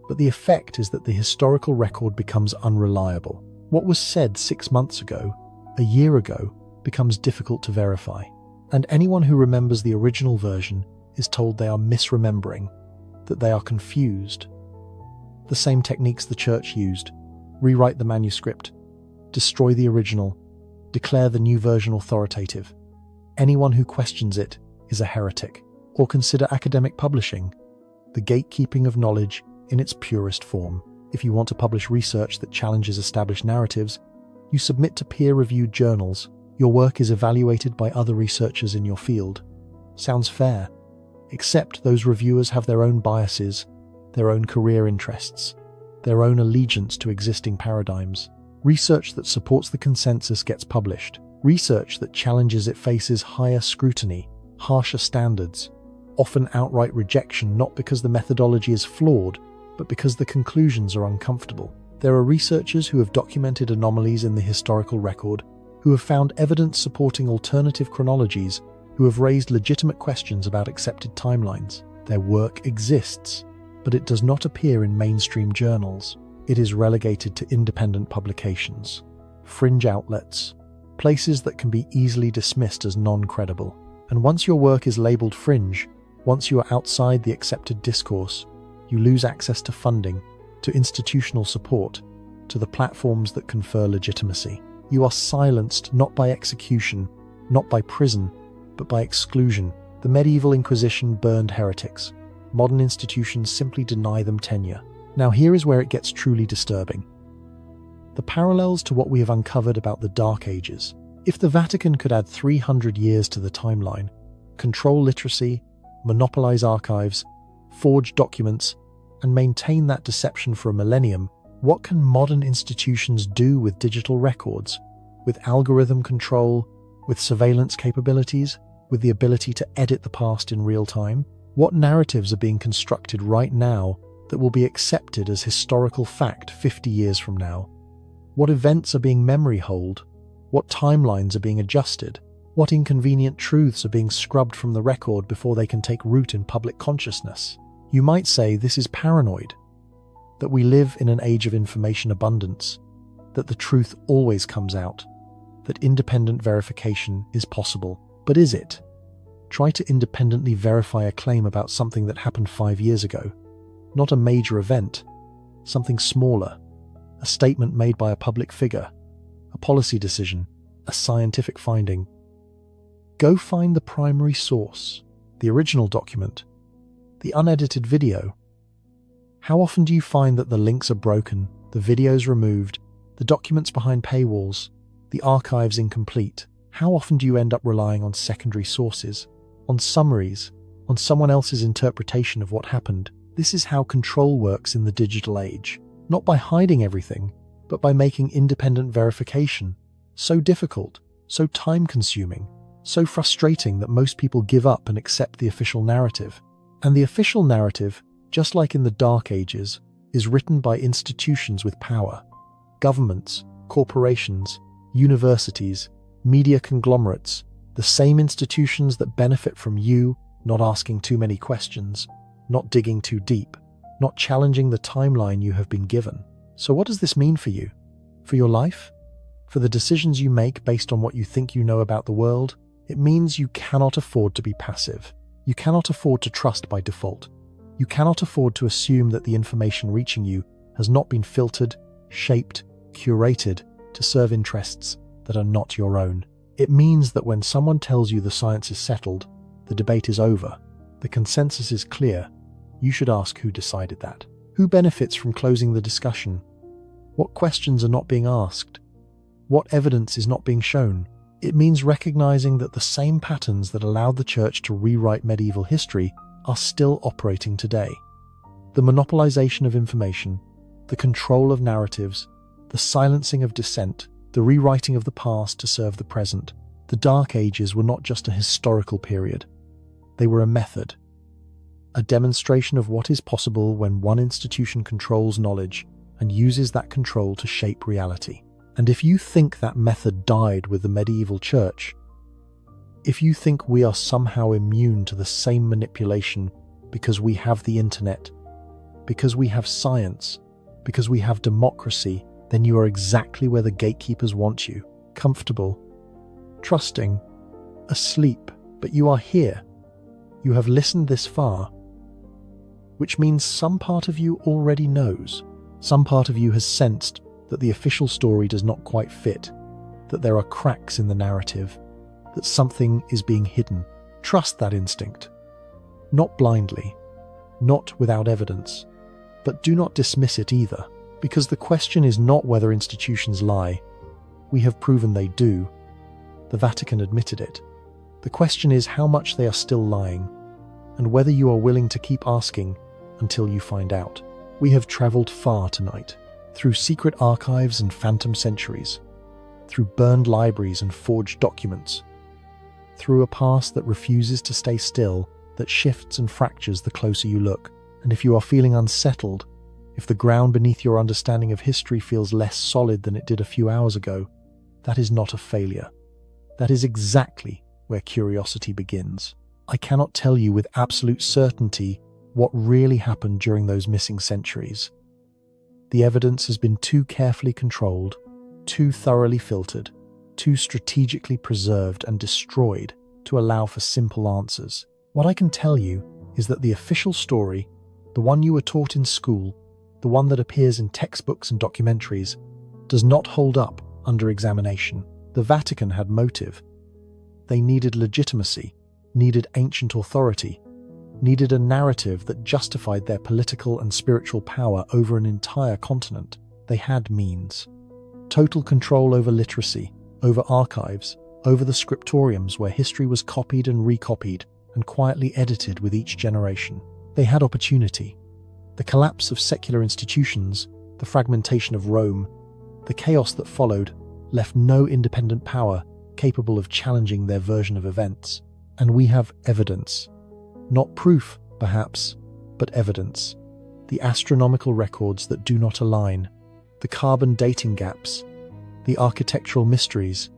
but the effect is that the historical record becomes unreliable. What was said 6 months ago, a year ago, becomes difficult to verify, and anyone who remembers the original version is told they are misremembering, that they are confused. The same techniques the church used: rewrite the manuscript, destroy the original, declare the new version authoritative. Anyone who questions it is a heretic. Or consider academic publishing, the gatekeeping of knowledge in its purest form. If you want to publish research that challenges established narratives, you submit to peer-reviewed journals. Your work is evaluated by other researchers in your field. Sounds fair, except those reviewers have their own biases, their own career interests, their own allegiance to existing paradigms. Research that supports the consensus gets published. Research that challenges it faces higher scrutiny, harsher standards, often outright rejection, not because the methodology is flawed, but because the conclusions are uncomfortable. There are researchers who have documented anomalies in the historical record, who have found evidence supporting alternative chronologies, who have raised legitimate questions about accepted timelines. Their work exists, but it does not appear in mainstream journals. It is relegated to independent publications, fringe outlets, places that can be easily dismissed as non-credible. And once your work is labeled fringe, once you are outside the accepted discourse, you lose access to funding, to institutional support, to the platforms that confer legitimacy. You are silenced not by execution, not by prison, but by exclusion. The medieval Inquisition burned heretics. Modern institutions simply deny them tenure. Now here is where it gets truly disturbing. The parallels to what we have uncovered about the Dark Ages. If the Vatican could add 300 years to the timeline, control literacy, monopolize archives, forge documents, and maintain that deception for a millennium, what can modern institutions do with digital records, with algorithm control, with surveillance capabilities, with the ability to edit the past in real time? What narratives are being constructed right now that will be accepted as historical fact 50 years from now? What events are being memory holed? What timelines are being adjusted? What inconvenient truths are being scrubbed from the record before they can take root in public consciousness? You might say this is paranoid, that we live in an age of information abundance, that the truth always comes out, that independent verification is possible. But is it? Try to independently verify a claim about something that happened 5 years ago. Not a major event, something smaller, a statement made by a public figure, a policy decision, a scientific finding. Go find the primary source, the original document, the unedited video. How often do you find that the links are broken, the videos removed, the documents behind paywalls, the archives incomplete? How often do you end up relying on secondary sources, on summaries, on someone else's interpretation of what happened? This is how control works in the digital age. Not by hiding everything, but by making independent verification so difficult, so time-consuming, so frustrating that most people give up and accept the official narrative. And the official narrative, just like in the Dark Ages, is written by institutions with power. Governments, corporations, universities, media conglomerates, the same institutions that benefit from you not asking too many questions, not digging too deep, not challenging the timeline you have been given. So what does this mean for you? For your life? For the decisions you make based on what you think you know about the world? It means you cannot afford to be passive. You cannot afford to trust by default. You cannot afford to assume that the information reaching you has not been filtered, shaped, curated to serve interests that are not your own. It means that when someone tells you the science is settled, the debate is over, the consensus is clear, you should ask who decided that. Who benefits from closing the discussion? What questions are not being asked? What evidence is not being shown? It means recognizing that the same patterns that allowed the church to rewrite medieval history are still operating today. The monopolization of information, the control of narratives, the silencing of dissent, the rewriting of the past to serve the present. The Dark Ages were not just a historical period. They were a method, a demonstration of what is possible when one institution controls knowledge and uses that control to shape reality. And if you think that method died with the medieval church, if you think we are somehow immune to the same manipulation because we have the internet, because we have science, because we have democracy, then you are exactly where the gatekeepers want you. Comfortable, trusting, asleep, but you are here. You have listened this far, which means some part of you already knows. Some part of you has sensed that the official story does not quite fit, that there are cracks in the narrative, that something is being hidden. Trust that instinct. Not blindly, not without evidence, but do not dismiss it either, because the question is not whether institutions lie. We have proven they do. The Vatican admitted it. The question is how much they are still lying, and whether you are willing to keep asking until you find out. We have traveled far tonight, through secret archives and phantom centuries, through burned libraries and forged documents, through a past that refuses to stay still, that shifts and fractures the closer you look. And if you are feeling unsettled, if the ground beneath your understanding of history feels less solid than it did a few hours ago, that is not a failure. That is exactly where curiosity begins. I cannot tell you with absolute certainty what really happened during those missing centuries. The evidence has been too carefully controlled, too thoroughly filtered, too strategically preserved and destroyed to allow for simple answers. What I can tell you is that the official story, the one you were taught in school, the one that appears in textbooks and documentaries, does not hold up under examination. The Vatican had motive. They needed legitimacy, needed ancient authority, needed a narrative that justified their political and spiritual power over an entire continent. They had means. Total control over literacy, over archives, over the scriptoriums where history was copied and recopied and quietly edited with each generation. They had opportunity. The collapse of secular institutions, the fragmentation of Rome, the chaos that followed, left no independent power capable of challenging their version of events. And we have evidence. Not proof, perhaps, but evidence. The astronomical records that do not align, the carbon dating gaps, the architectural mysteries,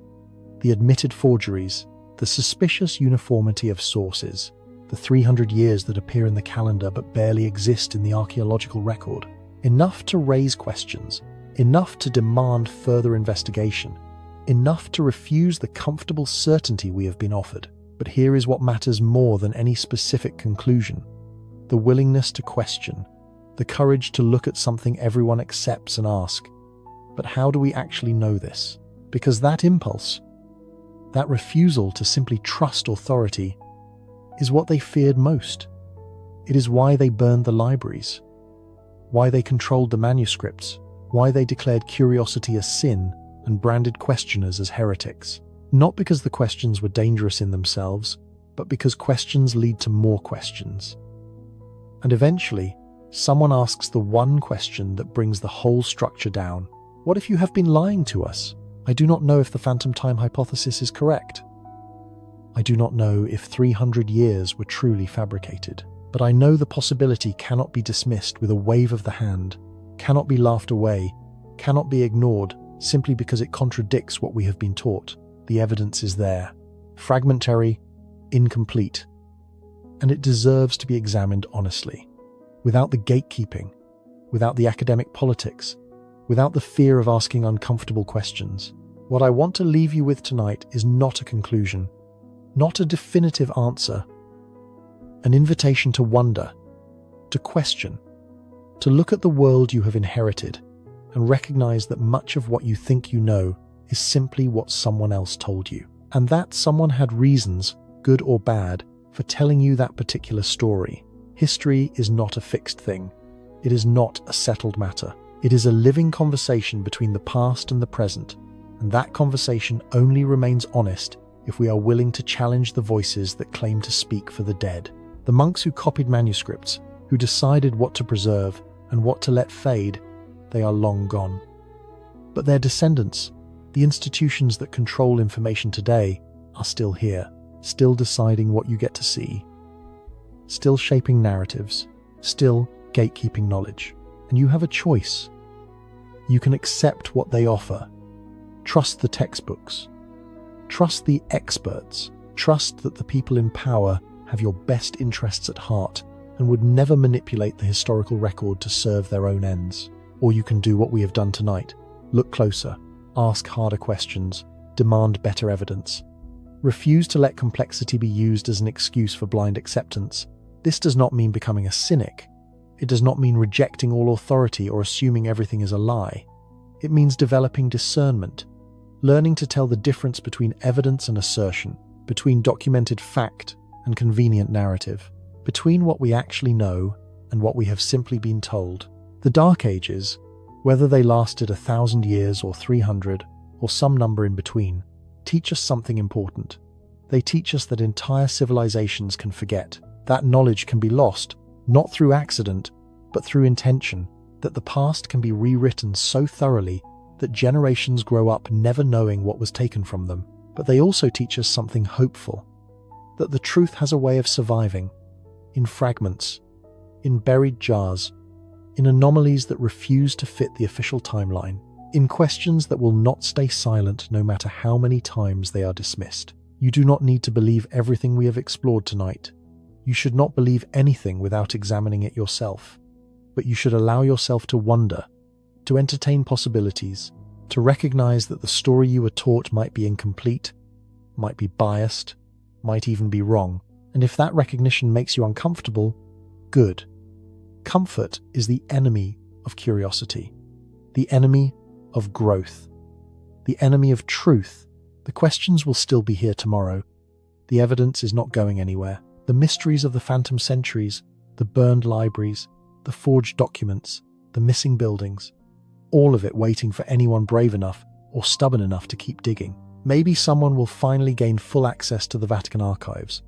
the admitted forgeries, the suspicious uniformity of sources, the 300 years that appear in the calendar but barely exist in the archaeological record. Enough to raise questions, enough to demand further investigation, enough to refuse the comfortable certainty we have been offered. But here is what matters more than any specific conclusion: the willingness to question, the courage to look at something everyone accepts and ask, but how do we actually know this? Because that impulse, that refusal to simply trust authority, is what they feared most. It is why they burned the libraries, why they controlled the manuscripts, why they declared curiosity a sin and branded questioners as heretics. Not because the questions were dangerous in themselves, but because questions lead to more questions. And eventually, someone asks the one question that brings the whole structure down. What if you have been lying to us? I do not know if the phantom time hypothesis is correct. I do not know if 300 years were truly fabricated. But I know the possibility cannot be dismissed with a wave of the hand, cannot be laughed away, cannot be ignored simply because it contradicts what we have been taught. The evidence is there, fragmentary, incomplete, and it deserves to be examined honestly, without the gatekeeping, without the academic politics, without the fear of asking uncomfortable questions. What I want to leave you with tonight is not a conclusion, not a definitive answer, an invitation to wonder, to question, to look at the world you have inherited and recognize that much of what you think you know is simply what someone else told you. And that someone had reasons, good or bad, for telling you that particular story. History is not a fixed thing. It is not a settled matter. It is a living conversation between the past and the present, and that conversation only remains honest if we are willing to challenge the voices that claim to speak for the dead. The monks who copied manuscripts, who decided what to preserve and what to let fade, they are long gone. But their descendants, the institutions that control information today, are still here, still deciding what you get to see, still shaping narratives, still gatekeeping knowledge. And you have a choice. You can accept what they offer, trust the textbooks, trust the experts, trust that the people in power have your best interests at heart and would never manipulate the historical record to serve their own ends. Or you can do what we have done tonight. Look closer, ask harder questions, demand better evidence. Refuse to let complexity be used as an excuse for blind acceptance. This does not mean becoming a cynic. It does not mean rejecting all authority or assuming everything is a lie. It means developing discernment, learning to tell the difference between evidence and assertion, between documented fact and convenient narrative, between what we actually know and what we have simply been told. The Dark Ages, whether they lasted 1,000 years or 300 or some number in between, teach us something important. They teach us that entire civilizations can forget, that knowledge can be lost, not through accident, but through intention, that the past can be rewritten so thoroughly that generations grow up never knowing what was taken from them. But they also teach us something hopeful, that the truth has a way of surviving, in fragments, in buried jars, in anomalies that refuse to fit the official timeline, in questions that will not stay silent no matter how many times they are dismissed. You do not need to believe everything we have explored tonight. You should not believe anything without examining it yourself, but you should allow yourself to wonder, to entertain possibilities, to recognize that the story you were taught might be incomplete, might be biased, might even be wrong. And if that recognition makes you uncomfortable, good. Comfort is the enemy of curiosity, the enemy of growth, the enemy of truth. The questions will still be here tomorrow. The evidence is not going anywhere. The mysteries of the phantom centuries, the burned libraries, the forged documents, the missing buildings, all of it waiting for anyone brave enough or stubborn enough to keep digging. Maybe someone will finally gain full access to the Vatican archives.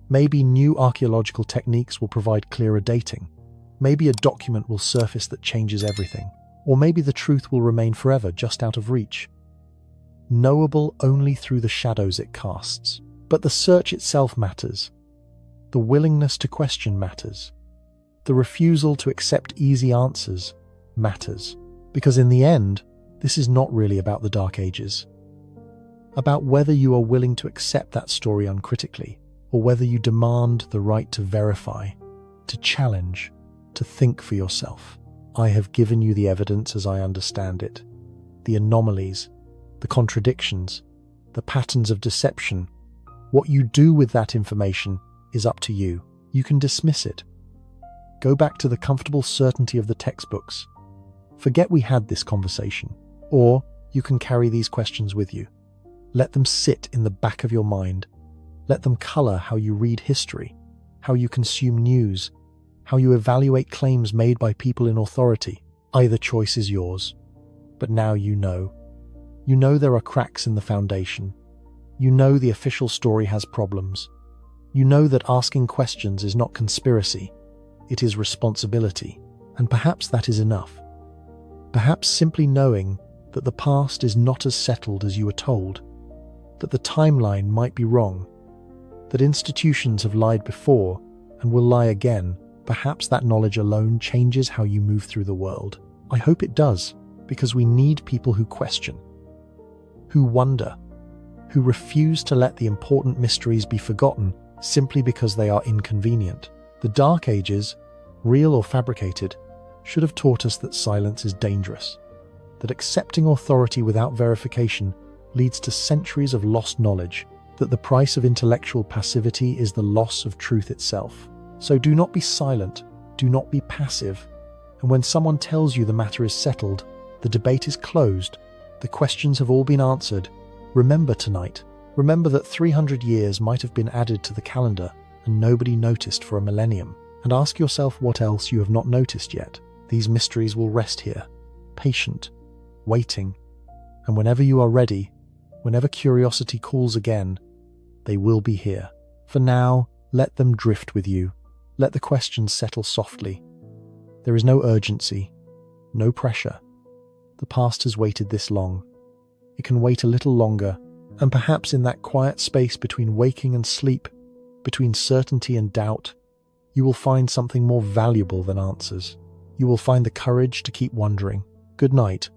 Maybe new archaeological techniques will provide clearer dating. Maybe a document will surface that changes everything. Or maybe the truth will remain forever just out of reach, knowable only through the shadows it casts. But the search itself matters. The willingness to question matters. The refusal to accept easy answers matters. Because in the end, this is not really about the Dark Ages. About whether you are willing to accept that story uncritically, or whether you demand the right to verify, to challenge, to think for yourself. I have given you the evidence as I understand it. The anomalies, the contradictions, the patterns of deception. What you do with that information is up to you. You can dismiss it. Go back to the comfortable certainty of the textbooks. Forget we had this conversation. Or you can carry these questions with you. Let them sit in the back of your mind. Let them color how you read history, how you consume news, how you evaluate claims made by people in authority. Either choice is yours. But now you know. You know there are cracks in the foundation. You know the official story has problems. You know that asking questions is not conspiracy, it is responsibility. And perhaps that is enough. Perhaps simply knowing that the past is not as settled as you were told, that the timeline might be wrong, that institutions have lied before and will lie again. Perhaps that knowledge alone changes how you move through the world. I hope it does, because we need people who question, who wonder, who refuse to let the important mysteries be forgotten simply because they are inconvenient. The Dark Ages, real or fabricated, should have taught us that silence is dangerous, that accepting authority without verification leads to centuries of lost knowledge, that the price of intellectual passivity is the loss of truth itself. So do not be silent, do not be passive, and when someone tells you the matter is settled, the debate is closed, the questions have all been answered, remember tonight. Remember that 300 years might have been added to the calendar and nobody noticed for a millennium. And ask yourself what else you have not noticed yet. These mysteries will rest here, patient, waiting, and whenever you are ready, whenever curiosity calls again, they will be here. For now, let them drift with you. Let the questions settle softly. There is no urgency, no pressure. The past has waited this long. It can wait a little longer, and perhaps in that quiet space between waking and sleep, between certainty and doubt, you will find something more valuable than answers. You will find the courage to keep wondering. Good night.